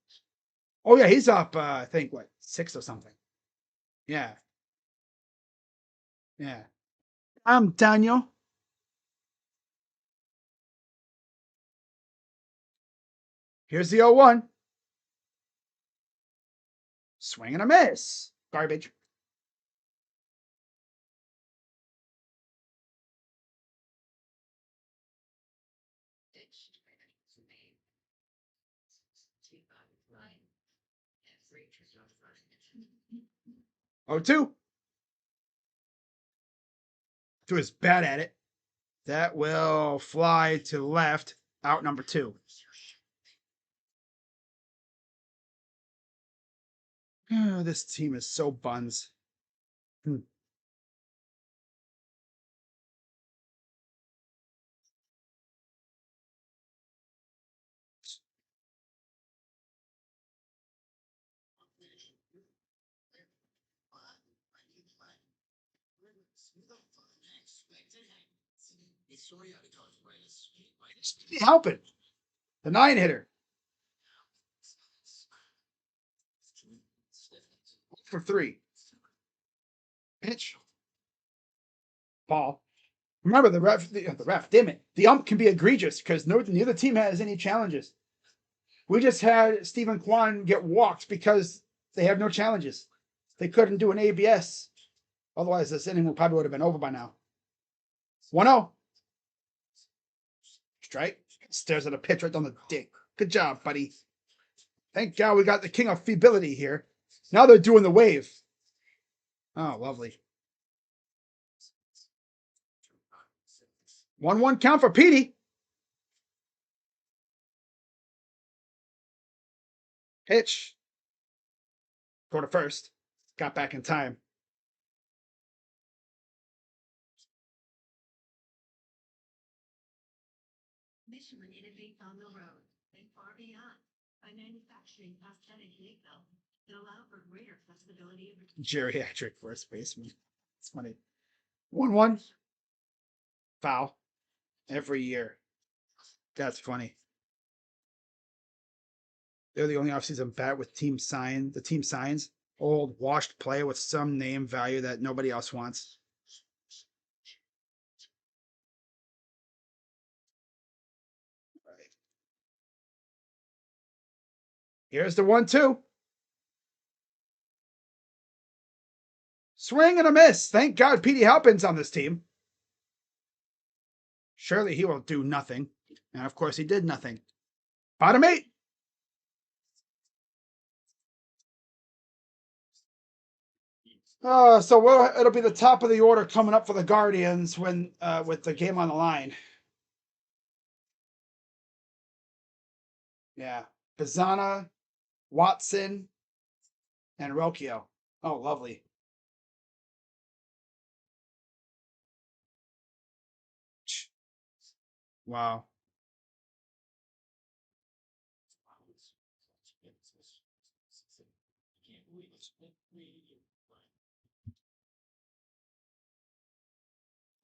Speaker 1: Oh yeah, he's up. I think what 6 or something. Yeah. Yeah. I'm Daniel. Here's the 0-1. Swing and a miss. Garbage. Oh, 2. Two is bad at it. That will fly to left. Out number 2. Oh, this team is so buns. Help it. The 9 hitter. For 3. Pitch. Ball. Remember the ref, damn it. The ump can be egregious because neither team has any challenges. We just had Stephen Kwan get walked because they have no challenges. They couldn't do an ABS. Otherwise, this inning probably would have been over by now. 1-0. Strike. Stares at a pitch right down the dick. Good job, buddy. Thank God we got the king of feebility here. Now they're doing the wave. Oh, lovely. 1-1 count for Petey. Pitch. Go to first. Got back in time.
Speaker 3: Michelin innovates on the road and far beyond by manufacturing prosthetic vehicle that allow for greater flexibility.
Speaker 1: Geriatric first baseman. It's funny. 1-1. Foul. Every year. That's funny. They're the only offseason bat with team sign. The team signs. Old washed player with some name value that nobody else wants. Here's the 1-2. Swing and a miss. Thank God Petey Halpin's on this team. Surely he will do nothing. And of course he did nothing. Bottom 8. So it'll be the top of the order coming up for the Guardians when with the game on the line. Yeah. Bazana, Watson, and Rocchio. Oh, lovely. Wow.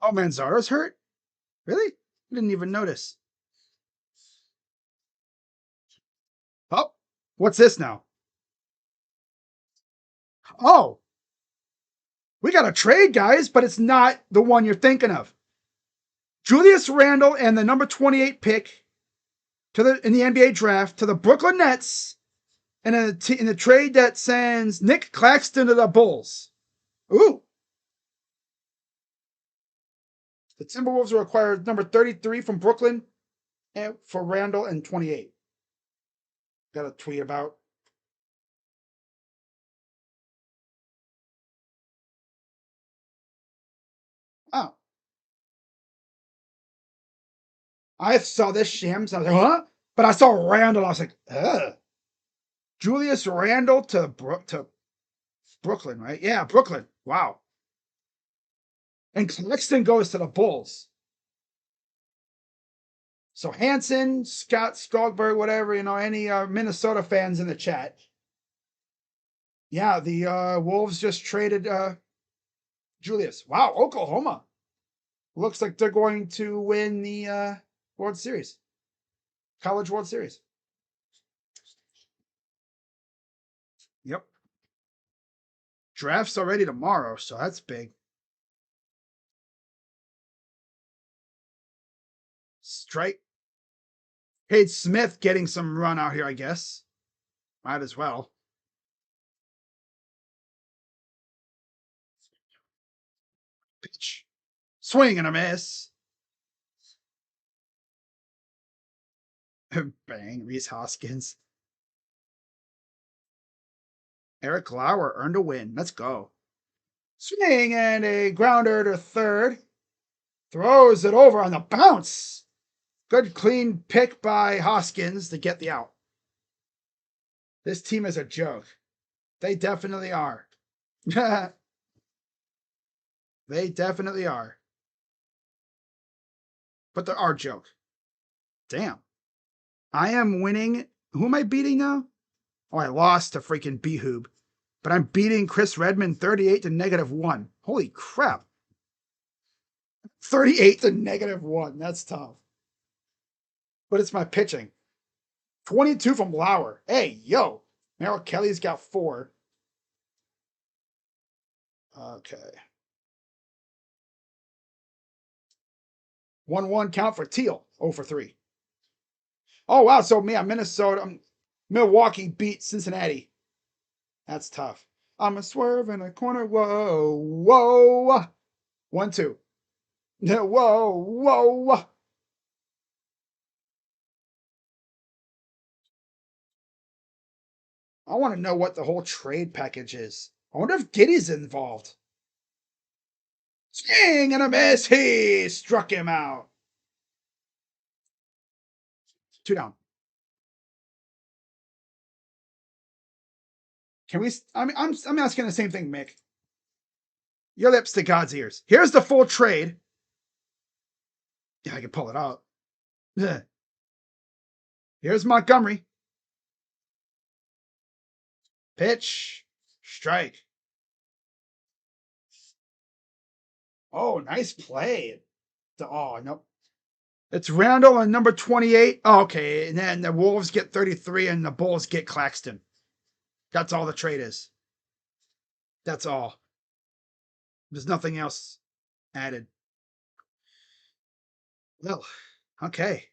Speaker 1: Oh, Manzaro's hurt? Really? I didn't even notice. Oh, what's this now? Oh, we got a trade, guys, but it's not the one you're thinking of. Julius Randle and the number 28 pick in the NBA draft to the Brooklyn Nets, and in the trade that sends Nick Claxton to the Bulls. Ooh. The Timberwolves will acquire number 33 from Brooklyn for Randle and 28. Got a tweet about. Oh. I saw this Shams. I was like, huh? But I saw Randle. I was like, ugh. Julius Randle to Brooklyn, right? Yeah, Brooklyn. Wow. And Claxton goes to the Bulls. So Hanson, Scott Skogberg, whatever, any Minnesota fans in the chat. Yeah, the Wolves just traded Julius. Wow, Oklahoma. Looks like they're going to win the World Series. College World Series. Yep. Draft's already tomorrow, so that's big. Strike. Cade Smith getting some run out here, I guess. Might as well. Pitch. Swing and a miss. Bang. Rhys Hoskins. Eric Lauer earned a win. Let's go. Swing and a grounder to third. Throws it over on the bounce. Good clean pick by Hoskins to get the out. This team is a joke. They definitely are. They definitely are. But they're our joke. Damn. I am winning. Who am I beating now? Oh, I lost to freaking Behoob. But I'm beating Chris Redmond 38 to -1. Holy crap. 38 to -1. That's tough. But it's my pitching. 22 from Lauer. Hey, yo. Merrill Kelly's got 4. Okay. 1-1 count for Teal. 0 for 3. Oh, wow. So, Minnesota. Milwaukee beat Cincinnati. That's tough. I'm a swerve in a corner. Whoa, whoa. 1-2. Whoa, whoa. I want to know what the whole trade package is. I wonder if Giddy's involved. Swing and a miss. He struck him out. 2 down. Can we? I'm asking the same thing, Mick. Your lips to God's ears. Here's the full trade. Yeah, I can pull it out. Here's Montgomery. Pitch. Strike. Oh, nice play. Oh, nope. It's Randall and number 28. Oh, okay. And then the Wolves get 33 and the Bulls get Claxton. That's all the trade is. That's all. There's nothing else added. Well, okay.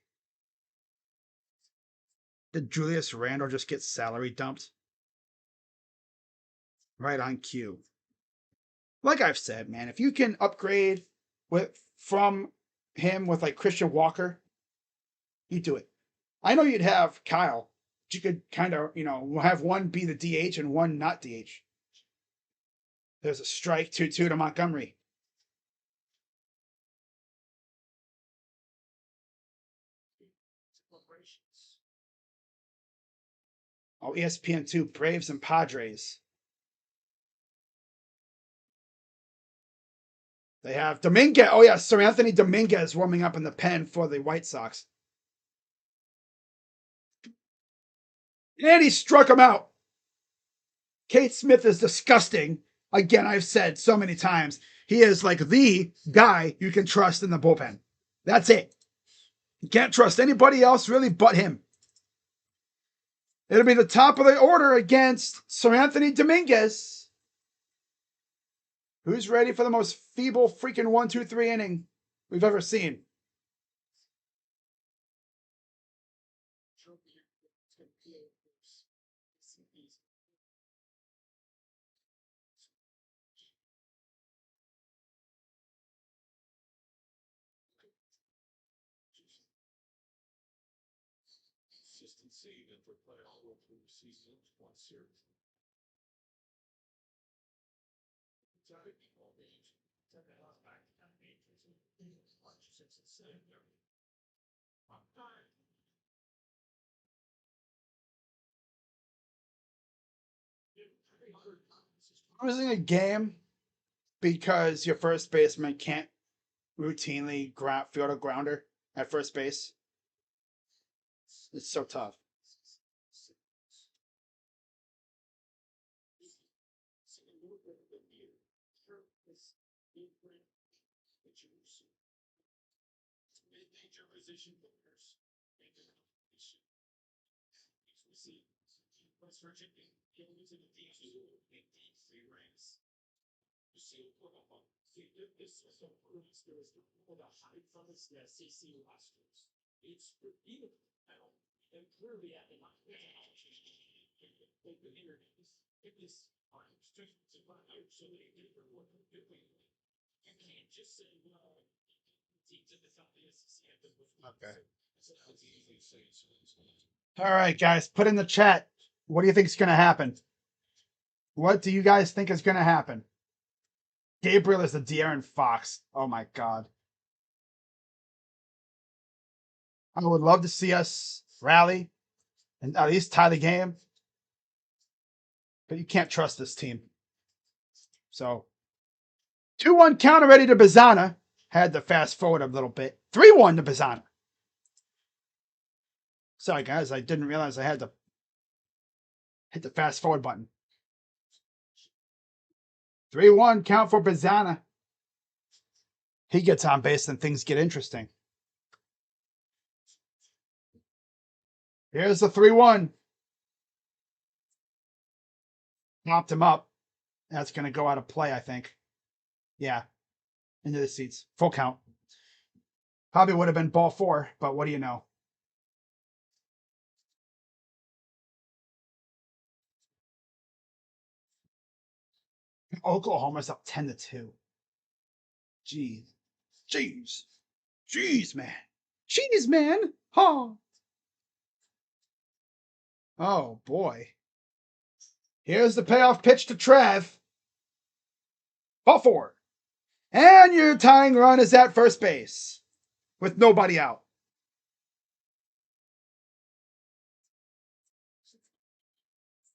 Speaker 1: Did Julius Randle just get salary dumped? Right on cue. Like I've said, man, if you can upgrade from him with like Christian Walker, you do it. I know you'd have Kyle. But you could kind of, have one be the DH and one not DH. There's a strike 2-2 to Montgomery. Oh, ESPN2, Braves and Padres. They have Dominguez. Oh, yeah, Sir Anthony Dominguez warming up in the pen for the White Sox. And he struck him out. Kate Smith is disgusting. Again, I've said so many times, he is like the guy you can trust in the bullpen. That's it. You can't trust anybody else really but him. It'll be the top of the order against Sir Anthony Dominguez. Who's ready for the most feeble freaking 1-2-3 inning we've ever seen? Losing a game because your first baseman can't routinely field a grounder at first base. It's so tough. Okay. All right, guys, put in the chat. What do you think is going to happen? What do you guys think is going to happen? Gabriel is the De'Aaron Fox. Oh my God. I would love to see us rally and at least tie the game. But you can't trust this team. So 2-1 count already to Bazana. Had to fast forward a little bit. 3-1 to Bazana. Sorry, guys. I didn't realize I had to hit the fast forward button. 3-1 count for Bazana. He gets on base and things get interesting. Here's the 3-1. Popped him up. That's going to go out of play, I think. Yeah. Into the seats. Full count. Probably would have been ball 4, but what do you know? Oklahoma's up 10-2. Jeez. Jeez, man. Jeez, man. Oh. Oh, boy. Here's the payoff pitch to Trev. Ball 4. And your tying run is at first base with nobody out.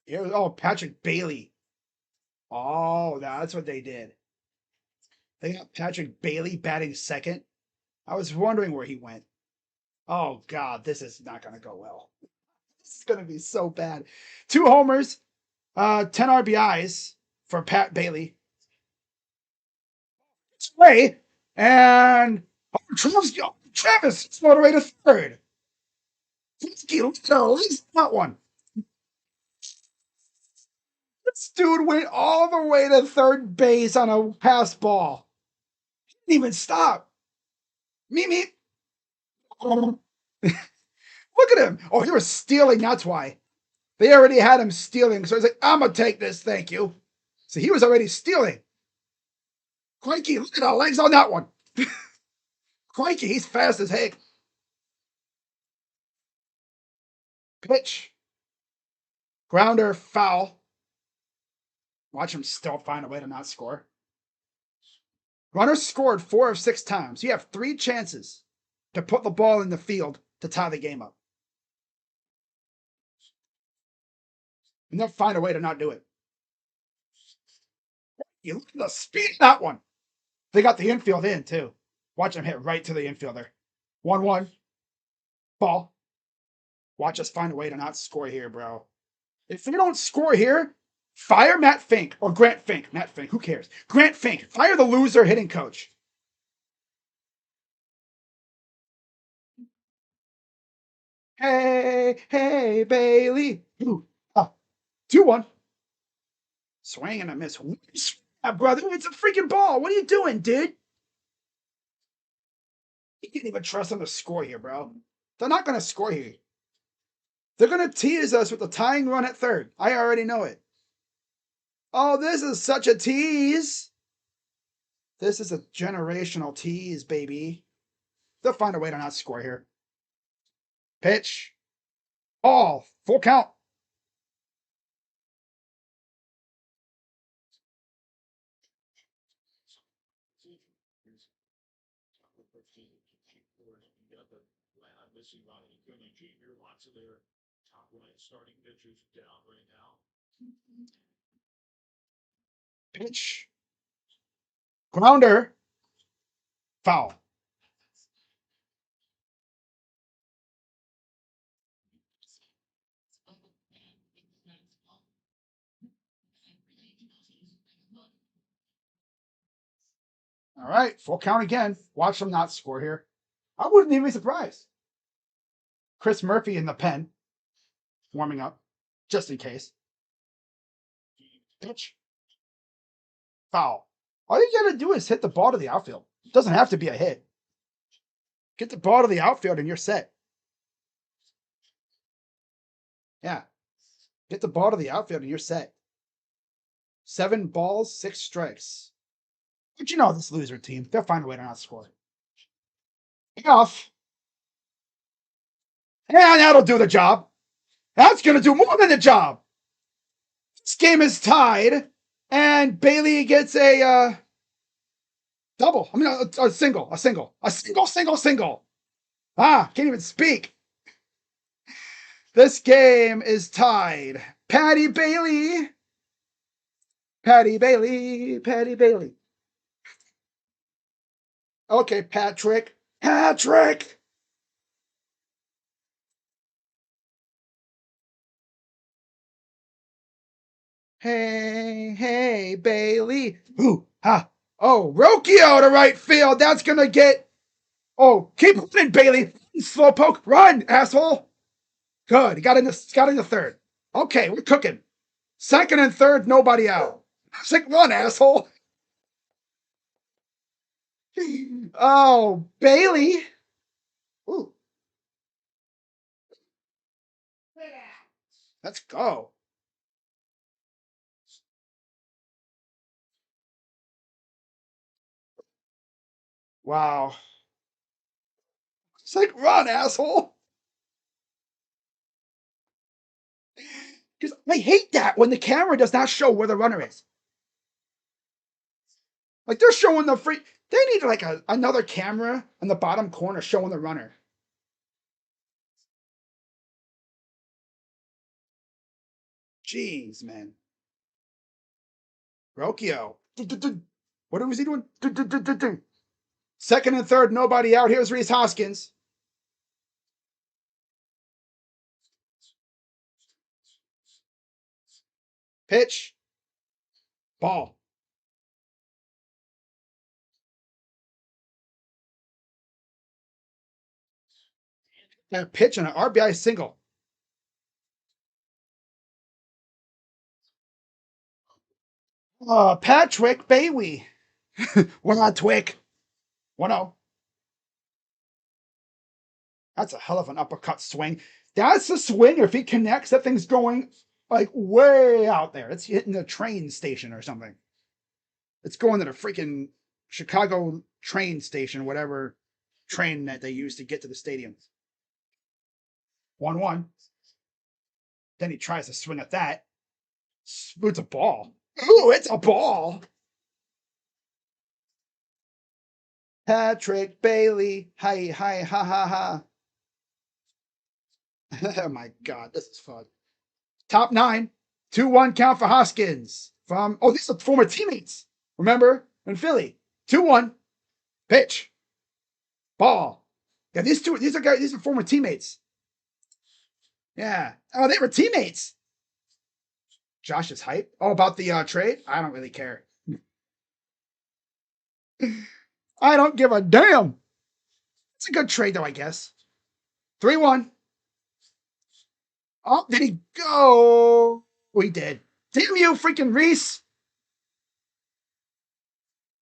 Speaker 1: Here's, Patrick Bailey. Oh, that's what they did. They got Patrick Bailey batting second. I was wondering where he went. Oh, God, this is not going to go well. This is going to be so bad. 2 homers, 10 RBIs for Pat Bailey. It's away, and Travis is all the way to third. Not one. This dude went all the way to third base on a pass ball. He didn't even stop. Me. Look at him. Oh, he was stealing. That's why. They already had him stealing. So he's like, I'm going to take this. Thank you. So he was already stealing. Crikey, look at the legs on that one. Crikey, he's fast as heck. Pitch. Grounder, foul. Watch him still find a way to not score. Runner scored 4 of 6 times. You have 3 chances to put the ball in the field to tie the game up. And they'll find a way to not do it. You look at the speed of that one. They got the infield in, too. Watch him hit right to the infielder. 1-1. Ball. Watch us find a way to not score here, bro. If they don't score here, fire Matt Fink or Grant Fink. Matt Fink, who cares? Grant Fink. Fire the loser hitting coach. Hey, Bailey. Ooh, 2-1. Swing and a miss. Brother, it's a freaking ball. What are you doing, dude? You can't even trust them to score here, bro. They're not going to score here. They're going to tease us with a tying run at third. I already know it. Oh, this is such a tease. This is a generational tease, baby. They'll find a way to not score here. Pitch. Ball. Full count. Pitch. Grounder. Foul. All right, full count again. Watch them not score here. I wouldn't even be surprised. Chris Murphy in the pen, warming up, just in case. Pitch. Foul. All you gotta do is hit the ball to the outfield. It doesn't have to be a hit. Get the ball to the outfield and you're set. Yeah. Get the ball to the outfield and you're set. 7 balls, 6 strikes. But you know this loser team. They'll find a way to not score. Enough. And that'll do the job. That's going to do more than the job. This game is tied, and Bailey gets a double. I mean, a single. Single. Can't even speak. This game is tied. Patty Bailey. Okay, Patrick. Hey, Bailey. Ooh, ha. Oh, Rocchio to right field. That's going to get. Oh, keep running, Bailey. Slowpoke. Run, asshole. Good. He got in the third. Okay, we're cooking. Second and third, nobody out. Run, asshole. Oh, Bailey. Ooh. Let's go. Wow. Run, asshole. Because I hate that when the camera does not show where the runner is. Like they're showing the free. They need like another camera in the bottom corner showing the runner. Jeez, man. Rocchio. What was he doing? Second and third, nobody out. Here's Reese Hoskins. Pitch. Ball. And a pitch and an RBI single. Patrick Bailey. We're not Twick. 1-0. That's a hell of an uppercut swing. That's a swing. If he connects, that thing's going like way out there. It's hitting the train station or something. It's going to the freaking Chicago train station, whatever train that they use to get to the stadium. 1-1. Then he tries to swing at that. It's a ball. Ooh, it's a ball. Patrick Bailey. Hi, hi, ha, ha, ha. Oh my God, this is fun. Top 9. 2-1 count for Hoskins. These are former teammates. Remember? In Philly. 2-1. Pitch. Ball. Yeah, these are former teammates. Yeah. Oh, they were teammates. Josh is hype. Oh, about the trade? I don't really care. I don't give a damn. It's a good trade, though, I guess. 3-1. Oh, did he go? Oh, he did. Damn you, freaking Reese.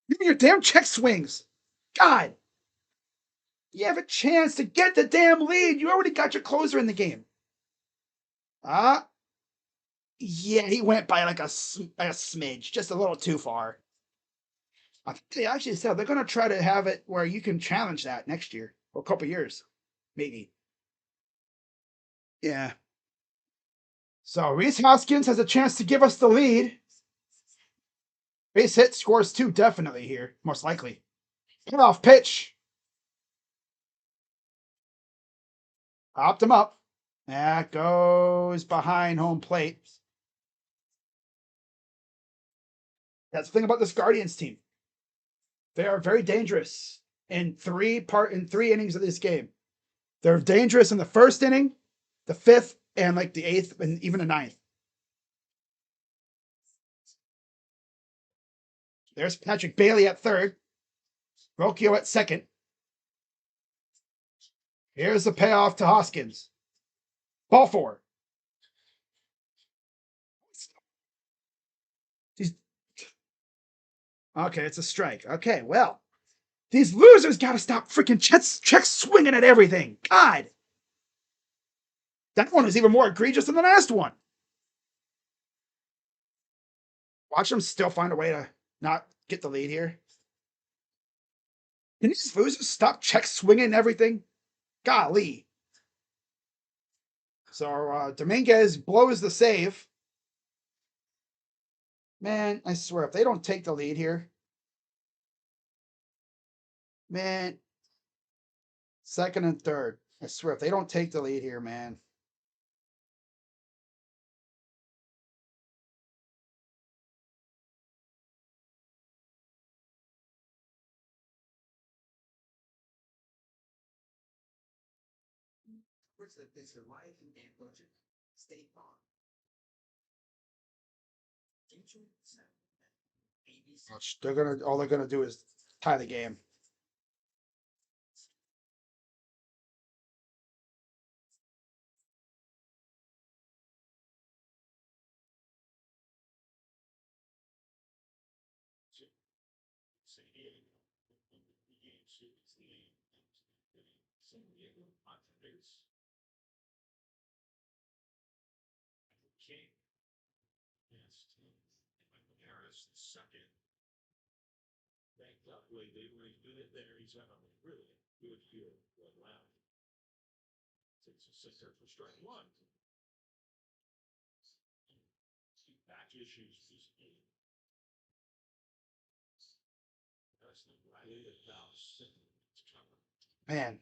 Speaker 1: Give me your damn check swings. God. You have a chance to get the damn lead. You already got your closer in the game. Yeah, he went by like a smidge, just a little too far. I think they actually said they're going to try to have it where you can challenge that next year or a couple years, maybe. Yeah. So Reese Hoskins has a chance to give us the lead. Base hit scores 2 definitely here, most likely. Off pitch. Popped him up. That goes behind home plate. That's the thing about this Guardians team. They are very dangerous in 3 innings of this game. They're dangerous in the first inning, the 5th, and like the 8th, and even the 9th. There's Patrick Bailey at third. Rocchio at second. Here's the payoff to Hoskins. Ball 4. Okay, it's a strike. Okay, well, these losers got to stop freaking check swinging at everything. God. That one was even more egregious than the last one. Watch them still find a way to not get the lead here. Can these losers stop check swinging everything? Golly. So Dominguez blows the save. Man, I swear, if they don't take the lead here, man, second and third. I swear, if they don't take the lead here, man. All they're gonna do is tie the game. Man,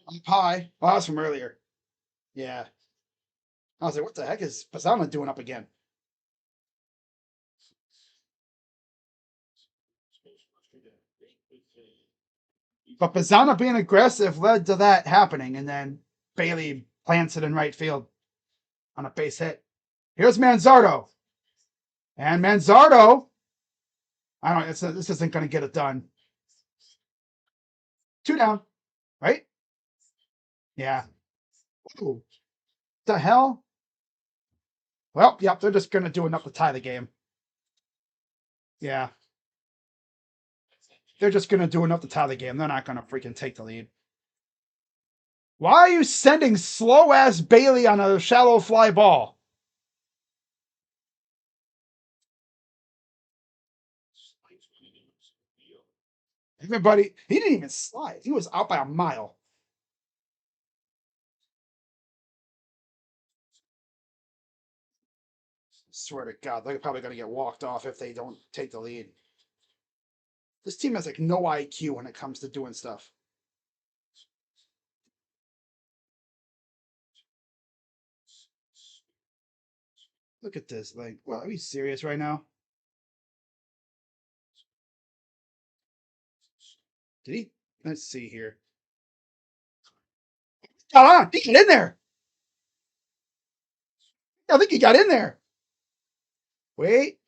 Speaker 1: up high. Oh, that's from earlier. Yeah. I was like, what the heck is Pasama doing up again? But Bazana being aggressive led to that happening, and then Bailey plants it in right field on a base hit. Here's Manzardo. And Manzardo, I don't know, this isn't going to get it done. 2 down, right? Yeah. Ooh, the hell? Well, yep, they're just gonna do enough to tie the game. Yeah. They're just gonna do enough to tie the game. They're not gonna freaking take the lead. Why are you sending slow ass Bailey on a shallow fly ball? Everybody, he didn't even slide. He was out by a mile. Swear to God, they're probably going to get walked off if they don't take the lead. This team has like no IQ when it comes to doing stuff. Look at this. Like, well, are you serious right now? Did he? Let's see here. Got on. He got in there. I think he got in there. Wait.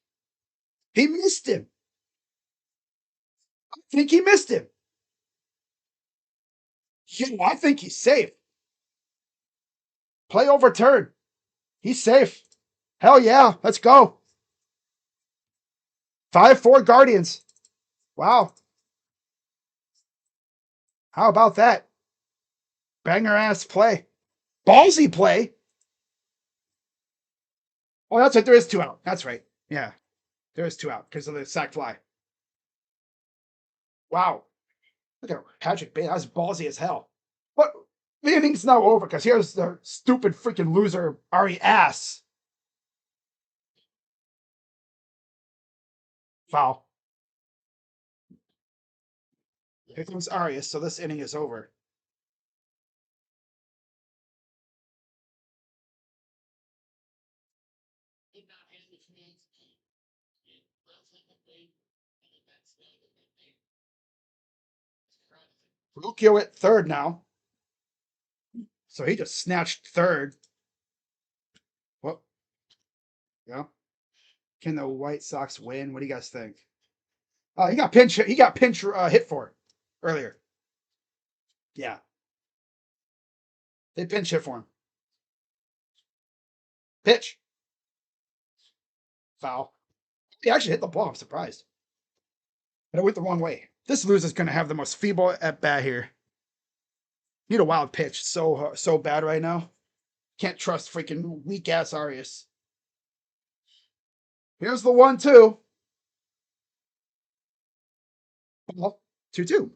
Speaker 1: He missed him. I think he missed him. Yeah, I think he's safe. Play overturned. He's safe. Hell yeah. Let's go. 5-4 Guardians. Wow. How about that? Banger ass play. Ballsy play. Oh, that's right. There is 2 out. That's right. Yeah. There is 2 out because of the sack fly. Wow. Look at Patrick Bailey. That's ballsy as hell. But the inning's now over because here's the stupid freaking loser, Ari Ass. Foul. Here comes Arias, so this inning is over. Rukio at third now. So he just snatched third. Well, yeah. Can the White Sox win? What do you guys think? He got pinch. He got pinch hit for earlier. Yeah, they pinch hit for him. Pitch. Foul. He actually hit the ball. I'm surprised. But it went the wrong way. This loser's going to have the most feeble at bat here. Need a wild pitch. So bad right now. Can't trust freaking weak ass Arias. Here's the 1-2. Ball 2-2.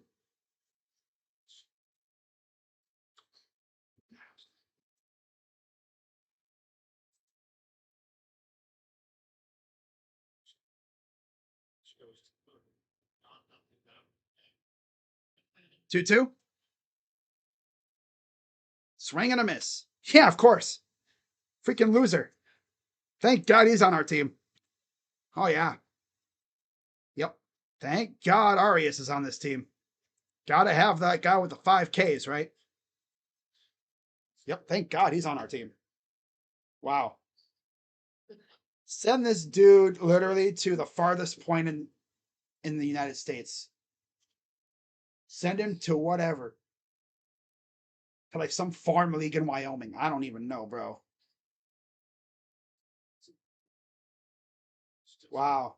Speaker 1: Two. Swing and a miss. Yeah, of course. Freaking loser. Thank God he's on our team. Oh yeah. Yep. Thank God Arias is on this team. Gotta have that guy with the 5Ks, right? Yep. Thank God he's on our team. Wow. Send this dude literally to the farthest point in the United States. Send him to whatever. To like some farm league in Wyoming. I don't even know, bro. Wow.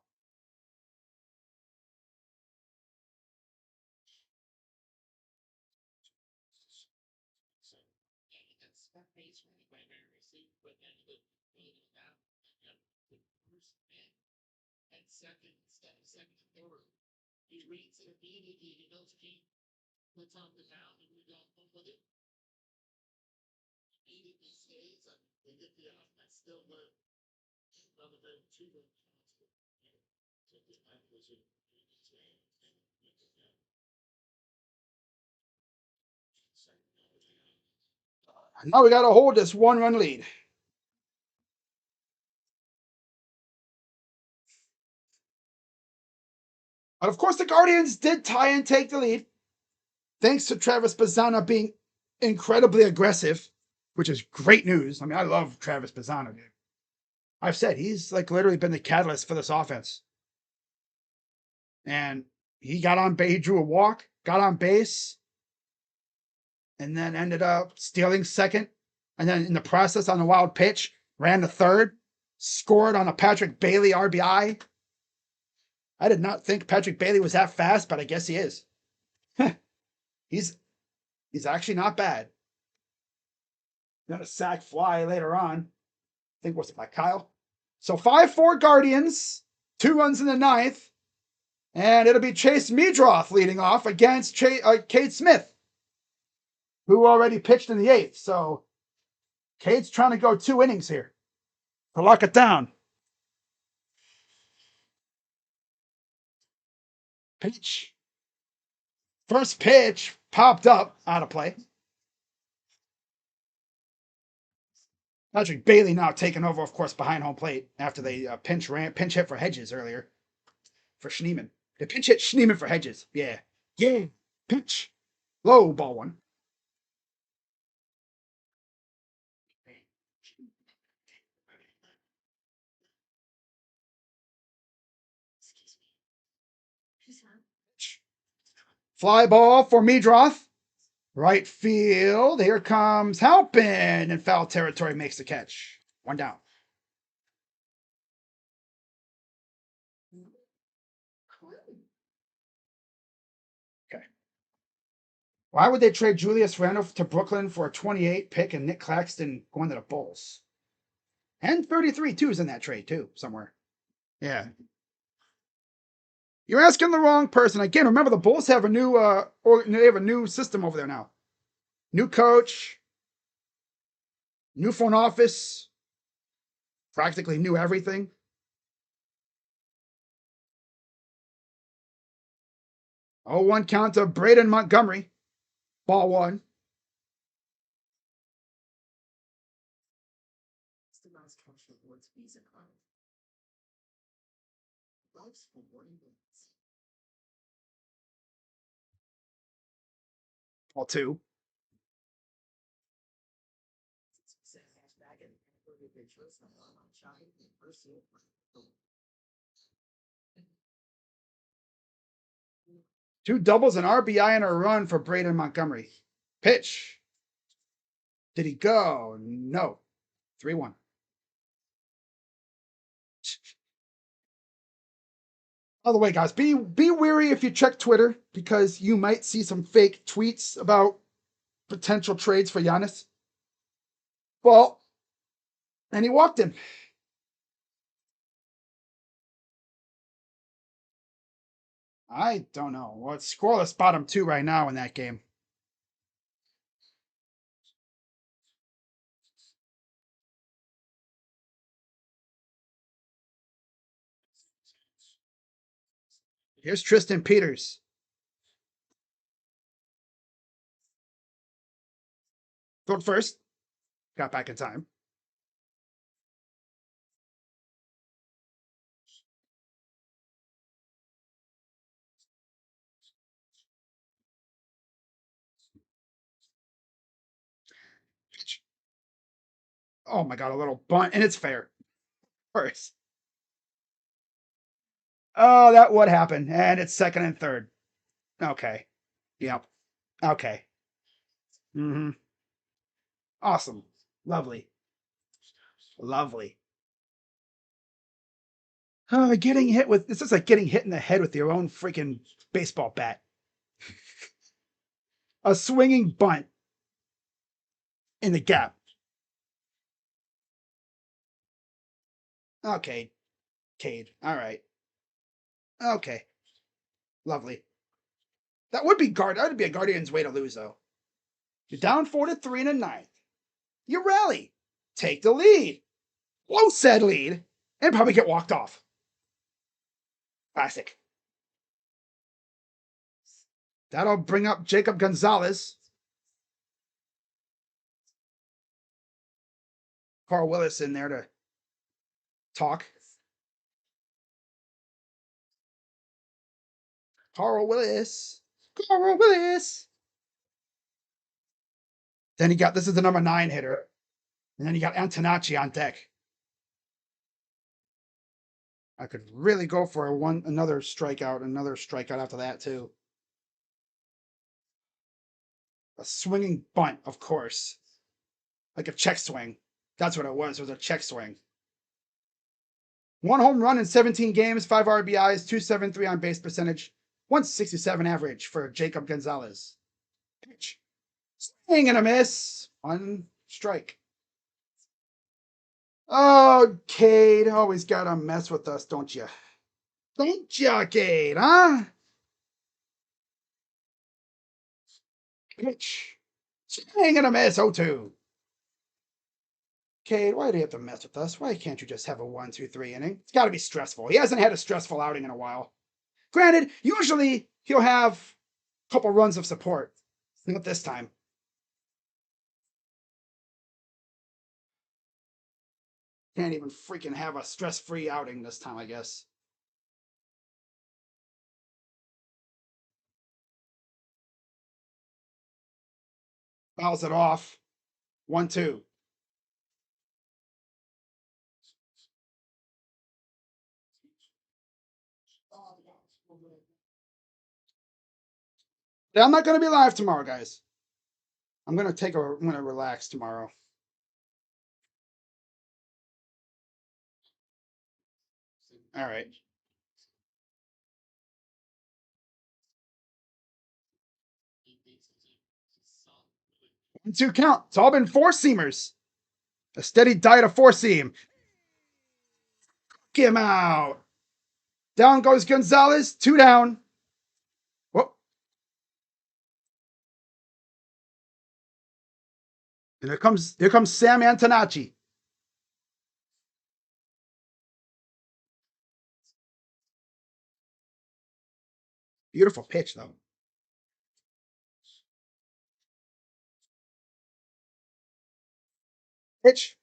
Speaker 1: Now we got to hold this 1-run lead. But of course, the Guardians did tie and take the lead, thanks to Travis Bazzana being incredibly aggressive, which is great news. I mean, I love Travis Bazzana, dude. I've said he's like literally been the catalyst for this offense. And he got on base, he drew a walk, got on base. and then ended up stealing second. And then in the process on a wild pitch, ran to third, scored on a Patrick Bailey RBI. I did not think Patrick Bailey was that fast, but I guess he is. he's actually not bad. Then a sac fly later on. I think was it by Kyle. So 5-4 Guardians, 2 runs in the ninth, and it'll be Chase Meadroth leading off against Cade Smith, who already pitched in the eighth. So Cade's trying to go 2 innings here to lock it down. Pitch. First pitch popped up out of play. Patrick Bailey now taking over, of course, behind home plate after they pinch hit for Hedges earlier for Schneeman. They pinch hit Schneeman for Hedges. Yeah. Yeah. Pitch. Low ball one. Fly ball for Meadroth. Right field. Here comes Halpin in foul territory, makes the catch. 1 down. Okay. Why would they trade Julius Randle to Brooklyn for a 28 pick and Nick Claxton going to the Bulls? And 33 too is in that trade too, somewhere. Yeah. You're asking the wrong person. Again, remember the Bulls have a new they have a new system over there now. New coach, new front office, practically new everything. Oh, 1 count to Braden Montgomery. Ball 1. Ball 2. Two doubles, an RBI, and a run for Braden Montgomery. Pitch. Did he go? No. 3-1. By the way, guys, be wary if you check Twitter because you might see some fake tweets about potential trades for Giannis. Well, and he walked him. I don't know. Well, it's scoreless bottom 2 right now in that game. Here's Tristan Peters. Throw first. Got back in time. Oh my God, a little bunt, and it's fair. Of course. Oh, that would happen. And it's second and third. Okay. Yep. Okay. Mm-hmm. Awesome. Lovely. Lovely. Getting hit with this is like getting hit in the head with your own freaking baseball bat. A swinging bunt in the gap. Okay, Cade. All right. Okay. Lovely. That would be a Guardian's way to lose, though. You're down 4-3 in a ninth. You rally. Take the lead. Blow said lead. And probably get walked off. Classic. That'll bring up Jacob Gonzalez. Carl Willis in there to talk. Carl Willis. Carl Willis. Then this is the number 9 hitter. And then you got Antonacci on deck. I could really go for another strikeout after that too. A swinging bunt, of course. Like a check swing. That's what it was. It was a check swing. 1 home run in 17 games, 5 RBIs, 273 on base percentage, 167 average for Jacob Gonzalez. Pitch. Swing and a miss. On strike. Oh, Cade, always gotta mess with us, don't you? Don't you, Cade, huh? Pitch. Swing and a miss. 0-2. Cade, why do you have to mess with us? Why can't you just have a 1-2-3 inning? It's got to be stressful. He hasn't had a stressful outing in a while. Granted, usually he'll have a couple runs of support. Not this time. Can't even freaking have a stress-free outing this time, I guess. Fouls it off. 1-2. I'm not going to be live tomorrow, guys. I'm going to relax tomorrow. All right. 1-2 count. It's all been four seamers. A steady diet of four seam. Get him out. Down goes Gonzalez. 2 down. Whoop. And here comes Sam Antonacci. Beautiful pitch, though. Pitch.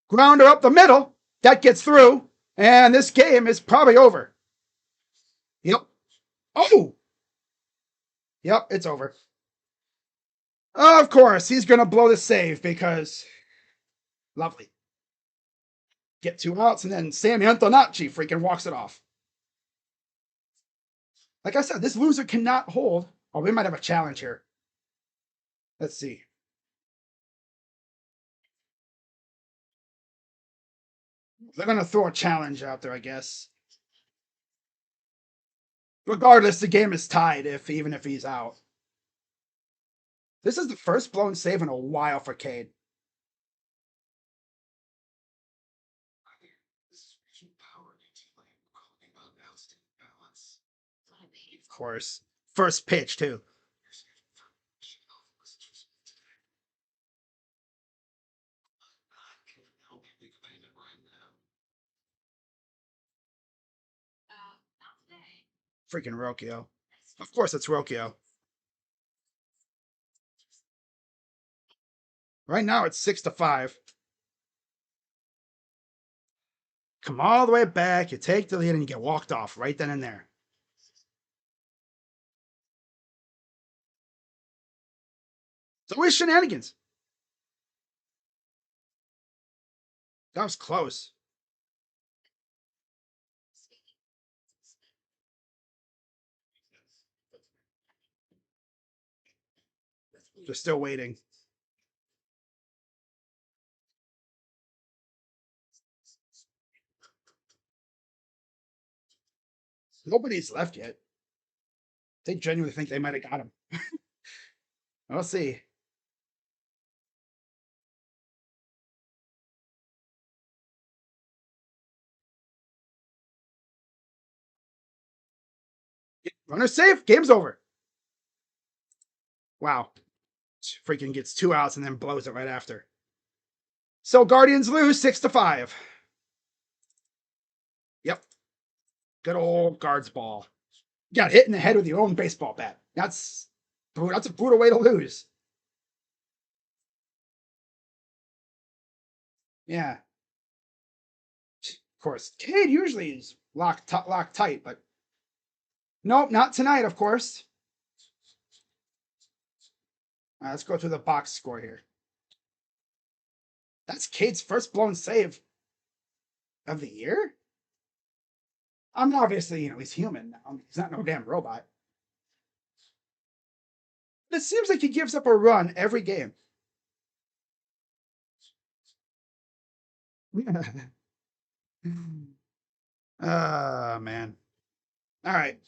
Speaker 1: Grounder up the middle. That gets through. And this game is probably over. Yep. Oh! Yep, it's over. Of course, he's going to blow the save because... Lovely. Get 2 outs, and then Sam Antonacci freaking walks it off. Like I said, this loser cannot hold. Oh, we might have a challenge here. Let's see. They're going to throw a challenge out there, I guess. Regardless, the game is tied even if he's out. This is the first blown save in a while for Cade. Of course. First pitch, too. Freaking Rocchio. Of course it's Rocchio. Right now it's 6-5. Come all the way back, you take the lead, and you get walked off right then and there. It's always shenanigans. That was close. They're still waiting. Nobody's left yet. They genuinely think they might have got him. We'll see. Runner safe. Game's over. Wow. Freaking gets 2 outs and then blows it right after. So Guardians lose 6-5. Yep. Good old guards ball. Got hit in the head with your own baseball bat. That's a brutal way to lose. Yeah. Of course, Cade usually is locked tight, but nope, not tonight, of course. Let's go through the box score here. That's Cade's first blown save of the year? Obviously, he's human now. He's not no damn robot. It seems like he gives up a run every game. Ah, man. All right.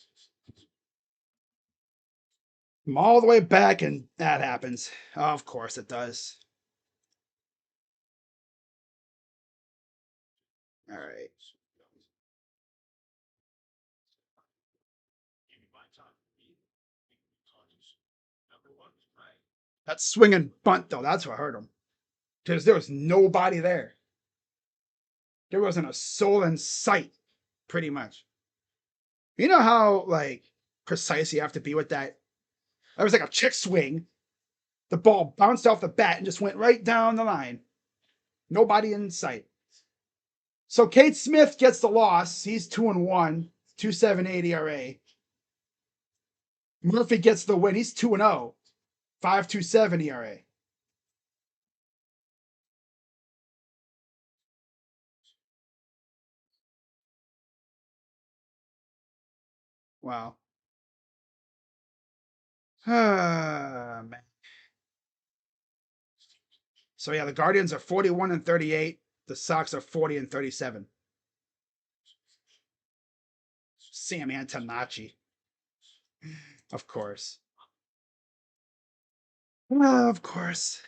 Speaker 1: I'm all the way back, and that happens. Of course it does. All right. That swinging bunt, though, that's what hurt him. Because there was nobody there. There wasn't a soul in sight, pretty much. You know how, like, precise you have to be with that? That was like a chick swing. The ball bounced off the bat and just went right down the line. Nobody in sight. So Kate Smith gets the loss. He's 2-1, 2.78 ERA. Murphy gets the win. He's 2-0, 5.27 ERA. Wow. Man. So yeah, the Guardians are 41-38. The Sox are 40-37. Sam Antonacci. Of course. Of course.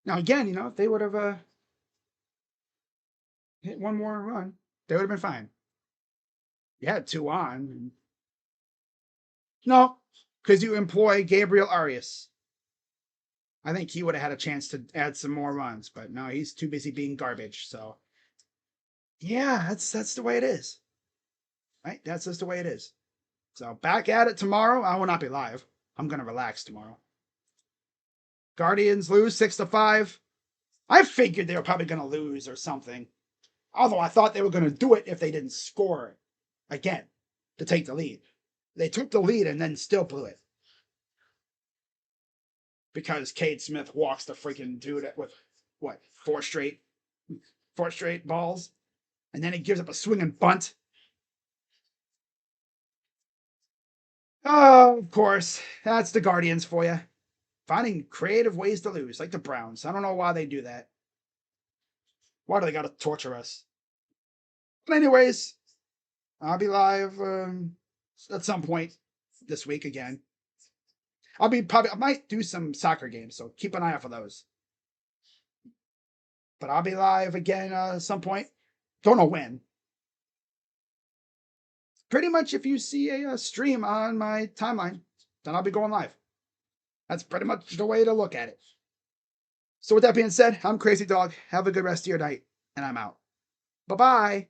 Speaker 1: Now again, if they would have hit one more run, they would have been fine. You had two on. No, because you employ Gabriel Arias. I think he would have had a chance to add some more runs, but no, he's too busy being garbage. So yeah, that's the way it is. Right? That's just the way it is. So back at it tomorrow. I will not be live. I'm gonna relax tomorrow. Guardians lose 6-5. I figured they were probably gonna lose or something. Although I thought they were gonna do it if they didn't score again to take the lead. They took the lead and then still blew it. Because Cade Smith walks the freaking dude with what, four straight balls, and then he gives up a swinging bunt. Oh, of course, that's the Guardians for you, finding creative ways to lose, like the Browns. I don't know why they do that. Why do they got to torture us? But anyways, I'll be live at some point this week again. I might do some soccer games, so keep an eye out for those. But I'll be live again at some point. Don't know when. Pretty much if you see a stream on my timeline, then I'll be going live. That's pretty much the way to look at it. So with that being said, I'm Crazy Dog. Have a good rest of your night, and I'm out. Bye-bye.